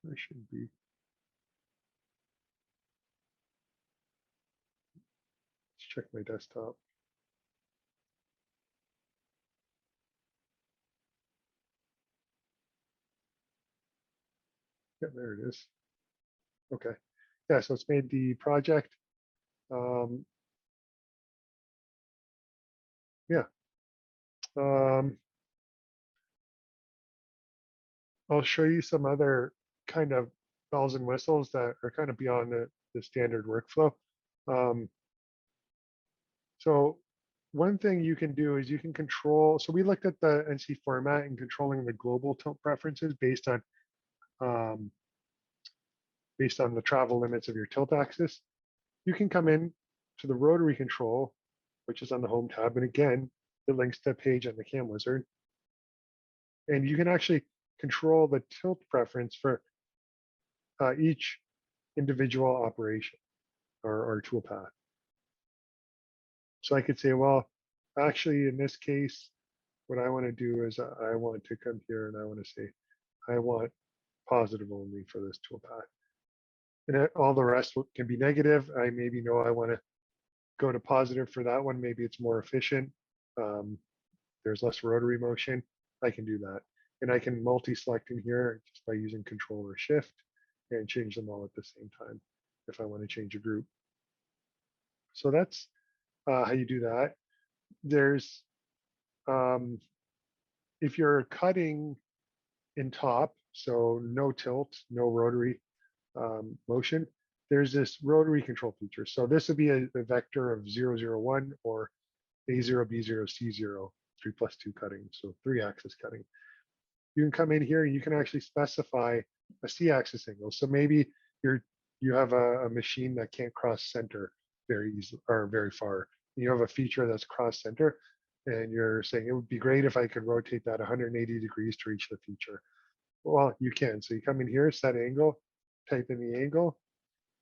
I should be. Let's check my desktop. Yeah, there it is. Okay. Yeah, so it's made the project. Yeah. I'll show you some other kind of bells and whistles that are kind of beyond the standard workflow. So one thing you can do is you can control. So we looked at the NC format and controlling the global tilt preferences based on the travel limits of your tilt axis. You can come in to the rotary control, which is on the home tab. And again, it links to a page on the CAM wizard. And you can actually control the tilt preference for each individual operation or tool path. So I could say, well, actually, in this case, what I want to do is I want to come here and I want to say, I want positive only for this tool path. And all the rest can be negative. I maybe know I want to go to positive for that one. Maybe it's more efficient. There's less rotary motion. I can do that. And I can multi-select in here just by using Control or Shift and change them all at the same time if I want to change a group. So that's how you do that. There's, if you're cutting in top, so no tilt, no rotary motion, there's this rotary control feature. So this would be a vector of 0, 0, 1 or A0, B0, C0, 3+2 cutting, so 3-axis cutting. You can come in here and you can actually specify a C-axis angle. So maybe you have a machine that can't cross center very easily or very far. You have a feature that's cross center, and you're saying it would be great if I could rotate that 180 degrees to reach the feature. Well, you can. So you come in here, set angle, type in the angle,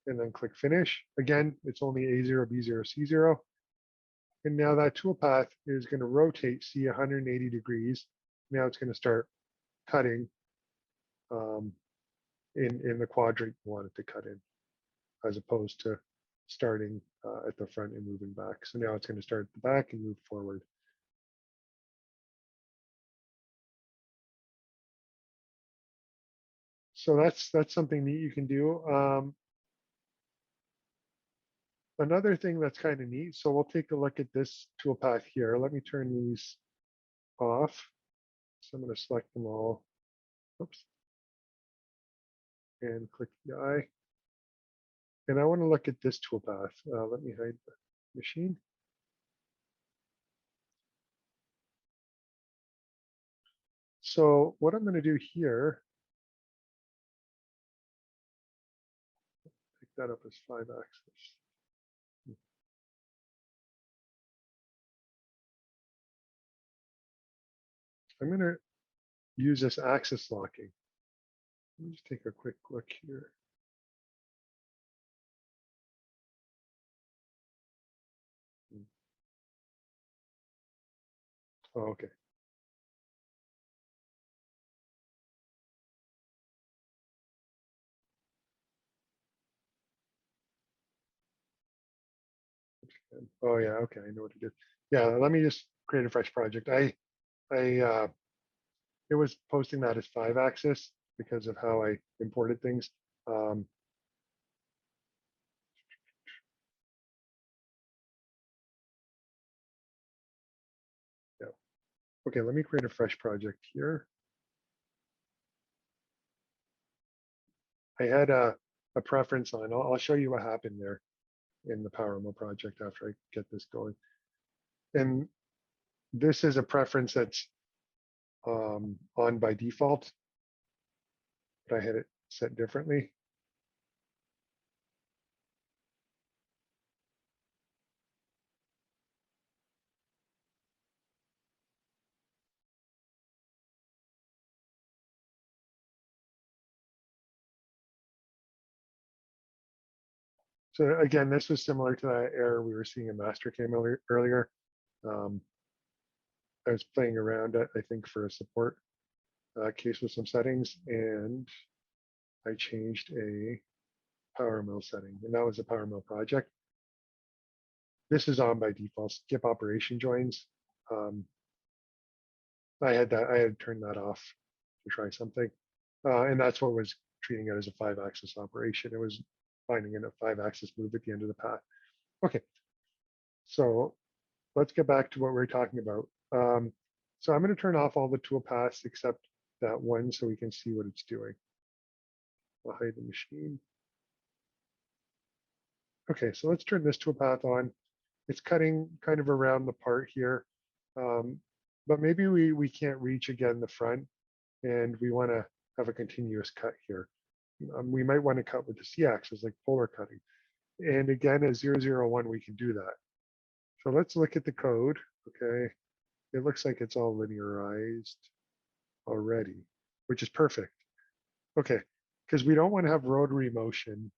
and then click finish. Again, it's only A0, B0, C0. And now that toolpath is going to rotate C 180 degrees. Now it's going to start cutting in the quadrant you want it to cut in, as opposed to starting at the front and moving back. So now it's going to start at the back and move forward. So that's something that you can do. Another thing that's kind of neat. So we'll take a look at this toolpath here. Let me turn these off. So I'm going to select them all. Oops. And click the eye. And I want to look at this toolpath. Let me hide the machine. So what I'm going to do here, pick that up as 5-axis. I'm going to use this axis locking. Let me just take a quick look here. Oh, okay. Oh yeah, okay, I know what to do. Yeah, let me just create a fresh project. It was posting that as 5-axis because of how I imported things. Yeah. Okay, let me create a fresh project here. I had a preference on. I'll show you what happened there in the PowerMill project after I get this going. And this is a preference that's on by default, but I had it set differently. So again, this was similar to that error we were seeing in MasterCAM earlier. I was playing around, I think, for a support case with some settings, and I changed a PowerMill setting, and that was a PowerMill project. This is on by default, skip operation joins. I had turned that off to try something. And that's what was treating it as a 5-axis operation. It was finding in a 5-axis move at the end of the path. Okay, so let's get back to what we were talking about. So I'm going to turn off all the tool paths except that one so we can see what it's doing. I'll hide the machine. Okay, so let's turn this toolpath on. It's cutting kind of around the part here, but maybe we can't reach again the front, and we want to have a continuous cut here. We might want to cut with the C-axis, like polar cutting. And again, at 001, we can do that. So let's look at the code. Okay, it looks like it's all linearized already, which is perfect. Okay, because we don't want to have rotary motion.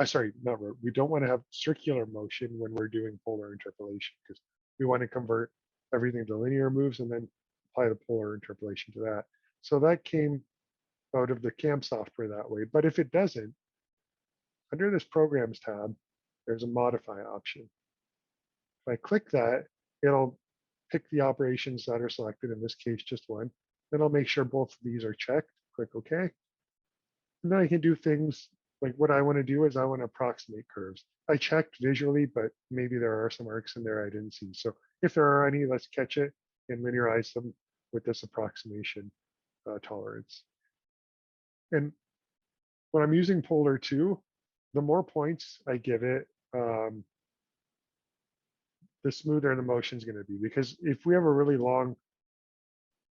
Sorry, not rotary. We don't want to have circular motion when we're doing polar interpolation, because we want to convert everything to linear moves and then apply the polar interpolation to that. So that came out of the CAM software that way. But if it doesn't, under this Programs tab, there's a Modify option. If I click that, it'll pick the operations that are selected, in this case, just one. Then I'll make sure both of these are checked, click OK. And then I can do things like what I want to do is I want to approximate curves. I checked visually, but maybe there are some arcs in there I didn't see. So if there are any, let's catch it and linearize them with this approximation tolerance. And when I'm using polar 2, the more points I give it, the smoother the motion is going to be. Because if we have a really long,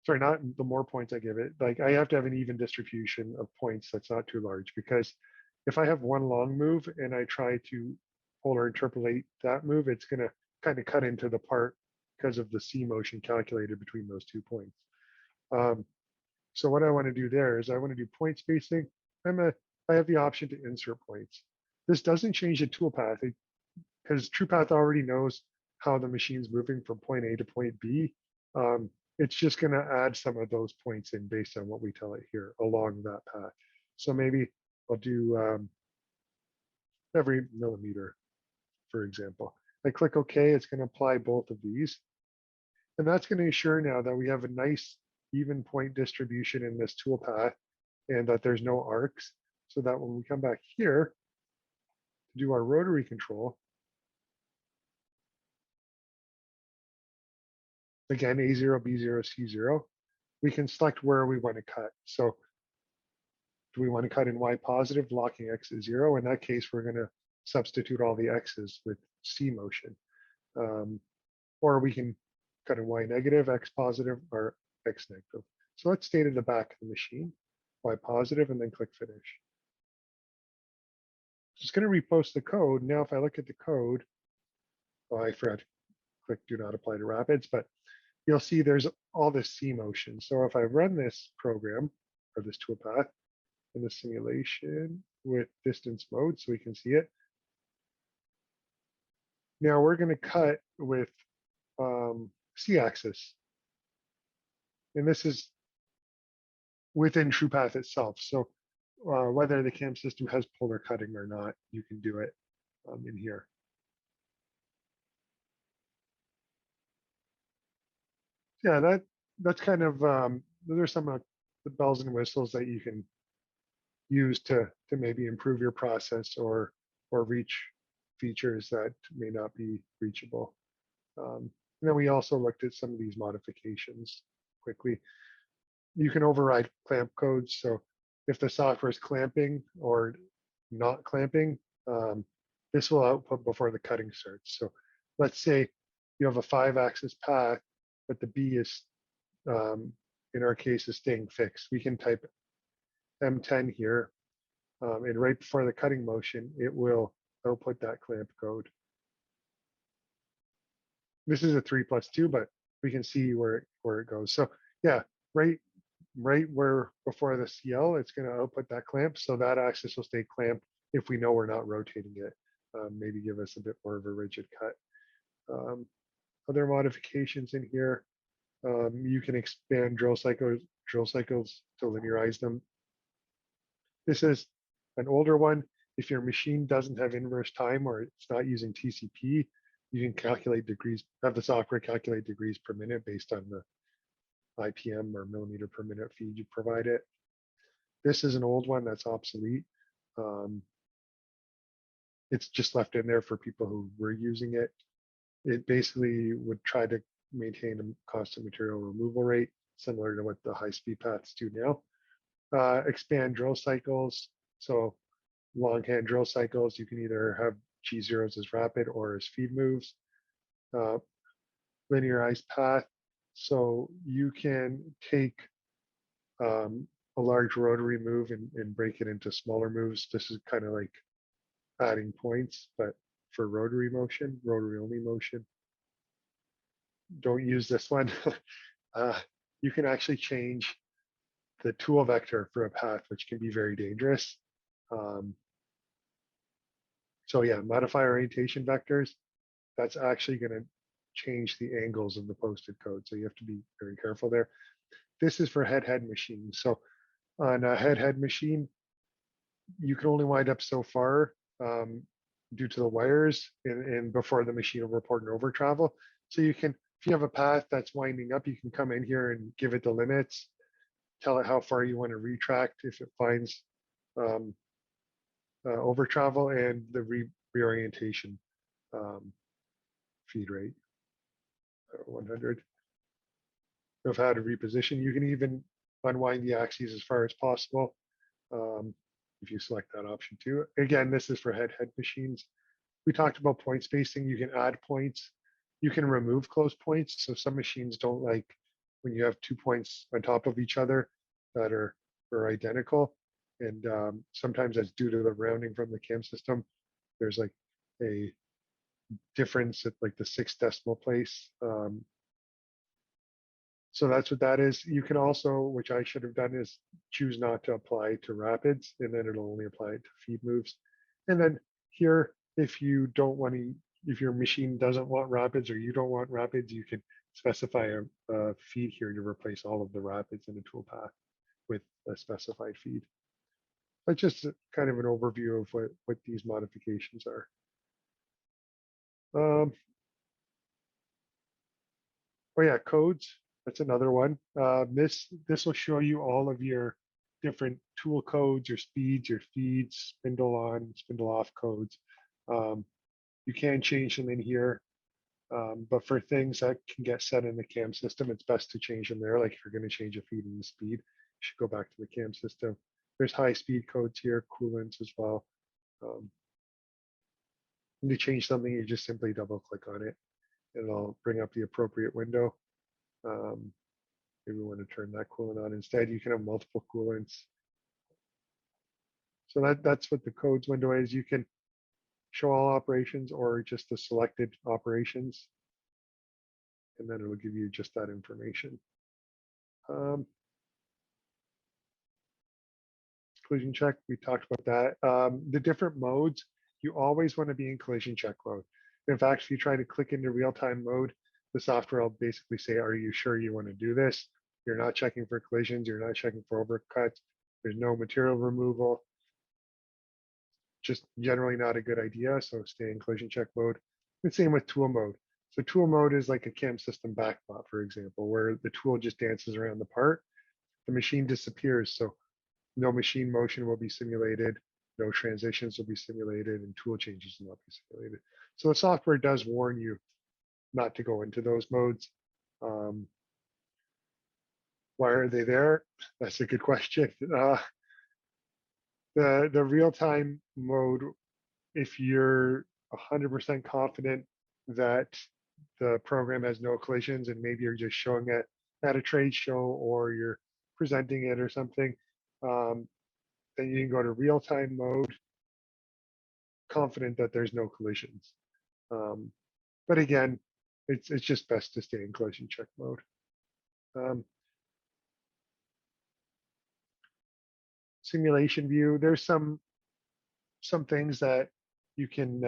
sorry, not the more points I give it, like I have to have an even distribution of points that's not too large. Because if I have one long move and I try to polar interpolate that move, it's going to kind of cut into the part because of the C motion calculated between those 2 points. So what I want to do there is I want to do point spacing. I have the option to insert points. This doesn't change the toolpath because TruePath already knows how the machine's moving from point A to point B. It's just going to add some of those points in based on what we tell it here along that path. So maybe I'll do every millimeter, for example. I click OK, it's going to apply both of these. And that's going to ensure now that we have a nice even point distribution in this toolpath and that there's no arcs, so that when we come back here to do our rotary control, again, A0, B0, C0, we can select where we want to cut. So do we want to cut in Y positive, locking X at 0? In that case, we're going to substitute all the X's with C motion. Or we can cut in Y negative, X positive, or X negative. So let's stay to the back of the machine, Y positive, and then click Finish. It's going to repost the code. Now, if I look at the code, oh, I forgot to click Do Not Apply to Rapids, but you'll see there's all this C motion. So if I run this program or this toolpath, in the simulation with distance mode so we can see it. Now we're going to cut with C-axis. And this is within TruePath itself. So whether the CAM system has polar cutting or not, you can do it in here. Yeah, that's kind of, those are some of the bells and whistles that you can use to maybe improve your process or reach features that may not be reachable. And then we also looked at some of these modifications quickly. You can override clamp codes. So if the software is clamping or not clamping, this will output before the cutting starts. So let's say you have a 5-axis path, but the B is, in our case, is staying fixed. We can type M10 here, and right before the cutting motion, it will output that clamp code. This is a 3+2, but we can see where it goes. So yeah, right where before the CL, it's going to output that clamp. So that axis will stay clamped if we know we're not rotating it. Maybe give us a bit more of a rigid cut. Other modifications in here, you can expand drill cycles to linearize them. This is an older one. If your machine doesn't have inverse time or it's not using TCP, you can calculate degrees, have the software calculate degrees per minute based on the IPM or millimeter per minute feed you provide it. This is an old one that's obsolete. It's just left in there for people who were using it. It basically would try to maintain a constant material removal rate, similar to what the high-speed paths do now. Expand drill cycles. So longhand drill cycles, you can either have G0s as rapid or as feed moves. Linearized path. So you can take a large rotary move and break it into smaller moves. This is kind of like adding points, but for rotary motion, rotary only motion. Don't use this one. You can actually change the tool vector for a path, which can be very dangerous. So yeah, modify orientation vectors. That's actually going to change the angles of the posted code. So you have to be very careful there. This is for head-head machines. So on a head-head machine, you can only wind up so far due to the wires and before the machine will report an over travel. So you can, if you have a path that's winding up, you can come in here and give it the limits, tell it how far you want to retract if it finds over travel, and the reorientation feed rate, 100. Of how to reposition. You can even unwind the axes as far as possible if you select that option too. Again, this is for head-head machines. We talked about point spacing. You can add points. You can remove close points. So some machines don't like when you have 2 points on top of each other that are identical. And sometimes that's due to the rounding from the CAM system. There's like a difference at like the 6th decimal place. So that's what that is. You can also, which I should have done, is choose not to apply to rapids, and then it'll only apply it to feed moves. And then here, if you don't want to, if your machine doesn't want rapids or you don't want rapids, you can specify a feed here to replace all of the rapids in a tool path with a specified feed. That's just kind of an overview of what these modifications are. Oh yeah, codes. That's another one. This will show you all of your different tool codes, your speeds, your feeds, spindle on, spindle off codes. You can change them in here, but for things that can get set in the CAM system, it's best to change them there. Like if you're going to change a feed and the speed, you should go back to the CAM system. There's high speed codes here, coolants as well. When you change something, you just simply double click on it and it'll bring up the appropriate window. Maybe we want to turn that coolant on. Instead, you can have multiple coolants. So that's what the codes window is. You can show all operations or just the selected operations, and then it'll give you just that information. collision check, we talked about that. The different modes, you always want to be in collision check mode. In fact, if you try to click into real-time mode, the software will basically say, are you sure you want to do this? You're not checking for collisions, you're not checking for overcuts, there's no material removal. Just generally not a good idea, so stay in collision check mode. The same with tool mode. So tool mode is like a CAM system backplot, for example, where the tool just dances around the part, the machine disappears, so no machine motion will be simulated, no transitions will be simulated, and tool changes will not be simulated. So the software does warn you not to go into those modes. Why are they there? That's a good question. The real-time mode, if you're 100% confident that the program has no collisions and maybe you're just showing it at a trade show or you're presenting it or something, then you can go to real-time mode, confident that there's no collisions. But again, it's just best to stay in collision check mode. Simulation view, there's some things that you can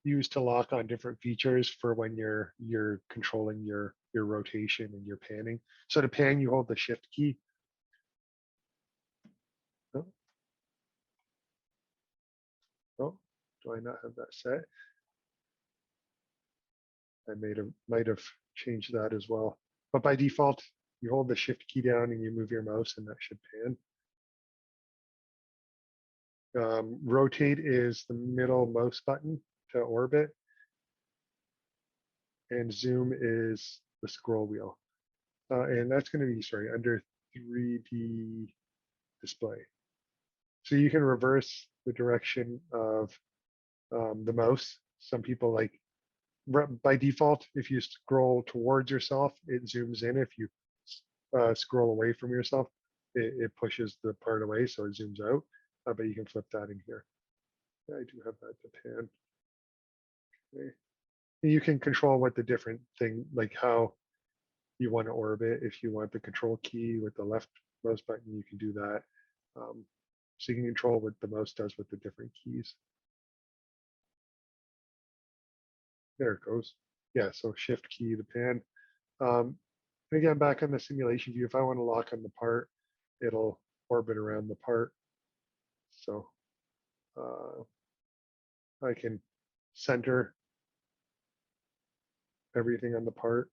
use to lock on different features for when you're controlling your rotation and your panning. So to pan, you hold the shift key. Oh, do I not have that set? I might have changed that as well. But by default, you hold the shift key down and you move your mouse and that should pan. Rotate is the middle mouse button to orbit. And zoom is the scroll wheel. And that's going to be, sorry, under 3D display. So you can reverse the direction of the mouse. Some people like, by default, if you scroll towards yourself, it zooms in. If you scroll away from yourself, it pushes the part away, so it zooms out. But you can flip that in here. Yeah, I do have that to pan. Okay. And you can control what the different thing, like how you want to orbit. If you want the control key with the left mouse button, you can do that. So you can control what the mouse does with the different keys. There it goes. Yeah, so shift key, the pan. And again, back on the simulation view, if I want to lock on the part, it'll orbit around the part. So I can center everything on the part.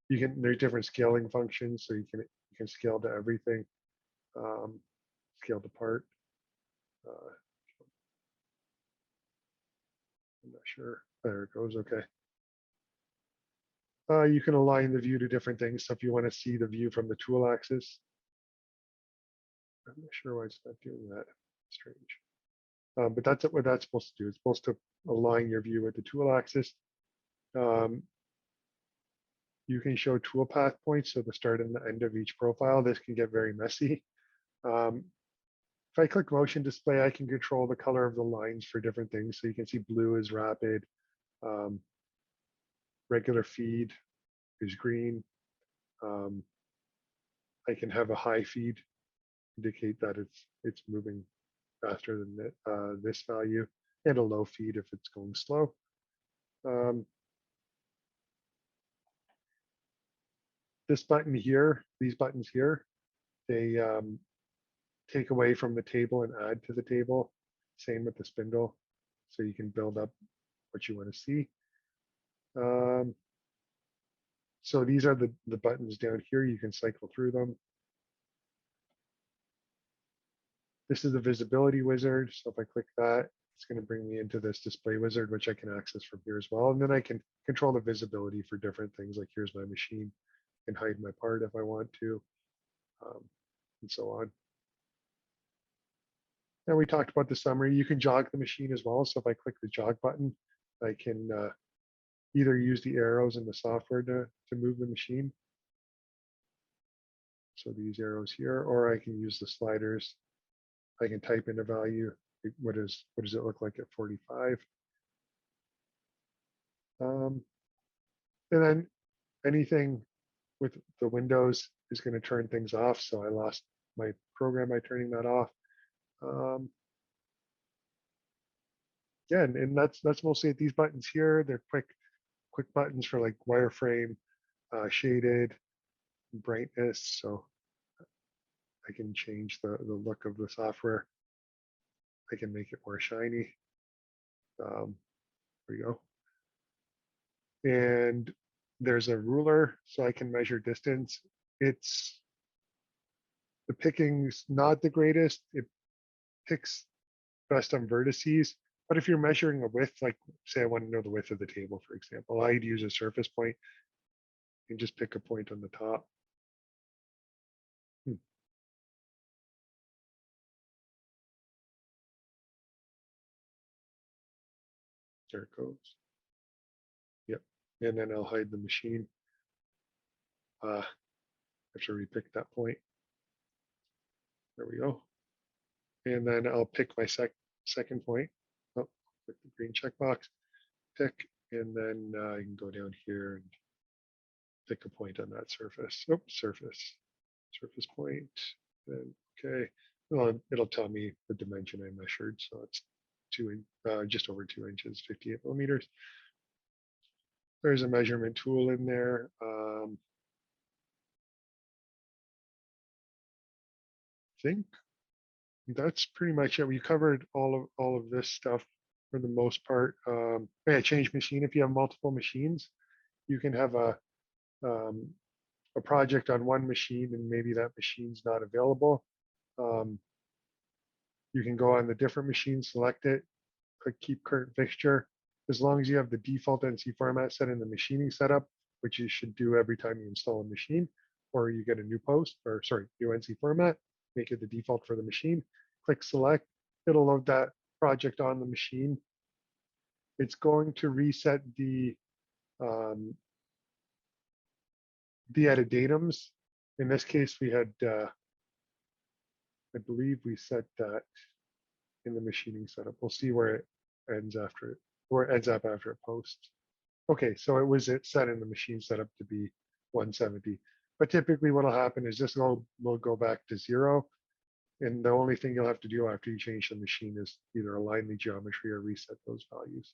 There's different scaling functions, so you can scale to everything, scale to part. I'm not sure. There it goes. Okay. You can align the view to different things. So if you want to see the view from the tool axis, I'm not sure why it's not doing that. Strange. But that's what that's supposed to do. It's supposed to align your view with the tool axis. You can show toolpath points, so the start and the end of each profile. This can get very messy. If I click motion display, I can control the color of the lines for different things. So you can see blue is rapid, regular feed is green. I can have a high feed, indicate that it's moving faster than this value, and a low feed if it's going slow. This button here, these buttons here, they take away from the table and add to the table. Same with the spindle. So you can build up what you want to see. So these are the buttons down here. You can cycle through them. This is the visibility wizard. So if I click that, it's going to bring me into this display wizard, which I can access from here as well. And then I can control the visibility for different things. Like here's my machine. I can hide my part if I want to, and so on. And we talked about the summary. You can jog the machine as well. So if I click the jog button, I can either use the arrows in the software to move the machine. So these arrows here, or I can use the sliders. I can type in a value. What does it look like at 45? And then anything with the Windows is going to turn things off. So I lost my program by turning that off. Yeah, and that's mostly it. These buttons here, they're quick buttons for like wireframe, shaded, brightness. So I can change the look of the software. I can make it more shiny. There we go. And there's a ruler, so I can measure distance. The picking's not the greatest. It picks best on vertices. But if you're measuring a width, like say I want to know the width of the table, for example, I'd use a surface point and just pick a point on the top. There it goes. Yep. And then I'll hide the machine. I have to repick that point. There we go. And then I'll pick my second point. Oh, click the green checkbox, pick, and then I can go down here and pick a point on that surface. Oops, surface point. Then okay, well, it'll tell me the dimension I measured, so it's just over 2 inches, 58 millimeters. There's a measurement tool in there. I think that's pretty much it. We covered all of this stuff for the most part. Yeah, change machine. If you have multiple machines, you can have a project on one machine and maybe that machine's not available. You can go on the different machine, select it, click keep current fixture. As long as you have the default NC format set in the machining setup, which you should do every time you install a machine, or you get a new new NC format, make it the default for the machine. Click select, it'll load that project on the machine. It's going to reset the edit datums. In this case, we had, I believe we set that in the machining setup. We'll see where it ends after it, where it ends up after it posts. Okay, so it was set in the machine setup to be 170. But typically what'll happen is this will go back to 0. And the only thing you'll have to do after you change the machine is either align the geometry or reset those values.